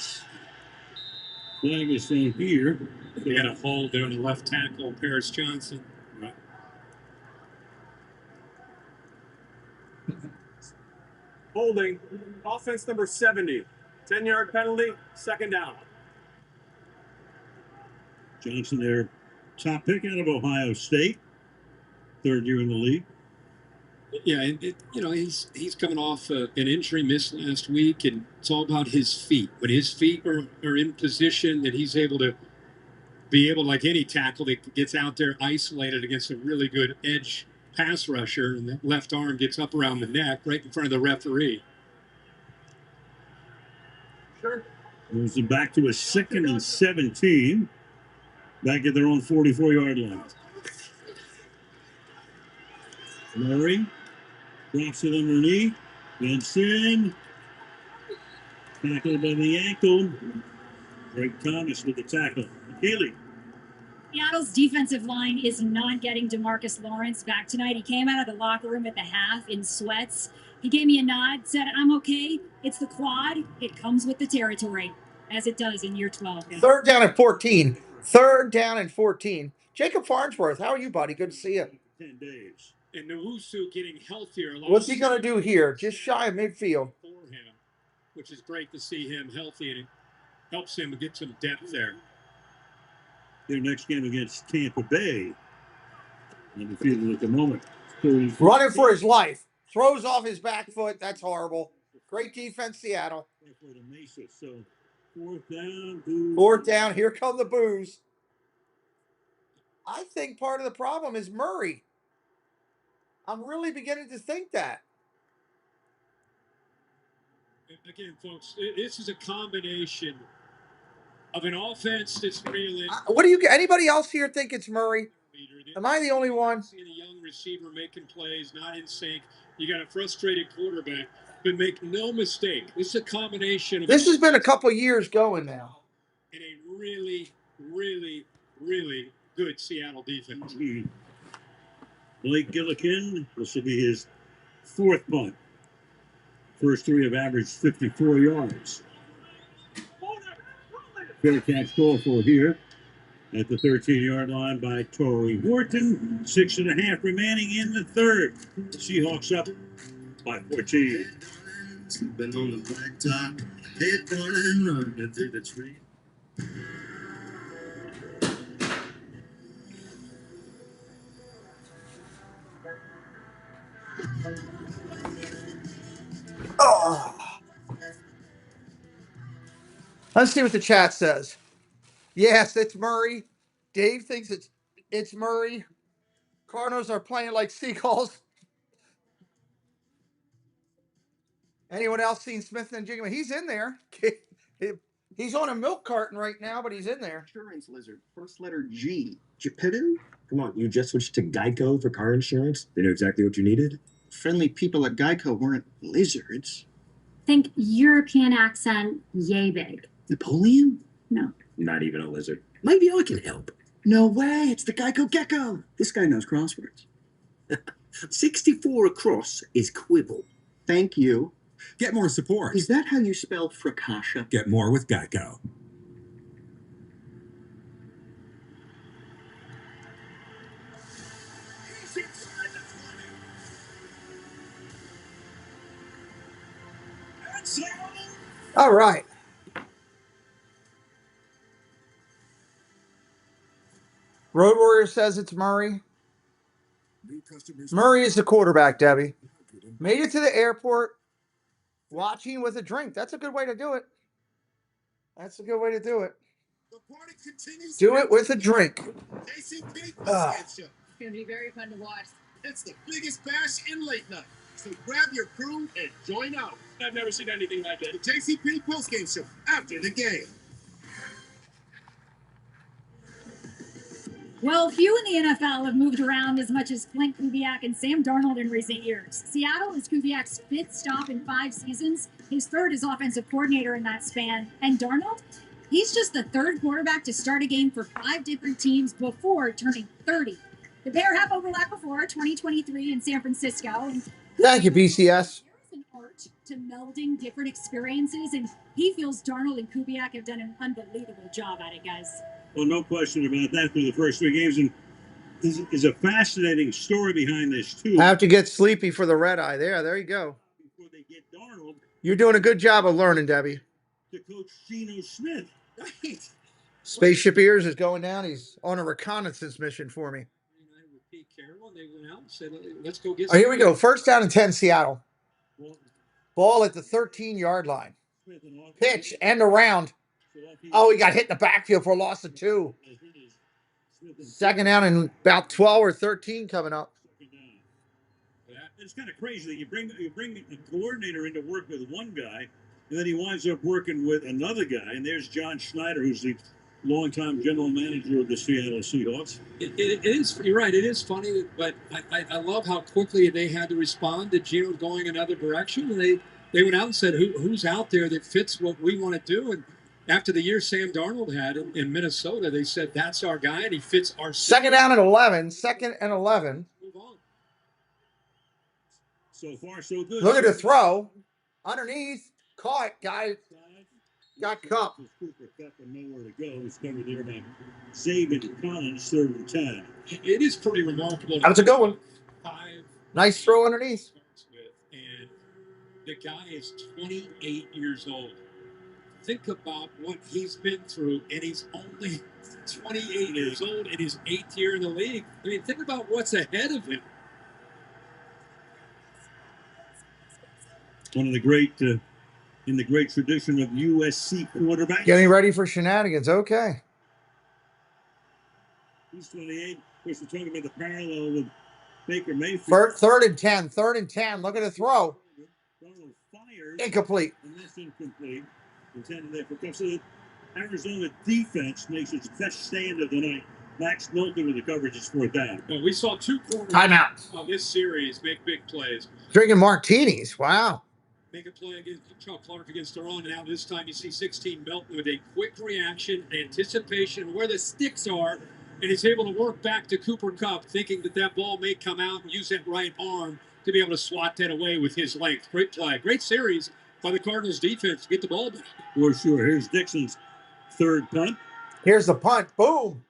E: Flag is thrown here.
D: They got a hold there on the left tackle, Paris Johnson. Right.
T: Holding. Offense number 70. 10-yard penalty. Second down.
E: Johnson there. Top pick out of Ohio State. 3rd year in the league.
D: Yeah, he's coming off an injury, missed last week, and it's all about his feet. When his feet are in position, that he's able to be able, like any tackle that gets out there isolated against a really good edge pass rusher, and that left arm gets up around the neck right in front of the referee.
T: Sure.
E: Moves it back to a 2nd and 17. Back at their own 44-yard line. Murray drops it underneath. Benson. Tackled by the ankle. Greg Thomas with the tackle. Haley.
V: Seattle's defensive line is not getting DeMarcus Lawrence back tonight. He came out of the locker room at the half in sweats. He gave me a nod, said, "I'm okay. It's the quad. It comes with the territory," as it does in year 12.
A: 3rd down and 14. 3rd down and 14. Jacob Farnsworth, how are you, buddy? Good to see you.
E: 10 days.
D: And Nwosu getting healthier.
A: What's he going to do here? Just shy of midfield.
D: For him, which is great to see him healthy, and it helps him get some depth there.
E: Their next game against Tampa Bay. On the field at the moment.
A: Running for his life. Throws off his back foot. That's horrible. Great defense, Seattle.
E: So 4th down.
A: 4th down. Here come the boos. I think part of the problem is Murray. I'm really beginning to think that.
D: Again, folks, this is a combination of an offense that's really.
A: What do you? Anybody else here think it's Murray? Am I the only one?
D: Seeing a young receiver making plays, not in sync. You got a frustrated quarterback. But make no mistake, this is a combination of.
A: This has been a couple years going now.
D: And a really, really, really good Seattle defense.
E: Blake Gillikin, this will be his fourth punt. First three have averaged 54 yards. Fair catch call for here at the 13-yard line by Torrey Horton. 6.5 remaining in the third. Seahawks up by 14.
G: Been on the blacktop, head running under through the tree.
A: Oh. Let's see what the chat says. Yes, it's Murray. Dave thinks it's Murray. Cardinals are playing like seagulls. Anyone else seen Smith and Jigma? He's in there. He's on a milk carton right now, but he's in there.
F: Insurance lizard. First letter G. Geppetto? Come on, you just switched to Geico for car insurance? They know exactly what you needed? Friendly people at Geico weren't lizards.
V: Think European accent, yay big.
F: Napoleon?
V: No.
F: Not even a lizard. Maybe I can help. No way, it's the Geico Gecko. This guy knows crosswords. 64 across is quibble. Thank you.
C: Get more support.
F: Is that how you spell fricasha?
C: Get more with Geico.
A: All right. Road Warrior says it's Murray. Murray is the quarterback, Debbie. Made it to the airport watching with a drink. That's a good way to do it. That's a good way to do it. Do it with a drink.
Q: It's going to be very fun to watch. It's the biggest bash in late night. So grab your crew and join out.
D: I've never seen anything like that.
Q: The JCP postgame show after the game.
V: Well, few in the NFL have moved around as much as Clint Kubiak and Sam Darnold in recent years. Seattle is Kubiak's 5th stop in 5 seasons, his 3rd as offensive coordinator in that span. And Darnold, he's just the 3rd quarterback to start a game for 5 different teams before turning 30. The pair have overlapped before, 2023 in San Francisco. And
A: thank you, BCS.
V: There's an art to melding different experiences, and he feels Darnold and Kubiak have done an unbelievable job at it, guys.
E: Well, no question about that through the first 3 games. And there's a fascinating story behind this, too.
A: I have to get sleepy for the red eye. There you go.
E: Before they get Darnold.
A: You're doing a good job of learning, Debbie.
E: To Coach Geno Smith.
A: Spaceship Ears is going down. He's on a reconnaissance mission for me.
D: Pete Carroll, and they went out and said, let's go get
A: Oh, here we go. 1st down and 10, Seattle. Ball at the 13-yard line. Pitch and around. Oh, he got hit in the backfield for a loss of 2. 2nd down and about 12 or 13 coming up.
E: It's kind of crazy that you bring a coordinator in to work with one guy, and then he winds up working with another guy. And there's John Schneider, who's the longtime general manager of the Seattle Seahawks.
D: It is, you're right, it is funny, but I love how quickly they had to respond to Geno going another direction. And they went out and said, who's out there that fits what we want to do? And after the year Sam Darnold had in Minnesota, they said, that's our guy, and he fits our system.
A: 2nd down and 11. 2nd and 11.
D: Move on.
E: So far, so good.
A: Look at the throw. Underneath. Caught. Guy got cupped.
E: Cooper got nowhere to go. He's covered there by Zabin Collins, 3rd and 10.
D: It is pretty remarkable.
A: That's a good one.
D: 5
A: Nice throw underneath.
D: And the guy is 28 years old. Think about what he's been through, and he's only 28 years old in his 8th year in the league. I mean, think about what's ahead of him.
E: One of the great, in the great tradition of USC quarterbacks.
A: Getting ready for shenanigans. Okay.
E: He's 28. Of course, we're talking about the parallel with Baker Mayfield.
A: 3rd and 10. 3rd and 10. Look at the throw.
E: Darnold fires.
A: Incomplete.
E: And that's incomplete. Intended there for so the Arizona defense makes its best stand of the night. Max Milton with the coverage is fourth down.
D: Well, we saw 2 quarters
A: Timeout.
D: of this series make big plays.
A: Drinking martinis. Wow.
D: Make a play against Clark against Iran, and now this time you see 16 Melton with a quick reaction, anticipation where the sticks are, and he's able to work back to Cooper Kupp, thinking that ball may come out and use that right arm to be able to swat that away with his length. Great play. Great series by the Cardinals defense to get the ball back.
E: For sure. Here's Dixon's third punt.
A: Here's the punt. Boom.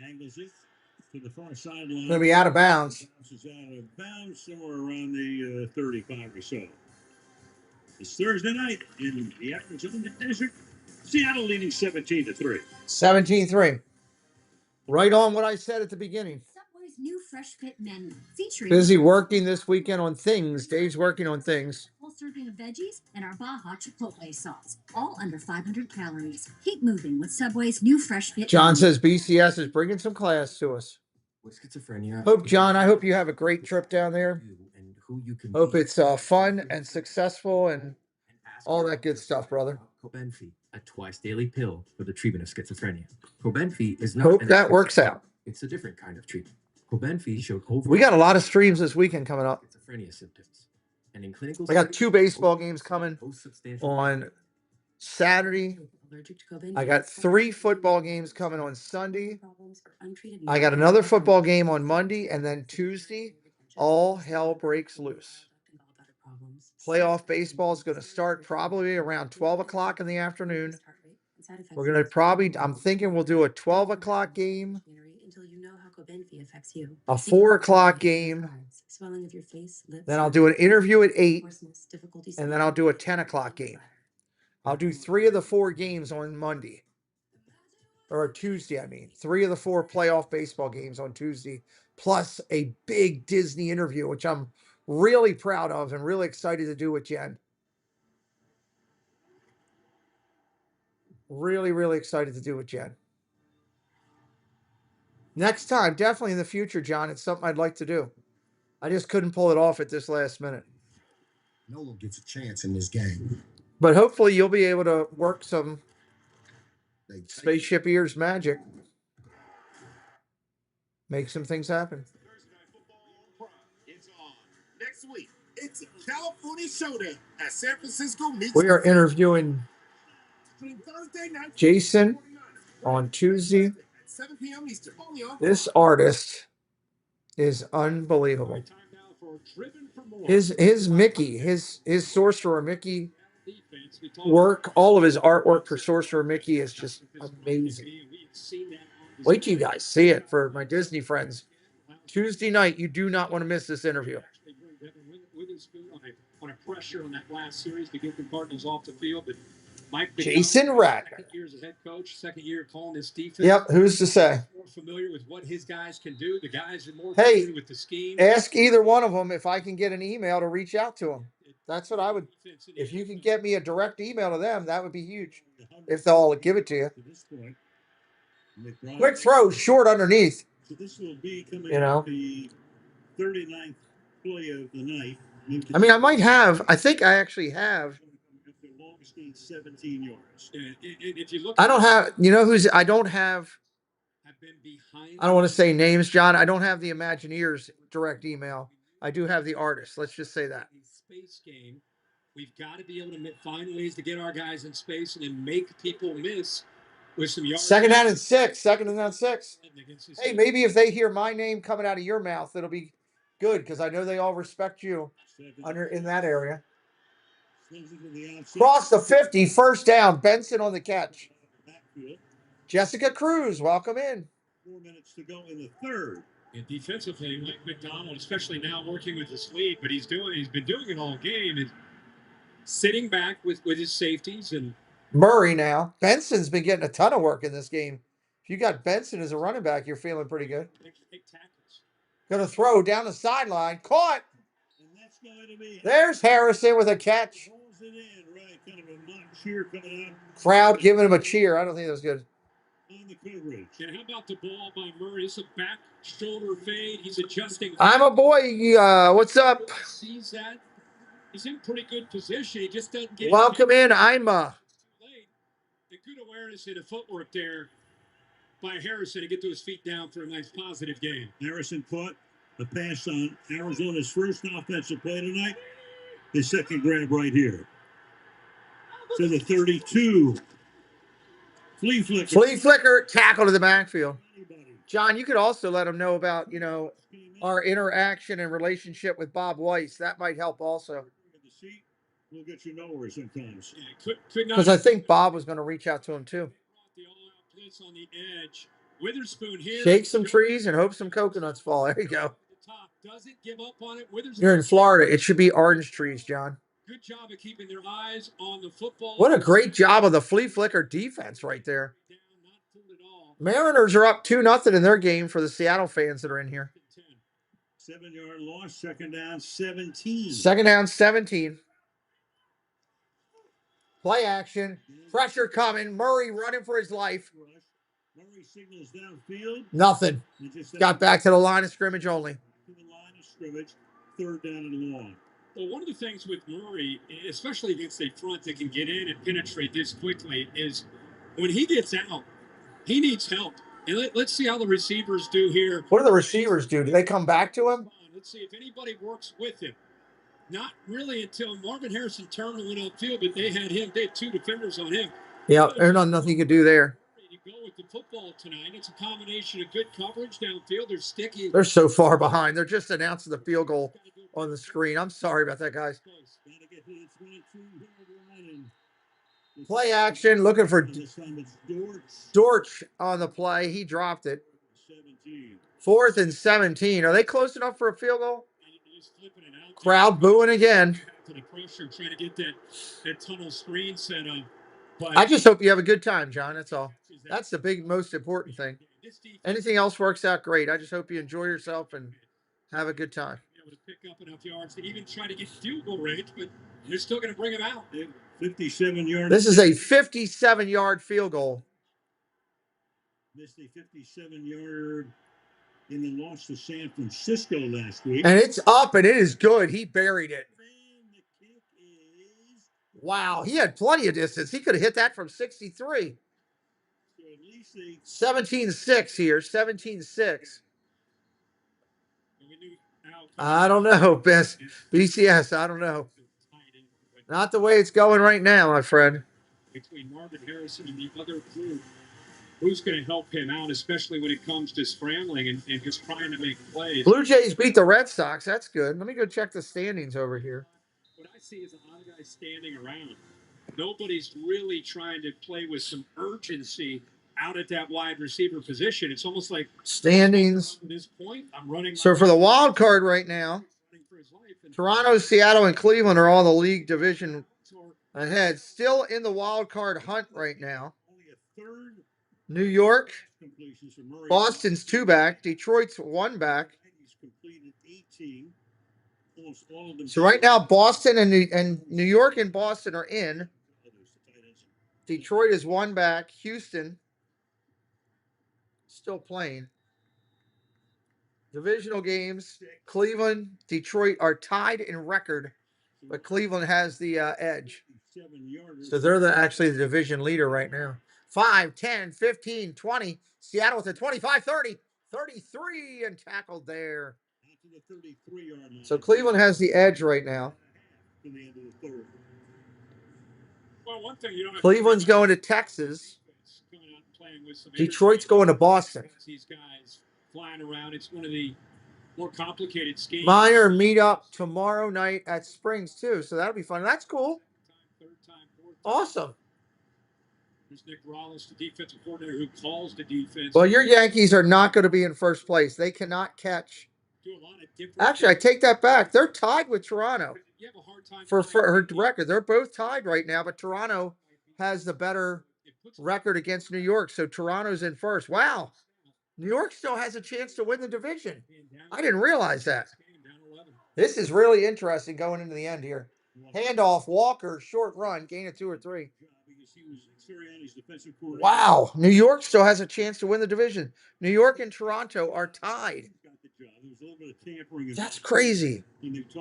E: Angles it to the far sideline.
A: Gonna be out of bounds.
E: Bounces out of bounds somewhere around the 35 or so. It's Thursday night in the Arizona Desert. Seattle leading 17-3.
A: 17-3. Right on what I said at the beginning.
V: Subway's new fresh fit menu featuring
A: Busy working this weekend on things. Dave's working on things.
V: full serving of veggies and our Baja Chipotle sauce, all under 500 calories. Keep moving with Subway's new fresh fit.
A: John says BCS is bringing some class to us.
F: With schizophrenia.
A: Hope, John, I hope you have a great trip down there.
F: And who you can
A: Hope it's fun and successful and all that good stuff, brother.
F: Cobenfy, a twice daily pill for the treatment of schizophrenia. Cobenfy is not.
A: Hope that works out.
F: It's a different kind of treatment. Cobenfy showed over.
A: We got a lot of streams this weekend coming up.
F: Schizophrenia symptoms, and in clinical.
A: I got 2 baseball games coming on Saturday. I got 3 football games coming on Sunday. I got another football game on Monday, and then Tuesday, all hell breaks loose. Playoff baseball is going to start probably around 12 o'clock in the afternoon. We're going to probably, I'm thinking we'll do a 12 o'clock game, a 4 o'clock game, then I'll do an interview at 8, and then I'll do a 10 o'clock game. I'll do 3 of the 4 games on Monday. Or Tuesday, I mean. 3 of the 4 playoff baseball games on Tuesday, plus a big Disney interview, which I'm really proud of and really excited to do with Jen. Really, really excited to do with Jen. Next time, definitely in the future, John, it's something I'd like to do. I just couldn't pull it off at this last minute.
Q: No one gets a chance in this game.
A: But hopefully you'll be able to work some spaceship ears magic. Make some things happen.
Q: It's on. Next week, it's a California Showdown at San Francisco meets.
A: We are interviewing Jason on Tuesday.
Q: 7 p.m. Eastern.
A: This artist is unbelievable. His Mickey, his Sorcerer Mickey work, all of his artwork for Sorcerer Mickey is just amazing. Wait till you guys see it for my Disney friends. Tuesday night, you do not want to miss this interview.
D: On a pressure on that last series to get the Cardinals off the field, but Mike
A: Jason Ratner.
D: Years as head coach, second year calling this defense.
A: Yep, who's to say?
D: More familiar with what his guys can do. The guys are more
A: Hey,
D: familiar with the scheme.
A: Ask either one of them if I can get an email to reach out to them. That's what I would. If you can get me a direct email to them, that would be huge. If they'll give it to you. Quick throw, short underneath.
E: So this will be coming
A: You know.
E: the 39th play of the night.
A: I mean, I might have. I think I actually have.
E: The longest gain 17 yards.
D: If you look,
A: I don't have. You know who's? I don't have. I don't want to say names, John. I don't have the Imagineers direct email. I do have the artist. Let's just say that.
D: Space game. We've got to be able to find ways to get our guys in space and then make people miss with some yards.
A: Second down and 6. Second and down 6. Hey, maybe if they hear my name coming out of your mouth, it'll be good because I know they all respect you in that area. Cross the 50, first down. Benson on the catch. Jessica Cruz, welcome in.
E: 4 minutes to go in the third.
D: And defensively, Mike McDonald, especially now working with his lead, but he's been doing it all game. Is sitting back with his safeties and
A: Murray now. Benson's been getting a ton of work in this game. If you got Benson as a running back, you're feeling pretty good. Going to throw down the sideline. Caught. There's Harrison with a catch. Crowd giving him a cheer. I don't think that was good.
D: And how about the ball by Murray? It's a back shoulder fade. He's adjusting.
A: I'm a boy. What's up?
D: Sees that. He's in pretty good position. He just doesn't get.
A: Welcome in, Ima.
D: The good awareness and the footwork there by Harrison to get to his feet down for a nice positive game.
E: Harrison caught a pass on Arizona's first offensive play tonight. His second grab right here. To the 32. Flea flicker.
A: Flea flicker, tackle to the backfield. John, you could also let them know about, our interaction and relationship with Bob Weiss. That might help also.
E: We'll get you nowhere sometimes.
A: Because I think Bob was going to reach out to him too.
D: Blitz on the edge. Witherspoon here.
A: Shake some trees and hope some coconuts fall. There you go.
D: Doesn't give up on it. Witherspoon.
A: You're in Florida. It should be orange trees, John.
D: Good job of keeping their eyes on the football.
A: What a great job of the flea flicker defense right there. Mariners are up 2-0 in their game for the Seattle fans that are in here.
E: 7-yard loss, second down, 17.
A: Second down, 17. Play action. Pressure coming. Murray running for his life.
E: Murray signals downfield.
A: Nothing. Got back to the line of scrimmage only.
E: To the line of scrimmage, third down and long.
D: Well, one of the things with Murray, especially against a front that can get in and penetrate this quickly, is when he gets out, he needs help. And let's see how the receivers do here.
A: What do the receivers do? Do they come back to him?
D: Let's see if anybody works with him. Not really until Marvin Harrison turned and went upfield, but they had two defenders on him.
A: Yeah, there's nothing you could do there.
D: To go with the football tonight, it's a combination of good coverage downfield. They're sticky.
A: They're so far behind. They're just announcing the field goal on the screen. I'm sorry about that, guys. Play action, looking for Dortch on the play. He dropped it. 4th and 17. Are they close enough for a field goal? Crowd booing again.
D: To the pressure, trying to get that tunnel screen set up.
A: But I just hope you have a good time, John. That's all. That's the most important thing. Anything else works out great. I just hope you enjoy yourself and have a good time.
D: Able to pick up enough yards to even try to get field goal range, but they're still going to bring him out.
E: 57 yards.
A: This is a 57-yard field goal.
E: Missed a 57-yard in the loss to San Francisco last week.
A: And it's up, and it is good. He buried it. Wow, he had plenty of distance. He could have hit that from 63. 17-6 here, 17-6. I don't know, BCS, I don't know. Not the way it's going right now, my friend.
D: Between Marvin Harrison and the other group, who's going to help him out, especially when it comes to scrambling and just trying to make plays?
A: Blue Jays beat the Red Sox. That's good. Let me go check the standings over here.
D: What I see is a lot of guys standing around. Nobody's really trying to play with some urgency out at that wide receiver position. It's almost like
A: standings.
D: At this point, I'm running.
A: So for the wild card right now, Toronto, Seattle, and Cleveland are all the league division ahead. Still in the wild card hunt right now. New York, Boston's 2 back. Detroit's 1 back. So right now, Boston and New York and Boston are in. Detroit is 1 back. Houston still playing. Divisional games, Cleveland, Detroit are tied in record, but Cleveland has the edge. So they're actually the division leader right now. 5, 10, 15, 20. Seattle with a 25, 30, 33 and tackled there. So Cleveland has the edge right now.
D: Well, one thing you don't
A: Cleveland's going to Texas. Detroit's going to Boston.
D: These guys flying around. It's one of the more complicated schemes.
A: Meyer meet up tomorrow night at Springs too, so that'll be fun. That's cool. Awesome.
D: There's Nick Rollis, the defensive coordinator, who calls the defense.
A: Well, your Yankees are not going to be in first place. They cannot catch. Actually, I take that back. They're tied with Toronto for her record. They're both tied right now, but Toronto has the better record against New York, so Toronto's in first. Wow. New York still has a chance to win the division. I didn't realize that. This is really interesting going into the end here. Handoff, Walker, short run, gain of 2 or 3. Wow. New York still has a chance to win the division. New York and Toronto are tied. That's crazy.
E: It's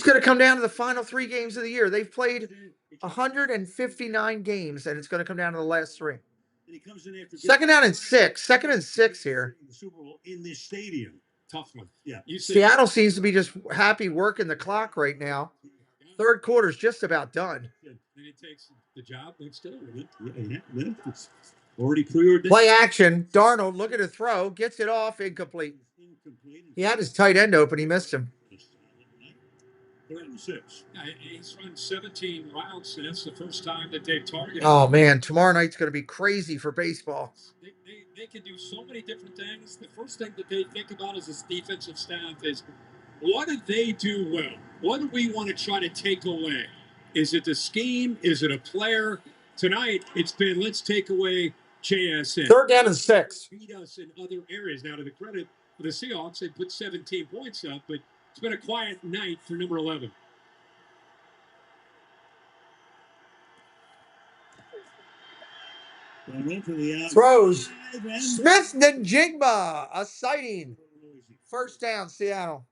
A: going to come down to the final 3 games of the year. They've played 159 games, and it's going to come down to the last 3.
E: he comes in after
A: Second down and 6. Second and 6 here.
E: the Super Bowl in this stadium.
D: Tough one.
E: Yeah.
A: Seattle seems to be just happy working the clock right now. Third quarter's just about done.
D: Then he takes the job next to him.
E: Yeah, it's already preordained.
A: Play action. Darnold looking to throw. Gets it off. Incomplete. He had his tight end open. He missed him.
E: 3rd and 6.
D: Yeah, he's run 17 routes, and that's the first time that they've targeted.
A: Oh, man. Tomorrow night's going to be crazy for baseball.
D: They can do so many different things. The first thing that they think about as this defensive staff is, what do they do well? What do we want to try to take away? Is it the scheme? Is it a player? Tonight, it's been, let's take away JSN.
A: 3rd down and 6.
D: Beat us in other areas. Now, to the credit of the Seahawks, they put 17 points up, but it's been a quiet night for number 11.
A: Throws. Smith-Njigba, a sighting. First down, Seattle.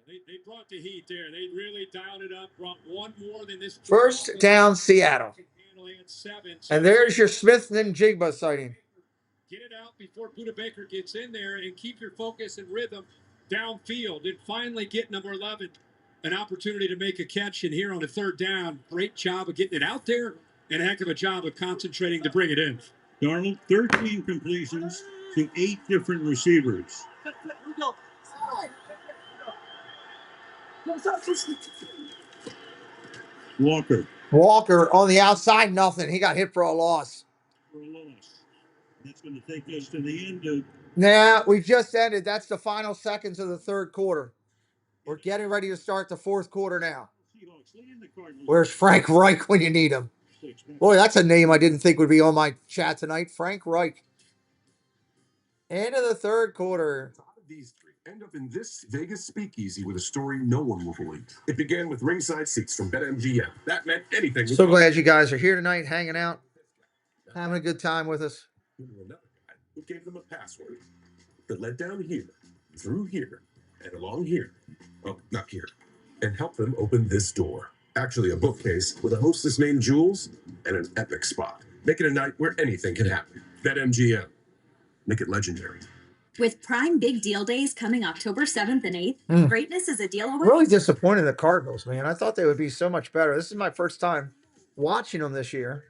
D: They brought the heat there. They really dialed it up, brought one more than this.
A: First down, Seattle. And there's your Smith-Njigba sighting.
D: Get it out before Buda Baker gets in there and keep your focus and rhythm downfield. And finally get number 11 an opportunity to make a catch. And here on a 3rd down, great job of getting it out there and a heck of a job of concentrating to bring it in.
E: Darnold, 13 completions to 8 different receivers.
A: Walker on the outside, nothing. He got hit for a loss.
E: That's going to take us to the end of.
A: Nah, we've just ended. That's the final seconds of the 3rd quarter. We're getting ready to start the 4th quarter now. Where's Frank Reich when you need him? Boy, that's a name I didn't think would be on my chat tonight. Frank Reich. End of the 3rd quarter.
B: These 3 end up in this Vegas speakeasy with a story no one will believe. It began with ringside seats from BetMGM. That meant anything.
A: So glad you guys are here tonight, hanging out, having a good time with us.
B: Another guy who gave them a password that led down here, through here, and along here. Oh, not here. And helped them open this door. Actually, a bookcase with a hostess named Jules and an epic spot. Make it a night where anything can happen. BetMGM. Make it legendary.
J: With Prime Big Deal Days coming October 7th and 8th, greatness is a deal away.
A: Really disappointed in the Cardinals, man. I thought they would be so much better. This is my first time watching them this year.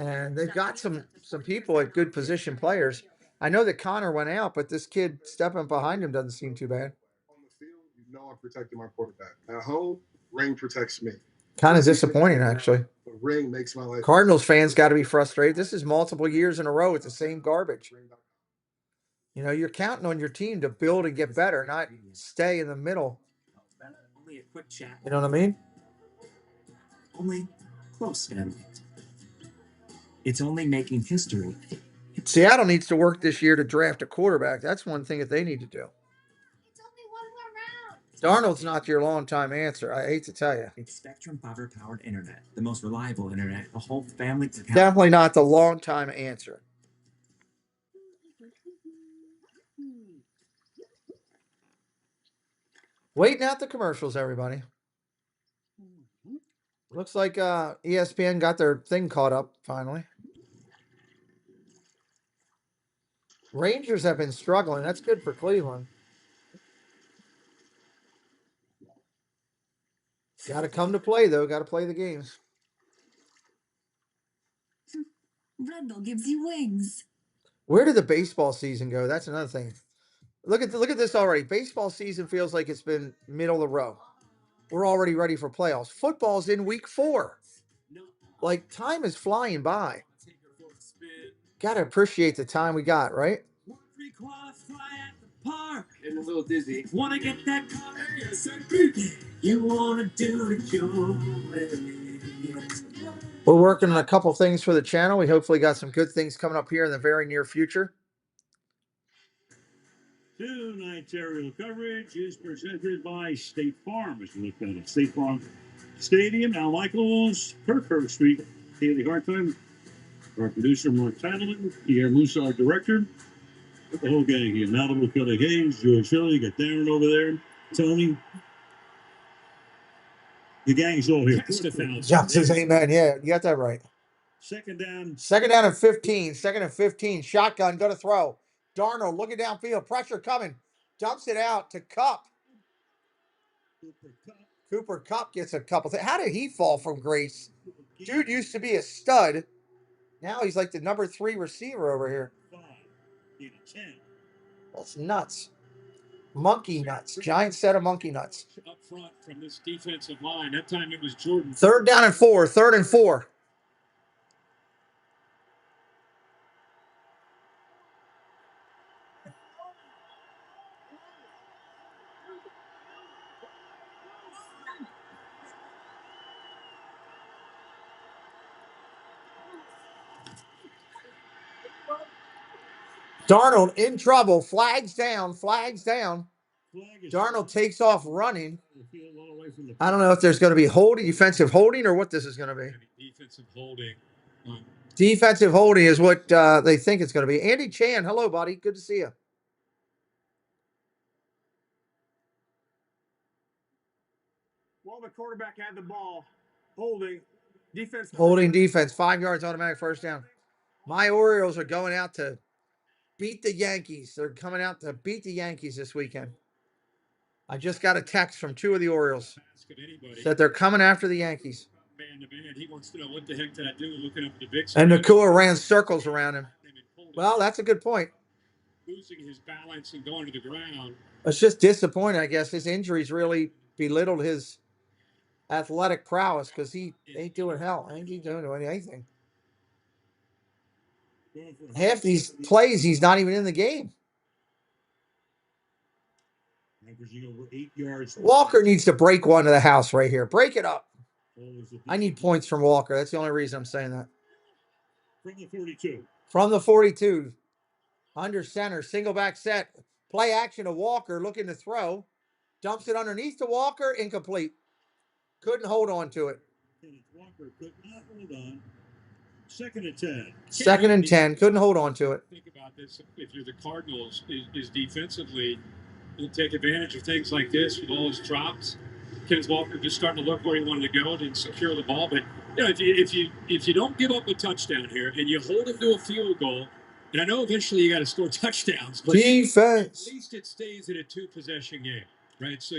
A: And they've got some people at good position players. I know that Connor went out, but this kid stepping behind him doesn't seem too bad.
Q: On the field, you know I'm protecting my quarterback. At home, ring protects me.
A: Kind of disappointing, actually.
Q: The ring makes my life.
A: Cardinals fans got to be frustrated. This is multiple years in a row with the same garbage. You know, you're counting on your team to build and get better, not stay in the middle.
K: Only a quick chat.
A: You know what I mean?
K: Only close family. It's only making history.
A: Seattle needs to work this year to draft a quarterback. That's one thing that they need to do. Darnold's not your long-time answer. I hate to tell you.
K: It's Spectrum fiber-powered internet, the most reliable internet the whole family can have.
A: Definitely not the long-time answer. Waiting out the commercials, everybody. Looks like ESPN got their thing caught up finally. Rangers have been struggling. That's good for Cleveland. Got to come to play, though. Got to play the games.
J: Red Bull gives you wings.
A: Where did the baseball season go? That's another thing. Look at this already. Baseball season feels like it's been middle of the row. We're already ready for playoffs. Football's in week 4. Like, time is flying by. Got to appreciate the time we got, right?
K: And a little dizzy. Wanna get that car? You wanna do it your way.
A: We're working on a couple things for the channel. We hopefully got some good things coming up here in the very near future.
E: Tonight's aerial coverage is presented by State Farm. As we look at it, State Farm Stadium, Al Michaels, Kirk Street, Haley Hartime, our producer Mark Tadleman, Pierre Musa, our director, the whole gang here. Malibu, Kelly Hayes, George Philly, got Darren over there, Tony. The gang's all here.
A: John says amen. Yeah, you got that right.
E: Second down.
A: Second down and 15. Second and 15. Shotgun, going to throw. Darnold looking downfield. Pressure coming. Dumps it out to Cup. Cooper Kupp gets a couple things. How did he fall from grace? Dude used to be a stud. Now he's like the number 3 receiver over here. That's nuts. Monkey nuts. Giant set of monkey nuts.
D: Up front from this defensive line. That time it was Jordan.
A: Third down and 4. Third and 4. Darnold in trouble. Flags down. Flags down. Darnold takes off running. I don't know if there's going to be holding, defensive holding, or what this is going to be.
D: Defensive holding.
A: Defensive holding is what they think it's going to be. Andy Chan, hello, buddy. Good to see you.
N: While the quarterback had the ball, holding defense.
A: Holding defense. 5 yards, automatic first down. My Orioles are going out to beat the Yankees. They're coming out to beat the Yankees this weekend. I just got a text from 2 of the Orioles. Said they're coming after the Yankees.
D: Man to man, he wants to know what the heck did I do looking up at the big
A: And
D: screen.
A: Nakua ran circles around him. Well, that's a good point.
D: Losing his balance and going to the ground.
A: It's just disappointing, I guess. His injuries really belittled his athletic prowess because he ain't doing hell. Ain't he doing anything? Half these plays, he's not even in the game. Walker needs to break one to the house right here. Break it up. I need points from Walker. That's the only reason I'm saying that.
E: From the 42.
A: From the 42. Under center. Single back set. Play action to Walker. Looking to throw. Dumps it underneath to Walker. Incomplete. Couldn't hold on to it.
E: Walker could not hold on. Second and 10.
A: Second and 10. Couldn't hold on to it.
D: Think about this. If you're the Cardinals, is defensively, you'll take advantage of things like this with all his drops. Kenneth Walker just starting to look where he wanted to go and secure the ball. But you know, if you don't give up a touchdown here and you hold him to a field goal, and I know eventually you got to score touchdowns, but
A: defense.
D: At least it stays in a 2-possession game, right? So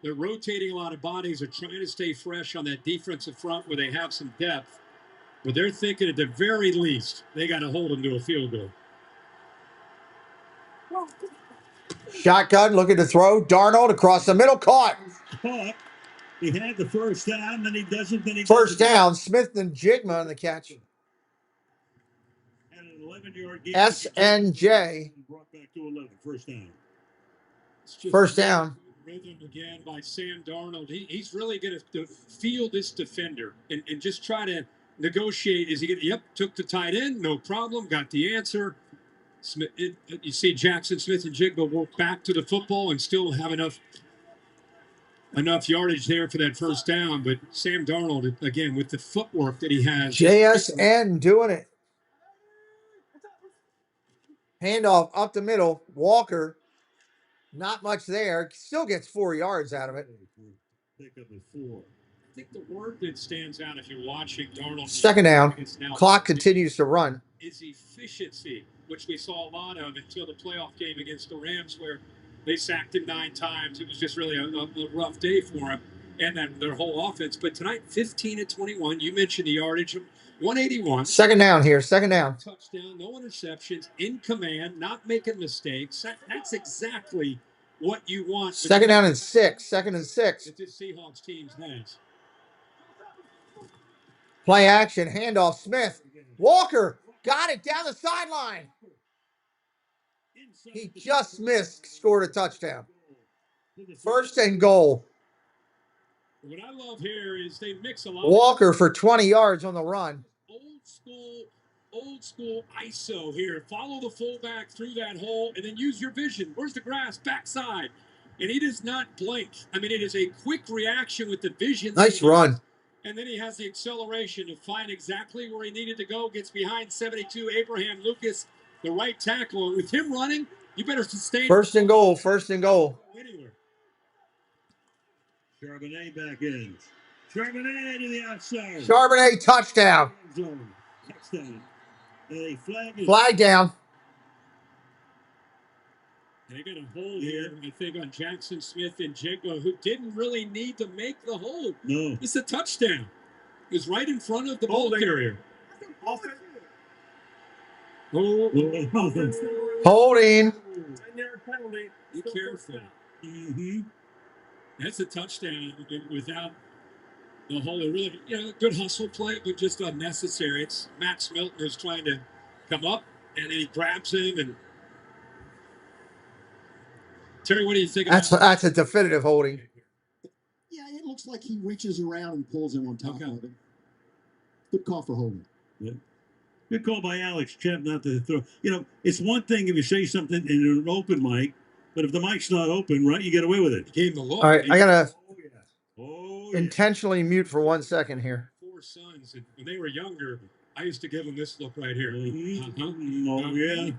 D: they're rotating a lot of bodies. They're trying to stay fresh on that defensive front where they have some depth. But they're thinking at the very least they got to hold him to a field goal.
A: Shotgun looking to throw. Darnold across the middle. Caught.
E: He had the first down, then he doesn't. Then he
A: first down. Smith and Jigma on the catch.
E: And an 11-yard gain.
A: SNJ.
E: Brought back to 11. First down.
A: First down.
D: Rhythm again by Sam Darnold. He's really going to feel this defender and just try to negotiate. Is he going to, yep, took the tight end, no problem, got the answer. Smith, you see Jackson Smith and Jigba work back to the football and still have enough yardage there for that first down. But Sam Darnold, again, with the footwork that he has.
A: JSN doing it. Handoff up the middle. Walker, not much there. Still gets 4 yards out of it.
E: Pick up at 4.
D: I think the word that stands out if you're watching Darnold.
A: Second down. Clock continues to run.
D: Is efficiency, which we saw a lot of until the playoff game against the Rams, where they sacked him 9 times. It was just really a rough day for him and then their whole offense. But tonight, 15-21. You mentioned the yardage, 181.
A: Second down here. Second down.
D: Touchdown, no interceptions, in command, not making mistakes. That's exactly what you want.
A: Second down and 6. Second and 6.
D: That this Seahawks team has.
A: Play action. Handoff. Smith. Walker. Got it down the sideline. He just missed. Scored a touchdown. First and goal.
D: What I love here is they mix a lot.
A: Walker for 20 yards on the run.
D: Old school ISO here. Follow the fullback through that hole and then use your vision. Where's the grass? Backside. And he does not blink. I mean, it is a quick reaction with the vision.
A: Nice run.
D: And then he has the acceleration to find exactly where he needed to go. Gets behind 72, Abraham Lucas, the right tackle. And with him running, you better sustain.
A: First and goal. First and goal.
D: Anywhere.
E: Charbonnet back in. Charbonnet to the outside.
A: Charbonnet touchdown.
E: Touchdown. A flag is
A: Flag down.
D: They got a hold here, I think, on Jackson Smith and Jigba, who didn't really need to make the hold.
E: No.
D: It's a touchdown. It was right in front of the ball carrier.
A: Holding.
N: 10-yard penalty.
D: Be careful. That's a touchdown without the hold. Really, good hustle play, but just unnecessary. It's Max Milton who's trying to come up, and then he grabs him. And Terry, what do you think?
A: That's a definitive holding.
Q: Yeah, it looks like he reaches around and pulls him on top of him. Good call for holding.
E: Yeah. Good call by Alex Chep not to throw. It's one thing if you say something in an open mic, but if the mic's not open, right, you get away with it.
D: He gave him the look.
A: All right, I gotta intentionally mute for 1 second here.
D: 4 sons, and when they were younger, I used to give them this look right here.
E: Oh, yeah.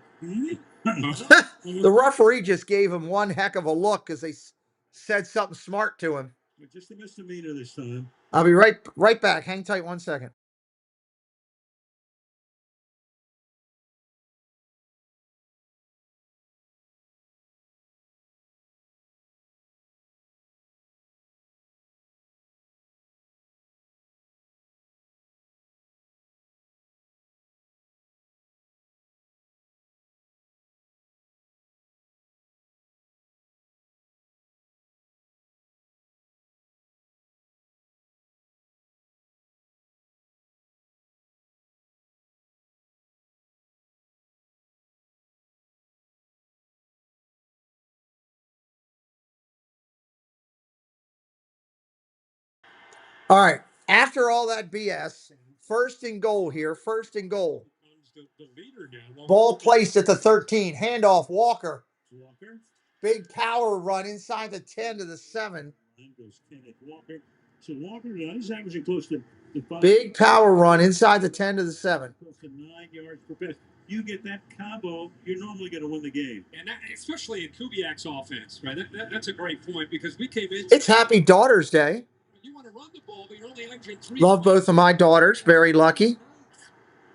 A: The referee just gave him one heck of a look because they said something smart to him.
E: Just a misdemeanor this time.
A: I'll be right back. Hang tight 1 second. All right. After all that BS, first and goal here. First and goal. Ball placed at the 13. Handoff, Walker. Big power run inside the 10 to the 7.
E: So Walker, he's averaging close to 5.
A: Big power run inside the 10 to the 7.
E: Close to 9 yards per pass. You get that combo, you're normally going to win the game.
D: And that, especially in Kubiak's offense, right? That's a great point because we came in.
A: It's Happy Daughter's Day.
D: You want to run the ball, but you're only averaging 3.
A: Love both of my daughters. Very lucky.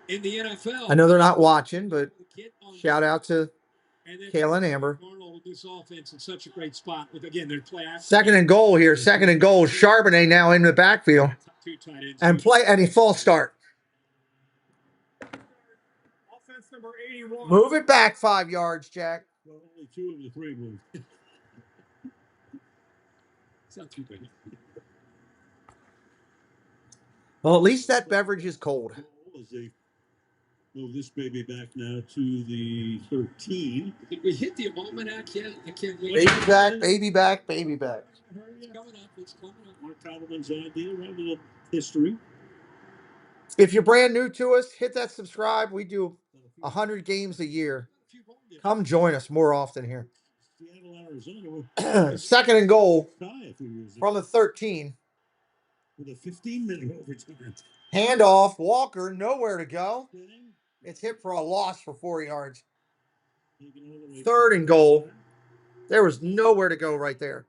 D: In the NFL.
A: I know they're not watching, but shout out to Kayla and Amber.
D: With this offense in such a great spot. With, again, their play action.
A: Second and goal here. Second and goal. Charbonnet now in the backfield. And a false start.
N: Offense number 81.
A: Move it back 5 yards, Jack.
E: Well, only 2 of the 3 moved.
D: It's not too big.
A: Well, at least that beverage is cold.
E: As they move this baby back now to the 13.
D: Did we hit the almanac yet? I can't wait.
A: Baby back, baby back, baby back.
D: It's coming up. It's coming up.
E: Mark Cobbleman's idea, right? A little history.
A: If you're brand new to us, hit that subscribe. We do 100 games a year. Come join us more often here.
E: Seattle, Arizona.
A: Second and goal from the 13.
E: With a 15-minute overtime.
A: Handoff, Walker, nowhere to go. It's hit for a loss for 4 yards. Third and goal. There was nowhere to go right there.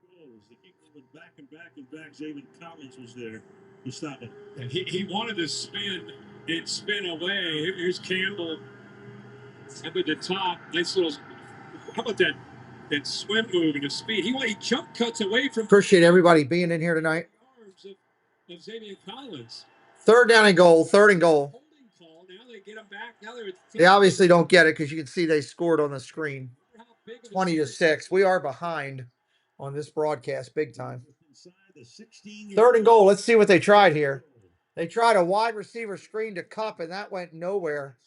E: Back and back and back. Zayvon Collins was there to stop it.
D: And he wanted to spin. It spin away. Here's Campbell up at the top. Nice little. How about that swim move and the speed? He jump cuts away from.
A: Appreciate everybody being in here tonight.
D: Of Zayvon Collins.
A: Third down and goal. Third and goal.
D: Now they get them back. Now they're.
A: They obviously don't get it because you can see they scored on the screen. 20-6. We are behind on this broadcast big time. Third and goal. Let's see what they tried here. They tried a wide receiver screen to Cup, and that went nowhere.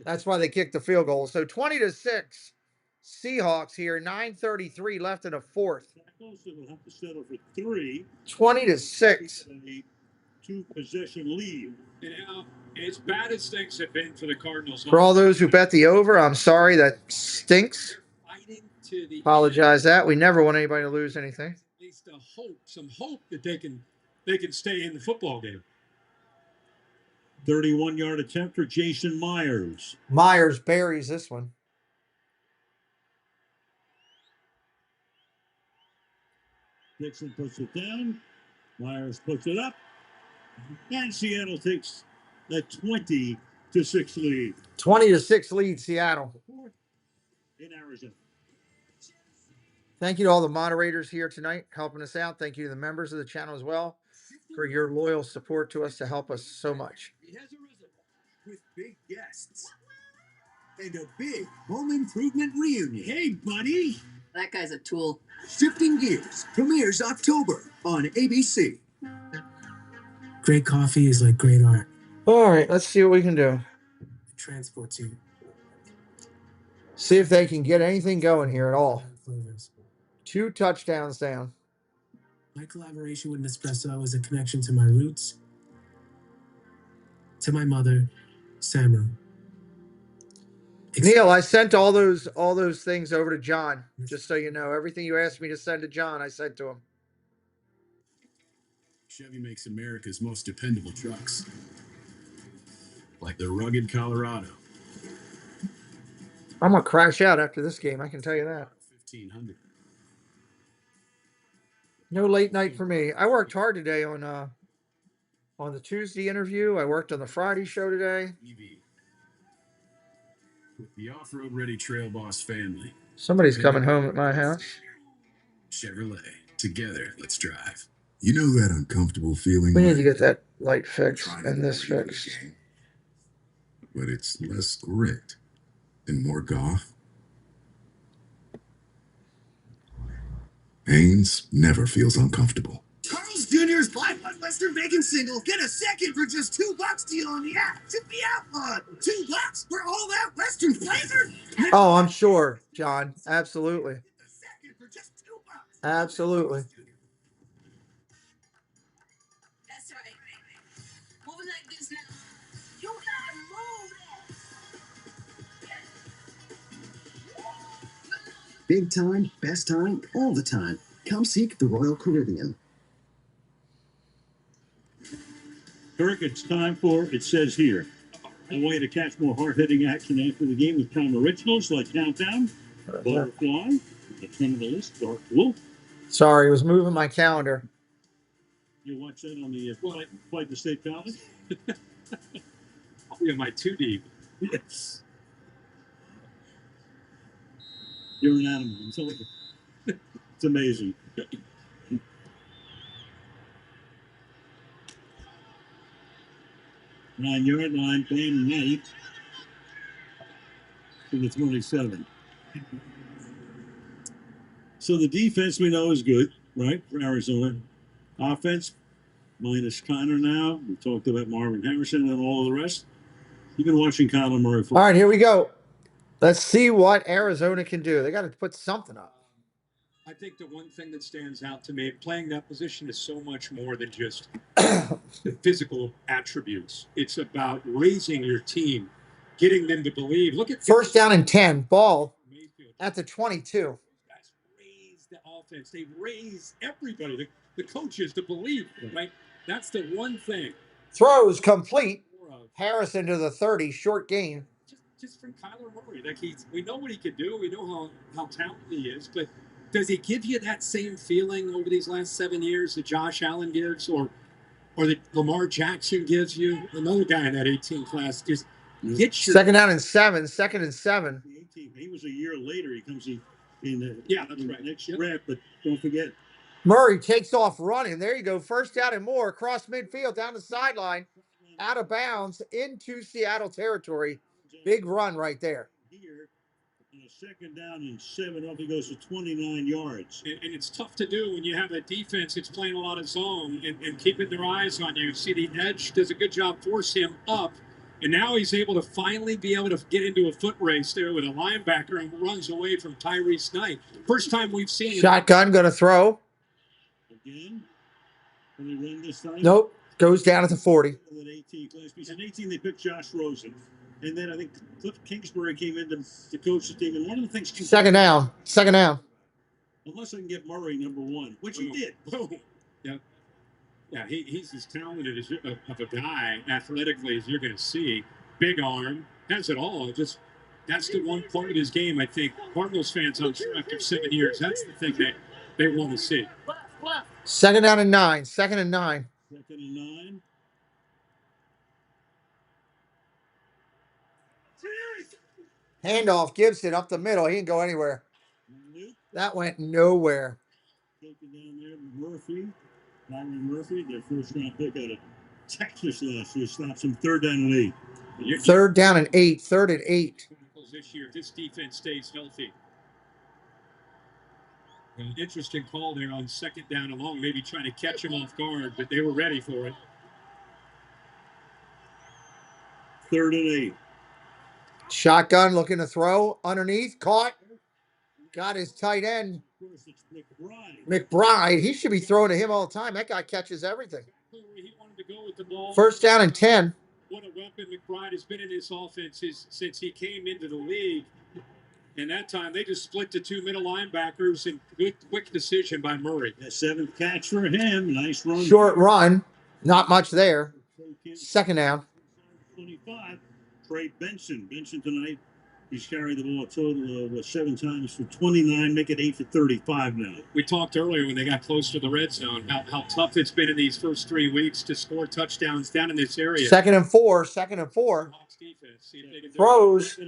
A: That's why they kicked the field goal. So 20-6. Seahawks here. 9:33 left in the fourth. 20-6.
E: 2-possession lead.
D: And now, as bad as things have been for the Cardinals.
A: For all those who bet the over, I'm sorry. That stinks. Apologize that. We never want anybody to lose anything.
D: At least some hope that they can stay in the football game.
E: 31-yard attempt for Jason Myers.
A: Myers buries this one.
E: Dixon puts it down. Myers puts it up. And Seattle takes a 20-6 lead.
A: 20-6 lead, Seattle.
E: In Arizona.
A: Thank you to all the moderators here tonight helping us out. Thank you to the members of the channel as well for your loyal support to us to help us so much.
B: He has arisen with big guests and a big home improvement reunion.
E: Hey, buddy.
J: That guy's a tool.
B: Shifting Gears premieres October on ABC.
P: Great coffee is like great art.
A: All right, let's see what we can do.
P: It transports you.
A: See if they can get anything going here at all.
P: Flavors.
A: 2 touchdowns down.
P: My collaboration with Nespresso is a connection to my roots, to my mother, Samra.
A: Neil, I sent all those things over to John, just so you know. Everything you asked me to send to John, I sent to him.
R: Chevy makes America's most dependable trucks, like the rugged Colorado.
A: I'm gonna crash out after this game, I can tell you that.
R: 1500.
A: No late night for me. I worked hard today on the Tuesday interview. I worked on the Friday show today.
R: EV. With the off-road ready Trail Boss family.
A: Somebody's coming home at my house.
R: Chevrolet. Together, let's drive.
B: You know that uncomfortable feeling?
A: We need to get that light fixed and this fixed.
B: But it's less grit and more golf. Haynes never feels uncomfortable.
G: Carl's Jr.'s buy one Western bacon single, get a second for just $2 deal on the app. Should be out fun. $2 for all that Western flavor.
A: Oh, I'm sure, John. Absolutely. Absolutely.
J: That's right. Move it like this now. You gotta move that.
F: Big time, best time, all the time. Come seek the Royal Caribbean.
E: Kirk, it's time for It Says Here. A way to catch more hard-hitting action after the game with time originals like Countdown, Butterfly, The Front of the List, Dark Wolf.
A: Sorry, I was moving my calendar.
E: You watch that on the Flight to State College?
D: I'll be on my 2D.
E: Yes. You're an animal. I'm telling you. It's amazing. 9-yard line, Van Knight to the 27. So the defense we know is good, right, for Arizona. Offense, minus Connor now. We talked about Marvin Harrison and all of the rest. You've been watching Kyler Murray.
A: All right, here we go. Let's see what Arizona can do. They got to put something up.
D: I think the one thing that stands out to me, playing that position is so much more than just the physical attributes. It's about raising your team, getting them to believe. Look at
A: first down and 10, ball at the 22.
D: Guys raise the offense. They raise everybody, the coaches to believe, right? That's the one thing.
A: Throws complete. Harrison to the 30, short gain.
D: Just from Kyler Murray. Like we know what he could do. We know how talented he is, but does he give you that same feeling over these last 7 years that Josh Allen gives, or that Lamar Jackson gives you? Another guy in that 18 class just gets your
A: second and 7.
E: He was a year later. He comes in the
D: that's right.
E: Next rep, but don't forget.
A: Murray takes off running. There you go. First down and more across midfield, down the sideline, out of bounds into Seattle territory. Big run right there.
E: Here, and a second down and 7, off he goes to 29 yards.
D: And it's tough to do when you have a defense that's playing a lot of zone and keeping their eyes on you. See, the edge does a good job, force him up. And now he's able to finally be able to get into a foot race there with a linebacker and runs away from Tyrese Knight. First time we've seen
A: shotgun, going to throw.
E: Again? Can they run this time?
A: Nope. Goes down at the 40.
E: In 18, they picked Josh Rosen. And then I think Cliff Kingsbury came in to coach the team. And one of the things...
A: Second down.
E: Unless I can get Murray number 1, which he did.
D: Boom. Yeah. Yeah, he's as talented of a guy athletically as you're going to see. Big arm, has it all. Just that's the one part of his game I think Cardinals fans, I'm sure, after 7 years, that's the thing they want to see.
A: Second and 9.
E: Second and 9.
A: Handoff, Gibson up the middle. He didn't go anywhere. That went nowhere.
E: Taken down there, Murphy. Byron Murphy, their first round pick out of Texas last year, stops him 3rd down and 8.
A: Third down and 8. 3rd and 8.
D: This year, this defense stays healthy. An interesting call there on 2nd down and long, maybe trying to catch him off guard, but they were ready for it.
E: 3rd and 8.
A: Shotgun looking to throw underneath. Caught. Got his tight end. McBride. He should be throwing to him all the time. That guy catches everything.
D: He wanted to go with the ball.
A: 1st down and 10.
D: What a weapon McBride has been in this offense since he came into the league. And that time they just split the 2 middle linebackers, and good quick decision by Murray.
E: The 7th catch for him. Nice run.
A: Short run. Not much there. 2nd down.
E: 25. Trey Benson. Benson tonight, he's carried the ball a total of 7 times for 29, make it 8 for 35 now.
D: We talked earlier when they got close to the red zone, how tough it's been in these first 3 weeks to score touchdowns down in this area.
A: 2nd and 4. 2nd and 4. Throws.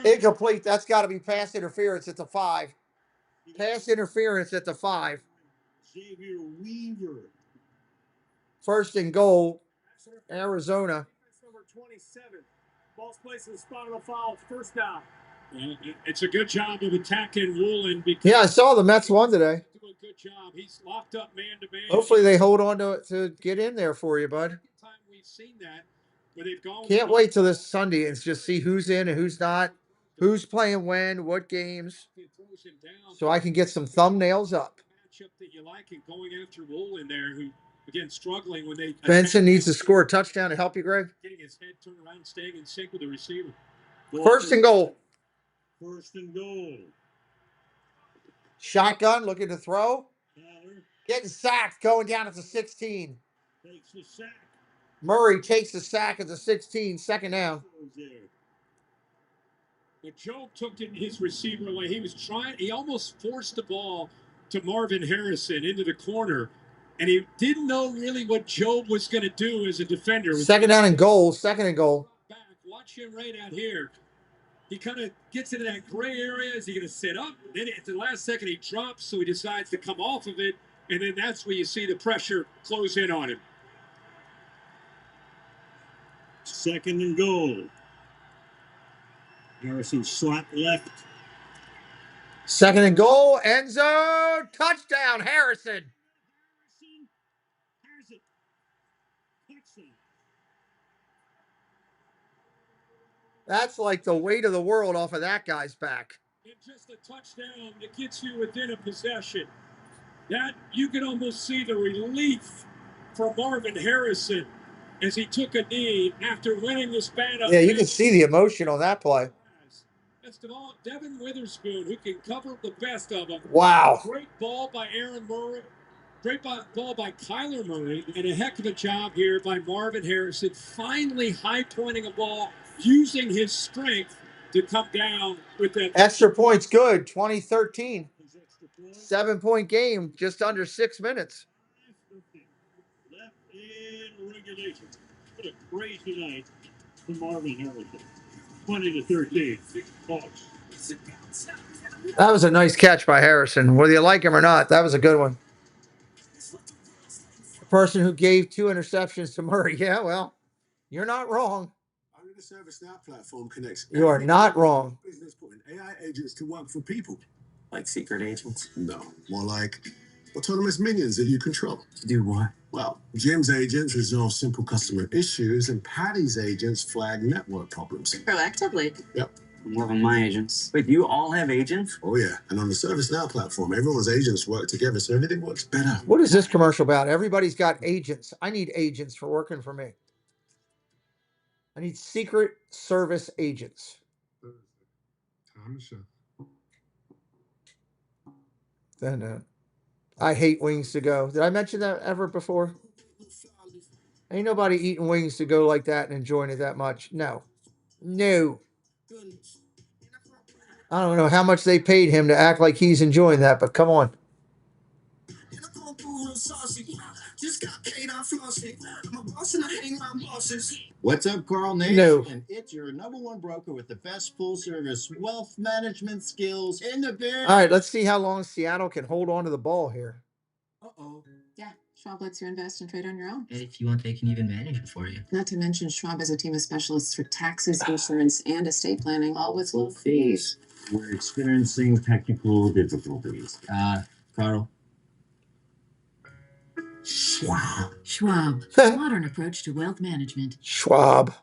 A: Incomplete. That's got to be pass interference at the 5. Pass interference at the 5.
E: Xavier Weaver.
A: 1st and goal. Arizona.
N: Number 27. Ball's placed in the spot of the foul. 1st down.
D: It's a good job of attacking Woolen.
A: Yeah, I saw the Mets won today.
D: Good job. He's locked up man to man.
A: Hopefully they hold on to get in there for you, bud.
D: We've seen that where they've gone.
A: Can't wait till this Sunday and just see who's in and who's not, who's playing when, what games, so I can get some thumbnails up.
D: Matchup that you like and going after Woolen there, who again struggling when they.
A: Benson needs to score a touchdown to help you, Greg.
D: Getting his head turned around, staying in sync with the receiver.
A: 1st and goal.
E: 1st and goal.
A: Shotgun looking to throw. Getting sacked, going down at the 16.
E: Takes the sack.
A: Murray takes the sack at the 16, 2nd down.
D: But Joe took his receiver away. He almost forced the ball to Marvin Harrison into the corner, and he didn't know really what Job was going to do as a defender.
A: 2nd down and goal, 2nd and goal.
D: Back. Watch him right out here. He kind of gets into that gray area. Is he going to sit up? Then at the last second, he drops, so he decides to come off of it, and then that's where you see the pressure close in on him.
E: 2nd and goal. Harrison slot left.
A: 2nd and goal. End zone. Touchdown, Harrison.
E: Has it. Touchdown.
A: That's like the weight of the world off of that guy's back.
D: And just a touchdown that gets you within a possession. That you can almost see the relief for Marvin Harrison as he took a knee after winning this battle.
A: Yeah, you can see the emotion on that play.
D: Best of all, Devin Witherspoon, who can cover the best of them.
A: Wow.
D: Great ball by Aaron Murray. Great ball by Kyler Murray. And a heck of a job here by Marvin Harrison, finally high-pointing a ball, using his strength to come down with that.
A: Extra points good, 2013. 7-point game, just under 6 minutes.
E: Left in regulation. What a crazy night for Marvin Harrison. 20-13. Hawks.
A: That was a nice catch by Harrison. Whether you like him or not, that was a good one. The person who gave 2 interceptions to Murray. Yeah, well, you're not wrong.
Q: The ServiceNow platform connects.
A: You are not wrong.
Q: Business putting AI agents to work for people.
F: Like secret agents?
Q: No, more like autonomous minions that you control.
F: To do what?
Q: Well, Jim's agents resolve simple customer issues, and Patty's agents flag network problems.
J: Proactively.
Q: Yep.
F: More than my agents. Wait, you all have agents?
Q: Oh, yeah. And on the ServiceNow platform, everyone's agents work together so everything works better.
A: What is this commercial about? Everybody's got agents. I need agents for working for me. I need secret service agents.
Q: Time to show.
A: Then I hate wings to go. Did I mention that ever before? Ain't nobody eating wings to go like that and enjoying it that much. No. No. I don't know how much they paid him to act like he's enjoying that, but come on.
G: Just got paid off flossing. I'm a boss and I hang around bosses.
F: What's up, Carl Nation?
A: No.
F: And it's your #1 broker with the best full-service wealth management skills in the biz.
A: All right, let's see how long Seattle can hold on to the ball here.
J: Yeah, Schwab lets you invest and trade on your own.
M: And if you want, they can even manage it for you.
J: Not to mention, Schwab has a team of specialists for taxes, insurance, and estate planning, all with low fees.
E: We're experiencing technical difficulties.
M: Carl.
O: Schwab, modern approach to wealth management.
A: Schwab.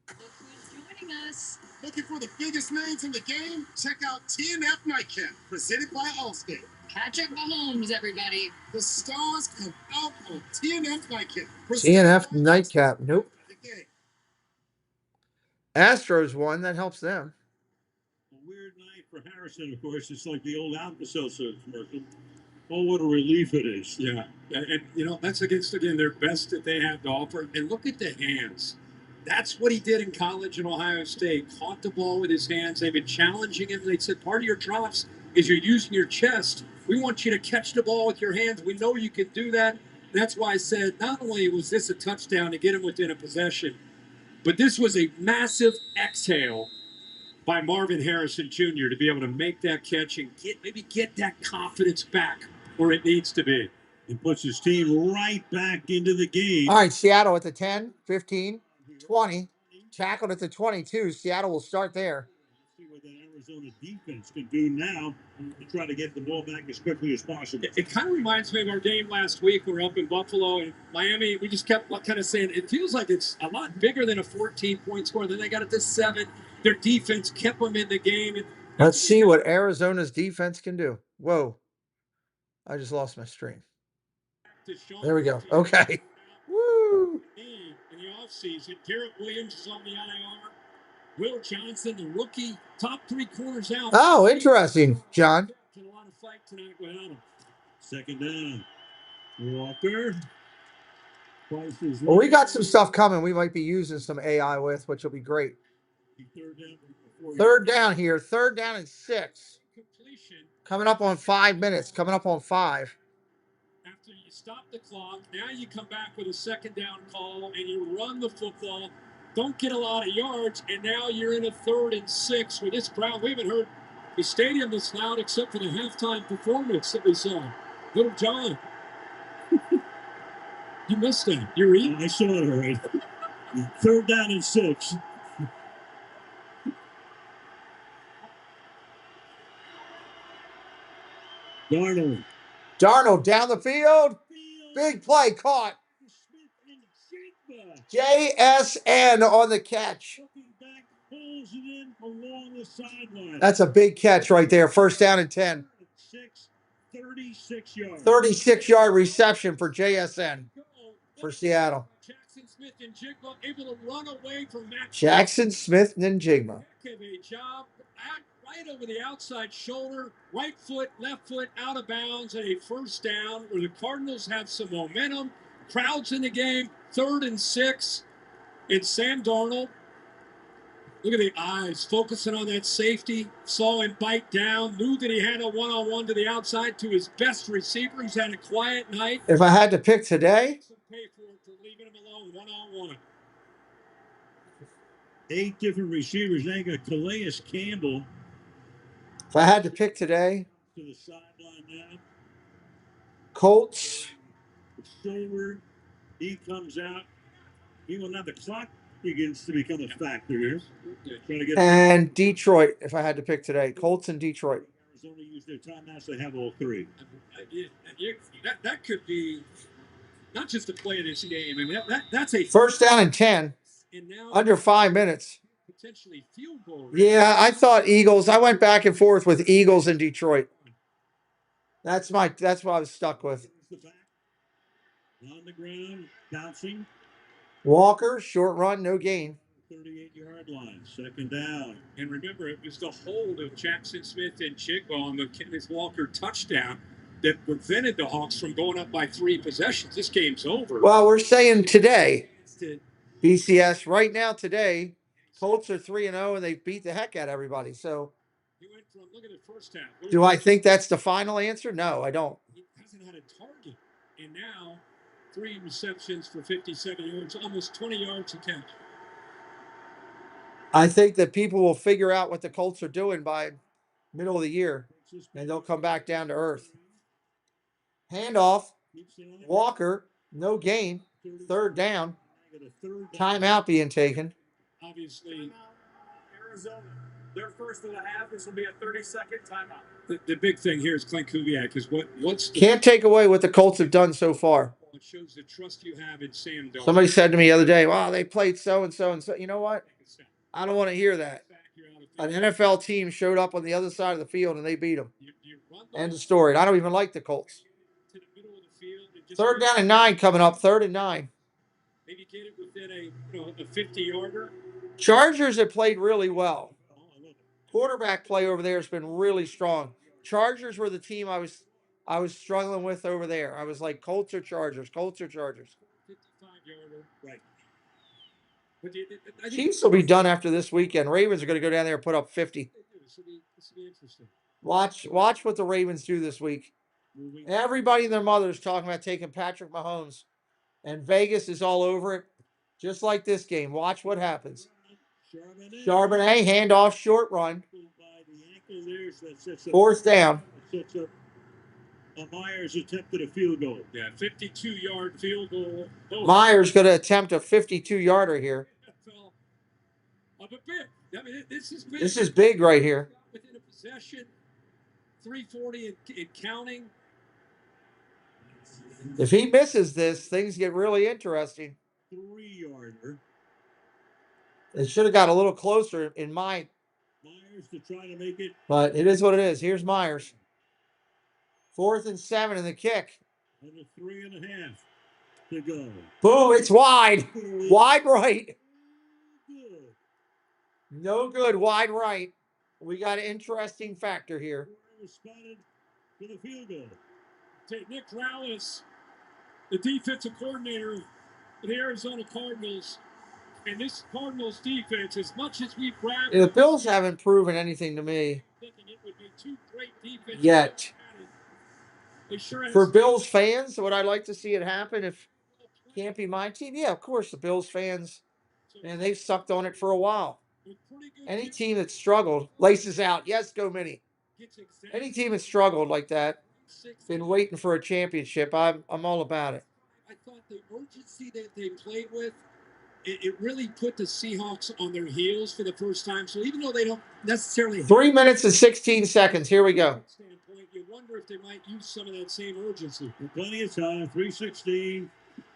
Q: Joining us. Looking for the biggest names in the game? Check out TNF Nightcap, presented by Allstate.
J: Patrick Mahomes, everybody.
Q: The stars come out on TNF Nightcap.
A: TNF nightcap. Nope. Astros won. That helps them.
E: A weird night for Harrison, of course. It's like the old Alka-Seltzer commercial. Oh, what a relief it is.
D: Yeah. And you know, that's against, again, their best that they have to offer. And look at the hands. That's what he did in college in Ohio State. Caught the ball with his hands. They've been challenging him. They said part of your drops is you're using your chest. We want you to catch the ball with your hands. We know you can do that. That's why I said not only was this a touchdown to get him within a possession, but this was a massive exhale by Marvin Harrison Jr. to be able to make that catch and maybe get that confidence back where it needs to be.
E: He puts his team right back into the game.
A: All right, Seattle at the 10, 15, 20. Tackled at the 22. Seattle will start there.
E: See what the Arizona defense can do now to try to get the ball back as quickly as possible.
D: It kind of reminds me of our game last week. We were up in Buffalo and Miami. We just kept kind of saying it feels like it's a lot bigger than a 14-point score. Then they got it to 7. Their defense kept them in the game.
A: Let's see what Arizona's defense can do. Whoa. I just lost my stream. There we go. Okay. Woo.
D: In the offseason, Garrett Williams is on the IR. Will Johnson, the rookie, top 3 corners out.
A: Oh, interesting, John.
D: A lot of fight tonight without him.
E: Second down. Walker.
A: Well, we got some stuff coming. We might be using some AI with, which will be great. Third down here. Third down and 6. Coming up on 5 minutes. Coming up on 5.
D: After you stop the clock, now you come back with a second down call and you run the football. Don't get a lot of yards, and now you're in a 3rd and 6 with this crowd. We haven't heard the stadium this loud except for the halftime performance that we saw. Little John. You missed that. You're in.
E: I saw it all right. 3rd down and 6.
A: Darnold down the field. Big play caught. JSN on the catch. That's a big catch right there. First down and 10.
E: 36 yards.
A: 36-yard reception for JSN for Seattle.
D: Jackson Smith and Jigba able to run away from Matt.
A: Jackson Smith and Jigba.
D: Give a job right over the outside shoulder, right foot, left foot out of bounds, and a first down where the Cardinals have some momentum. Crowds in the game, 3rd and 6. It's Sam Darnold. Look at the eyes, focusing on that safety. Saw him bite down, knew that he had a one-on-one to the outside to his best receiver. He's had a quiet night.
A: If I had to pick today,
D: Pay for it for leaving him alone one-on-one.
E: 8 different receivers. They got Calais Campbell.
A: If I had to pick today,
E: To the sideline now.
A: Colts.
E: Shoulder. He comes out. He will now the clock begins to become a factor here. Trying to get
A: And Detroit, if I had to pick today. Colts and Detroit.
E: Arizona use their timeouts. They have all 3.
D: That could be not just the play of this game. I mean, that's a
A: First down and 10.
D: And now
A: Under 5 minutes.
D: potentially field goal.
A: Yeah, I thought Eagles. I went back and forth with Eagles and Detroit. That's what I was stuck with.
E: On the ground, bouncing.
A: Walker, short run, no gain.
E: 38-yard line, second down.
D: And remember, it was the hold of Jackson Smith and Jigba on the Kenneth Walker touchdown that prevented the Hawks from going up by 3 possessions. This game's over.
A: Well, we're saying today, BCS, right now today, Colts are 3-0 and they beat the heck out of everybody. So,
D: He went from, look at the first half.
A: do I think that's the final answer? No, I don't.
D: He hasn't had a target. And now, 3 receptions for 57 yards, almost 20 yards a catch.
A: I think that people will figure out what the Colts are doing by middle of the year, and they'll come back down to earth. Handoff. Walker, no gain. Third down. Timeout being taken.
D: Obviously,
N: Arizona. Their first of the half. This will be a 30-second timeout.
D: the big thing here is Clint Kubiak is what's the,
A: Can't take away what the Colts have done so far.
D: it shows the trust you have in Sam Darnold.
A: Somebody said to me the other day, wow, they played so and so and so. You know what? I don't want to hear that. An NFL team showed up on the other side of the field and they beat them. End of story. And I don't even like the Colts. Third down and 9 coming up. 3rd and 9.
D: Maybe get it within a 50-yarder.
A: Chargers have played really well. Quarterback play over there has been really strong. Chargers were the team I was struggling with over there. I was like, Colts or Chargers, Colts or Chargers.
D: 55-yarder. Right.
A: Chiefs will be done after this weekend. Ravens are going to go down there and put up 50.
D: This will be interesting.
A: Watch what the Ravens do this week. Everybody and their mother is talking about taking Patrick Mahomes, and Vegas is all over it, just like this game. Watch what happens. Charbonnet, handoff, short run. 4th down.
E: Myers attempted a field goal.
D: Yeah, 52-yard field goal.
A: Myers going to attempt a 52-yarder here.
D: Up a bit. I mean, this is big.
A: This is big right here.
D: Within a possession, 340 and counting.
A: If he misses this, things get really interesting.
E: 3-yarder.
A: It should have got a little closer in my.
E: Myers to try to make it.
A: But it is what it is. Here's Myers. 4th and 7 in the kick.
E: Under 3.5 to go.
A: Boom, it's wide. Wide right. No good, wide right. We got an interesting factor here.
E: Spotted for the field goal.
D: Take Nick Rallis, the defensive coordinator of the Arizona Cardinals. And this Cardinals defense, as much as we brag,
A: The Bills haven't proven anything to me
D: thinking it would be 2 great defenses
A: yet.
D: They sure have
A: For Bills fans, would I like to see it happen if can't be my team? Yeah, of course, the Bills fans, man, they've sucked on it for a while. Any team that struggled, laces out. Yes, go Mini. Any team that struggled like that, been waiting for a championship, I'm all about it.
D: I thought the urgency that they played with, it really put the Seahawks on their heels for the first time. So even though they don't necessarily
A: 3 minutes and 16 seconds. Here we go.
D: You wonder if they might use some of that same urgency.
E: Plenty of time. 3:16.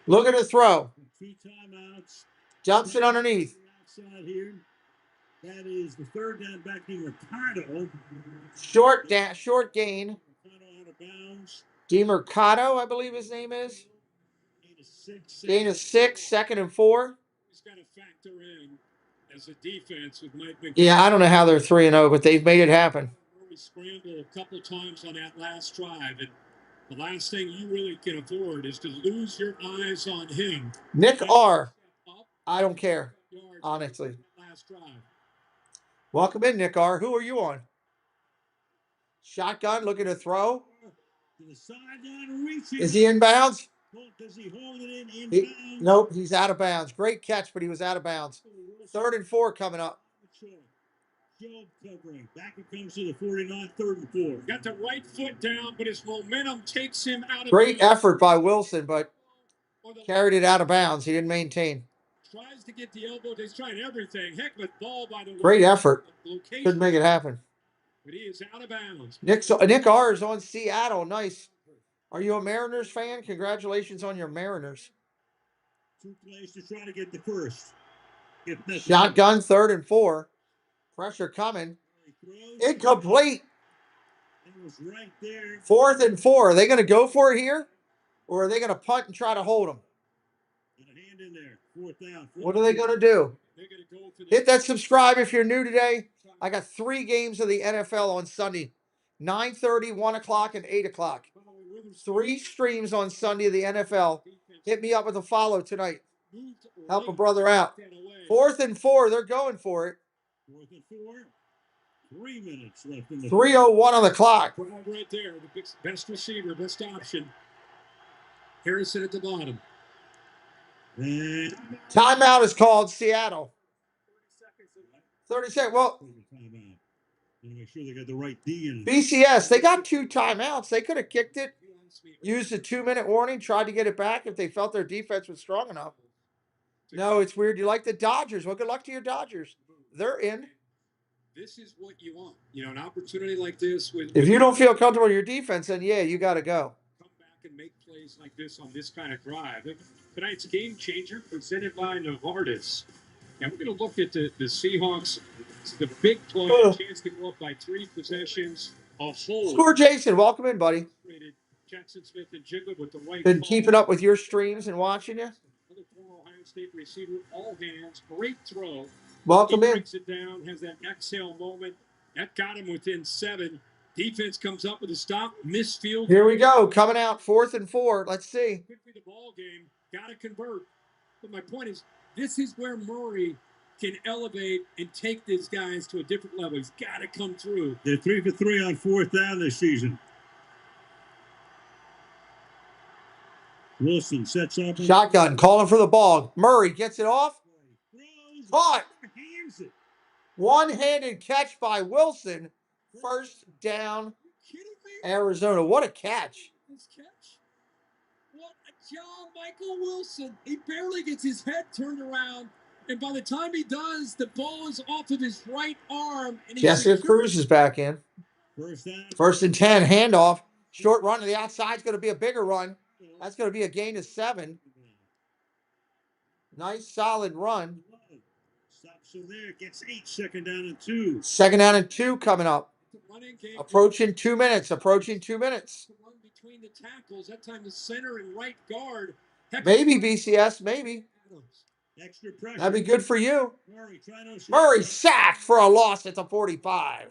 A: Look at the throw.
E: 2 timeouts.
A: Dumps it underneath.
E: Outside here. That is the 3rd down back to Ricardo.
A: Short gain.
E: Out of bounds.
A: DeMercado, I believe his name is. Gain of 6, 2nd and 4.
D: He's got to factor in as a defense with Mike McDevitt.
A: Yeah, I don't know how they're 3-0, but they've made it happen.
D: We scrambled a couple times on that last drive, and the last thing you really can afford is to lose your eyes on him.
A: Nick R. I don't care, honestly.
D: Last drive.
A: Welcome in, Nick R. Who are you on? Shotgun, looking to throw.
E: To the sideline, reaching.
A: Is he in bounds?
E: Does he hold it in bounds?
A: Nope, he's out of bounds. Great catch, but he was out of bounds. 3rd and 4 coming up.
E: Job covering. Back it comes to the 49, 3rd and 4.
D: Got the right foot down, but his momentum takes him out of
A: Great
D: bounds.
A: effort by Wilson, but carried it out of bounds. He didn't maintain.
D: Tries to get the elbow. He's trying everything. Heck of a ball by the way.
A: Great effort.
D: Location.
A: Couldn't make it happen.
D: But he is out of bounds.
A: Nick R. is on Seattle. Nice. Are you a Mariners fan? Congratulations on your Mariners.
E: 2 plays to try to get the first.
A: Shotgun, 3rd and 4. Pressure coming. Incomplete.
E: It was right there.
A: 4th and 4. Are they going to go for it here? Or are they going to punt and try to hold them?
E: Got a hand in there. 4th down.
A: What are they going to do? Hit that subscribe if you're new today. I got 3 games of the NFL on Sunday. 9:30, 1 o'clock, and 8 o'clock. 3 streams on Sunday of the NFL. Hit me up with a follow tonight. Help a brother out. 4th and 4. They're going for it.
E: 4th and 4. 3 minutes left in the
A: 3:01 on the clock.
D: Right there, the best receiver, best option. Harrison at the bottom.
E: And
A: Timeout is called Seattle. 30 seconds. Well,
E: timeout. Make sure they got the right D in.
A: BCS, they got 2 timeouts. They could have kicked it, used a 2-minute warning, tried to get it back if they felt their defense was strong enough. No, it's weird. You like the Dodgers. Well, good luck to your Dodgers. They're in.
D: This is what you want. You know, an opportunity like this.
A: If you don't feel comfortable with your defense, then yeah, you got to go.
D: Come back and make plays like this on this kind of drive. Tonight's game changer presented by Novartis. And we're going to look at the Seahawks. It's the big play, a chance to go up by 3 possessions. A hold.
A: Score, Jason. Welcome in, buddy.
D: Jackson Smith and Jiggle with the right.
A: Been keeping up with your streams and watching you.
D: Another former Ohio State receiver, all hands, great throw.
A: Welcome
D: he
A: in.
D: breaks it down, has that exhale moment. That got him within 7. Defense comes up with a stop, missed field.
A: Here we go. Coming out 4th and 4. Let's see.
D: Could be the ball game. Got to convert. But my point is, this is where Murray can elevate and take these guys to a different level. He's got to come through.
E: They're 3 for 3 on 4th down this season. Wilson sets up.
A: Shotgun, calling for the ball. Murray gets it off. Caught. One-handed catch by Wilson. First down, Arizona. What a catch.
D: This catch? What a job, Michael Wilson. He barely gets his head turned around. And by the time he does, the ball is off of his right arm. And
A: Jesse Cruz is back in. First and 10, handoff. Short run to the outside is going to be a bigger run. That's going to be a gain of 7. Nice, solid run.
E: Stops him there. Gets 8. 2nd down and 2.
A: 2nd down and 2 coming up. Approaching 2 minutes. Approaching 2 minutes.
D: Run between the tackles. That time the center and right guard.
A: Maybe BCS. Maybe.
E: Extra pressure.
A: That'd be good for you. Murray sacked for a loss at the 45.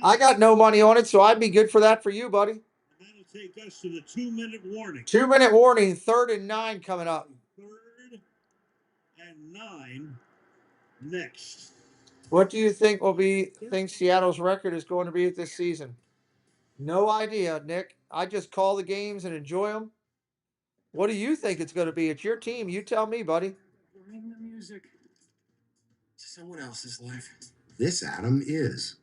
A: I got no money on it, so I'd be good for that for you, buddy.
E: That'll take us to the 2-minute warning.
A: 2-minute warning. 3rd and 9 coming up.
E: 3rd and 9 next.
A: What do you think Seattle's record is going to be this season? No idea, Nick. I just call the games and enjoy them. What do you think it's going to be? It's your team. You tell me, buddy.
F: Bring the music to someone else's life. This Adam is.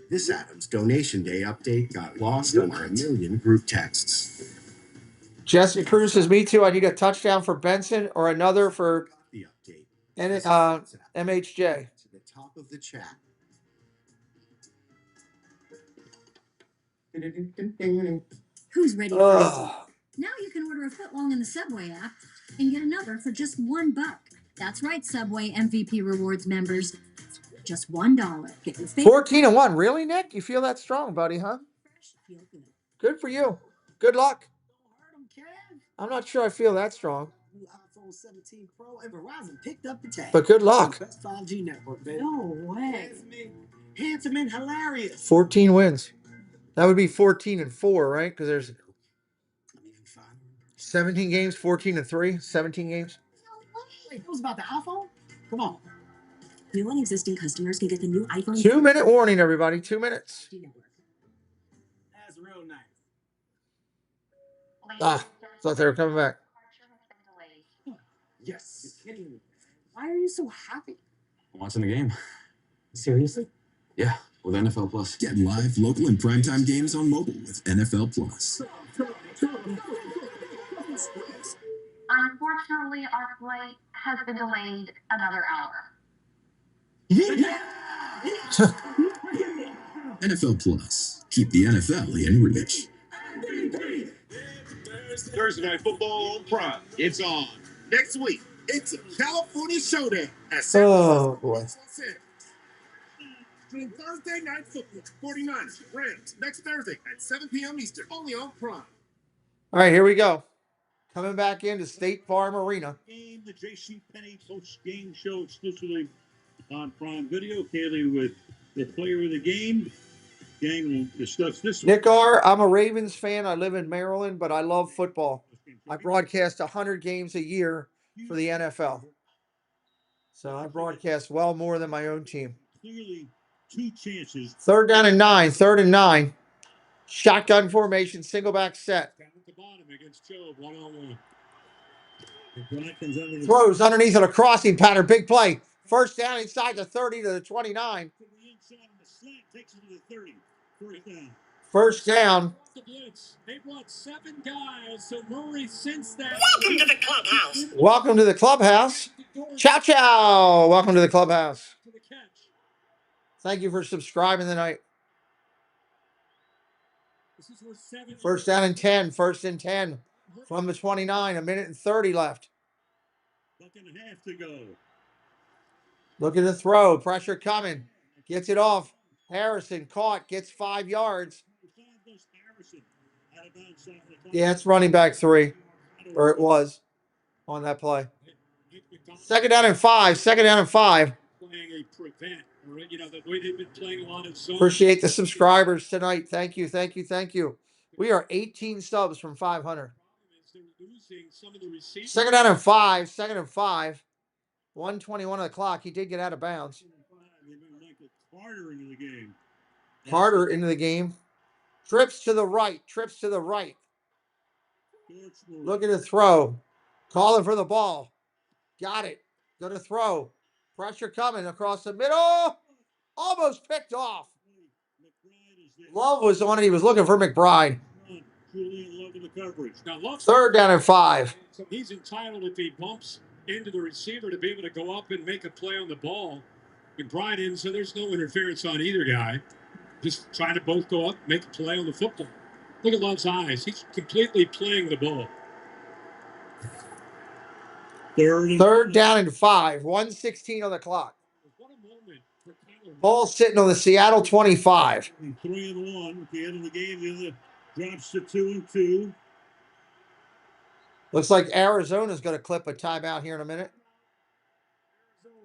F: This Adam's donation day update got lost under 1 million group texts.
A: Jesse Cruz says, me too. I need a touchdown for Benson or another for
F: The update.
A: MHJ.
F: To the top of the chat.
J: Who's ready for it? Now you can order a footlong in the Subway app and get another for just $1. That's right, Subway MVP Rewards members. Just $1. Get your favorite
A: 14 and 1. Really, Nick? You feel that strong, buddy, huh? Good for you. Good luck. I'm not sure I feel that strong.
F: iPhone 17 Pro and Verizon picked up the tag.
A: But good luck.
F: Best 5G network, baby.
J: No way.
F: Handsome and hilarious.
A: 14 wins. That would be 14 and 4, right? Because there's 17 games, 14 and 3, 17 games.
F: Wait, it was about the iPhone? Come on.
J: New and existing customers can get the new iPhone
A: 2-minute warning, everybody. 2 minutes.
F: That's real nice.
A: Thought they were coming back.
F: Yes.
J: Why are you so happy?
M: Watching the game.
J: Seriously?
M: Yeah, with NFL Plus.
R: Get live, local, and primetime games on mobile with NFL Plus.
L: Unfortunately, our flight has been delayed another hour.
R: NFL Plus. Keep the NFL in reach.
Q: Thursday Night Football on Prime. It's on. Next week, it's a California Showdown at
A: Oh, boy.
Q: Stream Thursday Night Football. 49ers, Rams, next Thursday at 7 p.m. Eastern, only on Prime.
A: All right, here we go. Coming back into State Farm Arena.
E: The J.C. Penney post-game show exclusively on Prime Video. Kaylee with the player of the game. Gang will discuss this.
A: Nick R., I'm a Ravens fan. I live in Maryland, but I love football. I broadcast 100 games a year for the NFL. So I broadcast well more than my own team.
E: Clearly, 2 chances.
A: 3rd down and 9. 3rd and 9. Shotgun formation, single back set.
E: at the bottom against Joe, one-on-one. McBride comes under the
A: Throws underneath of a crossing pattern. Big play. First down inside the 30 to the 29.
E: to the inside on the slant, takes it to the 30. First down.
A: First down.
E: The blitz. They brought 7 guys, so Murray since that.
G: Welcome to the clubhouse.
A: Welcome to the clubhouse. Ciao, ciao. Welcome to the clubhouse.
E: To the catch.
A: Thank you for subscribing tonight.
E: This is where 7.
A: First down and 10. First and 10 from the 29. 1:30 left.
E: Buck and a half to go.
A: Looking to throw. Pressure coming. Gets it off. Harrison caught. Gets 5 yards. Yeah, it's running back 3. Or it was on that play. Second down and 5. Second down and 5.
E: Playing a prevent. You know, the way they've been playing a lot of zone.
A: Appreciate the subscribers tonight. Thank you, thank you, thank you. We are 18 subs from 500. Second down and 5. Second and 5. 1:21 on the clock. He did get out of bounds.
E: Harder into the game.
A: Harder into the game. Trips to the right. Trips to the right. Looking to throw. Calling for the ball. Got it. Going to throw. Pressure coming across the middle. Almost picked off. Love was on it. He was looking for McBride.
E: Julian Love in the coverage. Now Love's
A: Third down and 5.
E: So he's entitled, if he bumps into the receiver, to be able to go up and make a play on the ball. McBride in, so there's no interference on either guy. Just trying to both go up, make a play on the football. Look at Love's eyes. He's completely playing the ball.
A: Third down and 5. 1:16 on the clock. Ball sitting on the Seattle 25.
E: 3-1 at the end of the game. The other drops to 2-2.
A: Looks like Arizona's going to clip a timeout here in a minute.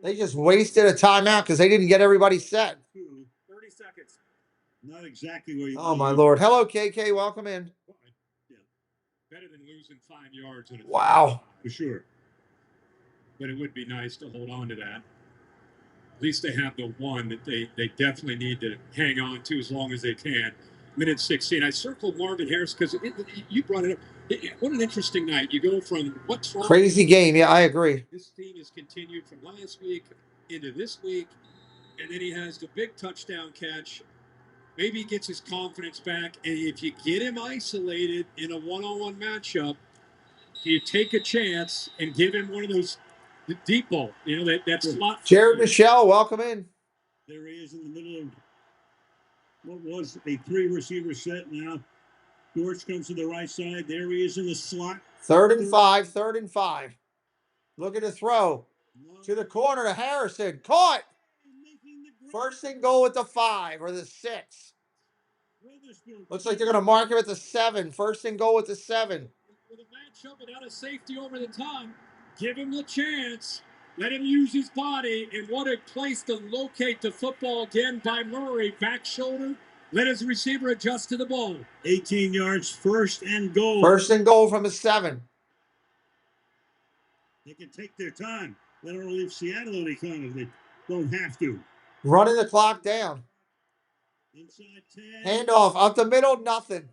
A: They just wasted a timeout because they didn't get everybody set.
E: 30 seconds. Not exactly where you.
A: Oh, my Lord. Hello, KK. Welcome in.
E: Yeah. Better than losing 5 yards. In a
A: Wow.
E: For sure. But it would be nice to hold on to that. At least they have the one that they definitely need to hang on to as long as they can. Minute 16. I circled Marvin Harris because you brought it up. What an interesting night. You go from what's wrong.
A: Crazy game. Yeah, I agree.
E: This team has continued from last week into this week, and then he has the big touchdown catch. Maybe he gets his confidence back, and if you get him isolated in a one-on-one matchup, you take a chance and give him one of those deep ball. You know, that slot.
A: Jared Michelle, welcome in.
E: There he is in the middle of what was a 3-receiver set now. George comes to the right side. There he is in the slot.
A: Third and 5. Third and 5. Looking to throw. To the corner to Harrison. Caught. First and goal at the 5 or the 6. Looks like they're going to mark him at the 7. First and goal at the 7.
E: With a matchup without a safety over the top, give him the chance. Let him use his body. And what a place to locate the football again by Murray. Back shoulder. Let his receiver adjust to the ball. 18 yards, first and goal.
A: First and goal from the 7.
E: They can take their time. They don't leave Seattle any time if they don't have to.
A: Running the clock down.
E: Inside 10.
A: Handoff up the middle, nothing.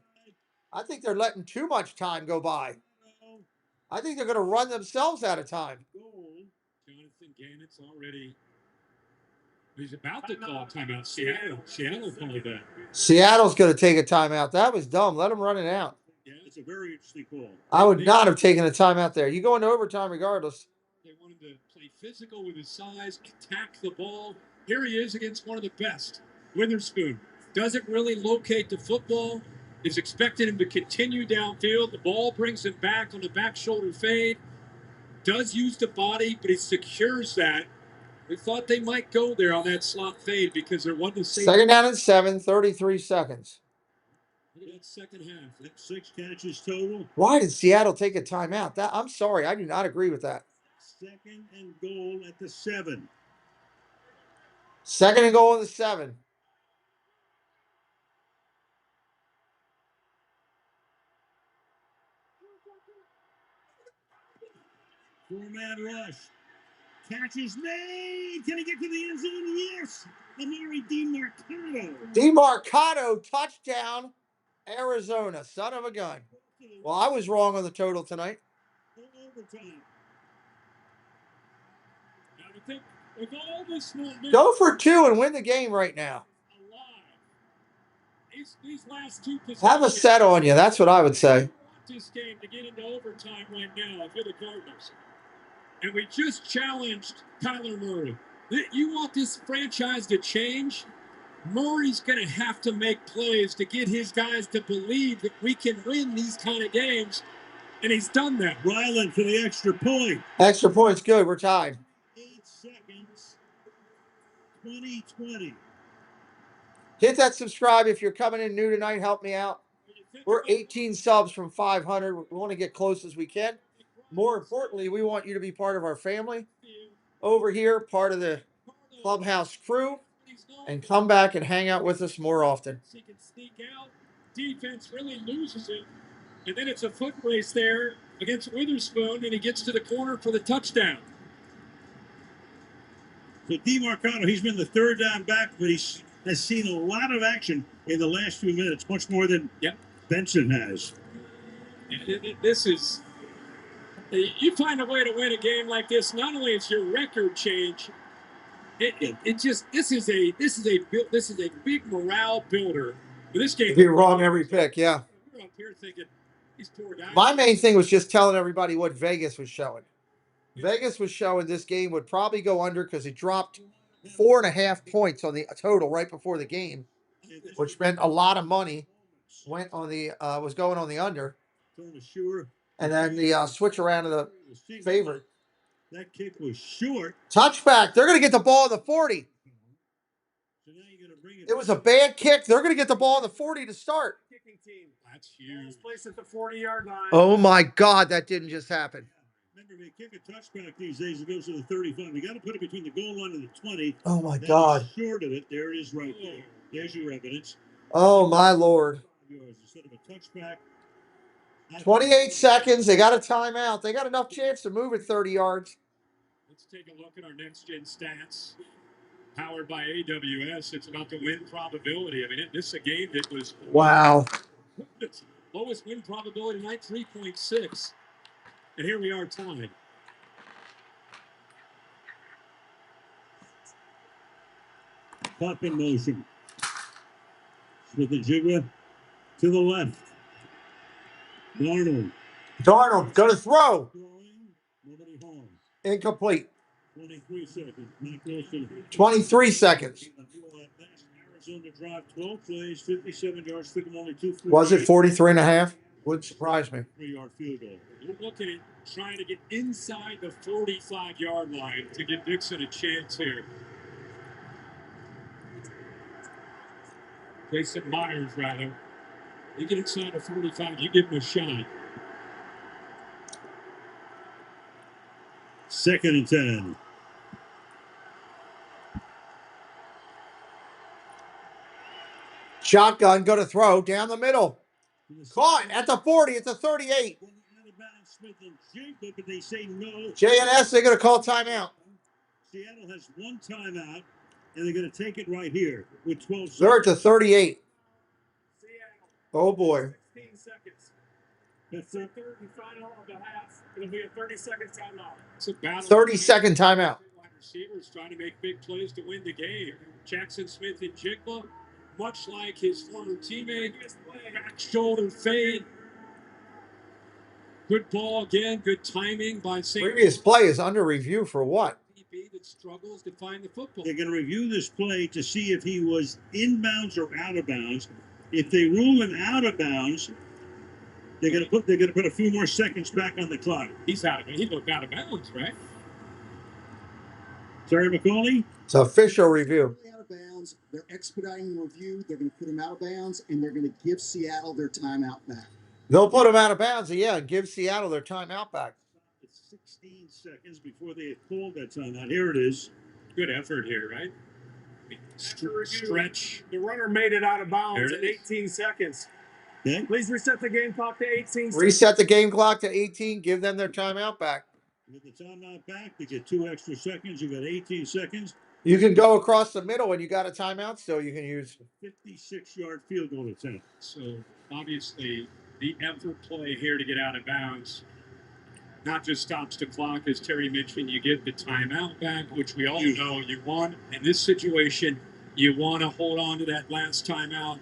A: I think they're letting too much time go by. I think they're going to run themselves out of time.
E: Goal. Jonathan Gannett's already. He's about to call timeout. Seattle called that.
A: Seattle's going to take a timeout. That was dumb. Let them run it out.
E: Yeah, it's a very interesting call.
A: I would not have taken a timeout there. You go into overtime regardless.
E: They wanted to play physical with his size, attack the ball. Here he is against one of the best. Witherspoon doesn't really locate the football. Is expecting him to continue downfield. The ball brings him back on the back shoulder fade. Does use the body, but he secures that. We thought they might go there on that slot fade because there wasn't a safety.
A: Second down and 7, 33 seconds.
E: Look at that second half. That's 6 catches total.
A: Why did Seattle take a timeout? I'm sorry. I do not agree with that.
E: Second and goal at the 7.
A: Second and goal at the 7.
E: Four-man rush. Catch is made. Can he get to the end zone? Yes. Amari DeMarcado.
A: DeMarcado, touchdown, Arizona. Son of a gun. Well, I was wrong on the total tonight. Go for 2 and win the game right now.
D: These last two
A: Have a set on you. That's what I would say.
D: This game to get into overtime right now if you're the Cardinals. And we just challenged Kyler Murray. You want this franchise to change? Murray's going to have to make plays to get his guys to believe that we can win these kind of games. And he's done that.
E: Ryland for the extra point.
A: Extra point's good. We're tied.
E: 8 seconds. 20-20.
A: Hit that subscribe if you're coming in new tonight. Help me out. We're 18 subs from 500. We want to get close as we can. More importantly, we want you to be part of our family over here, part of the Clubhouse crew, and come back and hang out with us more often.
D: He can sneak out. Defense really loses it. And then it's a foot race there against Witherspoon, and he gets to the corner for the touchdown.
E: So DeMarcano, he's been the third down back, but he has seen a lot of action in the last few minutes, much more than Benson has.
D: This is, you find a way to win a game like this. Not only is your record change, it just this is a big morale builder. But this game,
A: you're wrong every pick, yeah.
D: We're up here thinking these poor guys.
A: My main thing was just telling everybody what Vegas was showing. Vegas was showing this game would probably go under because it dropped 4.5 points on the total right before the game, which meant a lot of money went on the was going on the under. And then the switch around to the favorite.
E: That kick was short.
A: Touchback. They're going to get the ball at the 40. It was a bad kick. They're going to get the ball at the 40 to start.
D: That's huge.
N: Place at the 40-yard line.
A: Oh, my God. That didn't just happen.
E: Remember, they kick a touchback these days. It goes to the 35. You got to put it between the goal line and the 20.
A: Oh, my God.
E: Short of it. There it is right there. There's your evidence.
A: Oh, my Lord.
E: Instead of a touchback.
A: 28 seconds. They got a timeout. They got enough chance to move it 30 yards.
D: Let's take a look at our next-gen stats. Powered by AWS. It's about the win probability. I mean, this is a game that was...
A: Wow.
D: Lowest win probability tonight, 3.6. And here we are tied.
E: Pop in motion. With the jigger to the left.
A: Darnold, going to throw.
E: Nobody home.
A: Incomplete.
E: 23 seconds. Matt Wilson.
A: 23 seconds.
E: Arizona drive 12 plays, 57 yards, took them only 2 free.
A: Was it 43.5? Wouldn't surprise me.
E: 3-yard field goal.
D: You're looking at trying to get inside the 45-yard line to give Dixon a chance here. Jason Myers, rather. You get inside the 45, you give him a shot.
E: 2nd and 10.
A: Shotgun, go to throw down the middle. Caught at the 40, it's a 38.
E: But they say no.
A: J&S, they're going to call timeout.
E: Seattle has 1 timeout, and they're going to take it right here with 12 seconds.
A: They're at the 38. Oh, boy.
N: 16 seconds. That's the third and final of the half. It'll be a 30-second timeout.
D: It's a battle.
A: 30-second timeout.
D: Wide receivers trying to make big plays to win the game. Jackson Smith and Jigba, much like his former teammate, back shoulder fade. Good ball again. Good timing by St.
A: Previous play is under review for what?
D: That struggles to find the football.
E: They're going to review this play to see if he was inbounds or out of bounds. If they rule him out of bounds, they're going to put a few more seconds back on the clock.
D: He's out of it. He looked out of bounds, right?
E: Terry McCauley?
A: It's official review.
F: Out of bounds. They're expediting the review. They're going to put him out of bounds, and they're going to give Seattle their timeout back.
A: They'll put him out of bounds, yeah, and give Seattle their timeout back.
E: It's 16 seconds before they had called that timeout. Here it is.
D: Good effort here, right? Stretch.
N: The runner made it out of bounds in 18 seconds.
E: Okay.
N: Please reset the game clock to 18 seconds.
A: Reset the game clock to 18. Give them their timeout back.
E: You get the timeout back. They get 2 extra seconds. You got 18 seconds.
A: You can go across the middle and you got a timeout still you can use.
E: 56-yard field goal attempt.
D: So, obviously, the effort play here to get out of bounds. Not just stops the clock, as Terry mentioned, you get the timeout back, which we all know you want. In this situation, you want to hold on to that last timeout.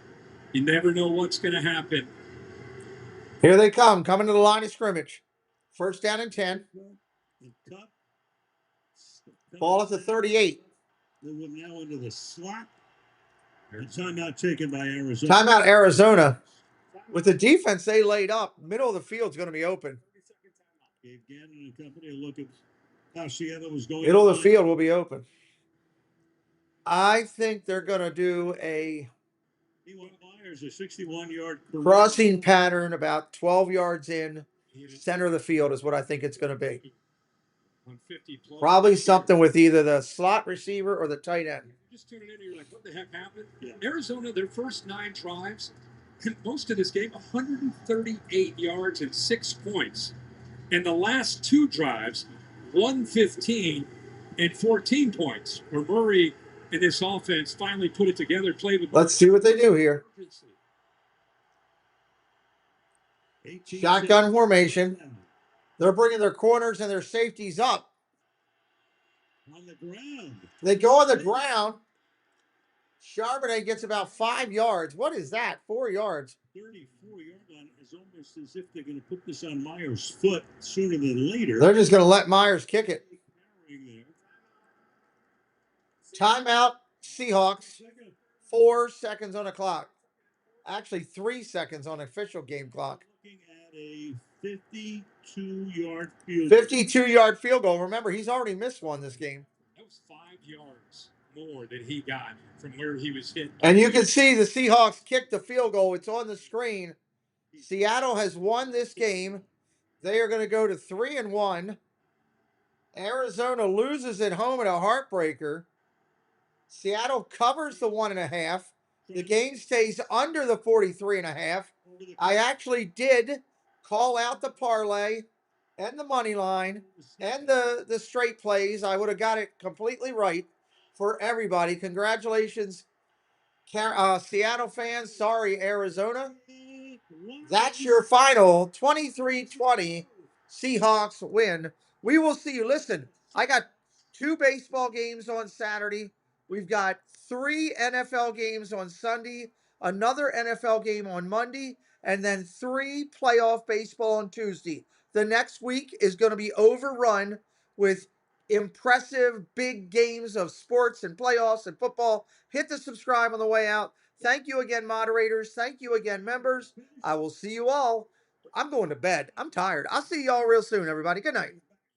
D: You never know what's going to happen.
A: Here they come, coming to the line of scrimmage. First down and 10. Ball at the 38.
E: They move now into the slot. And timeout taken by Arizona.
A: Timeout Arizona. With the defense they laid up, middle of the field's going to be open.
E: Gave Gannon and company a look at how Seattle was going.
A: Middle of the field will be open. I think they're going to do a
E: Myers, a 61-yard
A: crossing pattern about 12 yards in, center of the field is what I think it's going to be. Probably something with either the slot receiver or the tight end.
D: Just tuning in, you're like, what the heck happened? Yeah. Arizona, their first 9 drives, most of this game, 138 yards and 6 points. And the last 2 drives, 115 and 14 points, where Murray and this offense finally put it together, played with.
A: Let's see what they do here. Shotgun formation. They're bringing their corners and their safeties up.
E: On the ground.
A: They go on the ground. Charbonnet gets about 5 yards. What is that? 4 yards.
E: 34-yard line is almost as if they're going to put this on Myers' foot sooner than later.
A: They're just going to let Myers kick it. Timeout, Seahawks. 4 seconds on the clock. Actually, 3 seconds on official game clock.
E: Looking at a 52-yard field
A: 52-yard field goal. Remember, he's already missed one this game.
D: That was 5 yards more than he got from where he was hit.
A: And you can see the Seahawks kicked the field goal. It's on the screen. Seattle has won this game. They are going to go to 3-1. Arizona loses at home at a heartbreaker. Seattle covers the 1.5. The game stays under the 43.5. I actually did call out the parlay and the money line and the straight plays. I would have got it completely right for everybody. Congratulations, Seattle fans. Sorry, Arizona. That's your final 23-20 Seahawks win. We will see you. Listen, I got 2 baseball games on Saturday. We've got 3 NFL games on Sunday, another NFL game on Monday, and then 3 playoff baseball on Tuesday. The next week is going to be overrun with impressive big games of sports and playoffs and football. Hit the subscribe on the way out. Thank you again, moderators. Thank you again, members. I will see you all. I'm going to bed. I'm tired. I'll see you all real soon, everybody. Good night.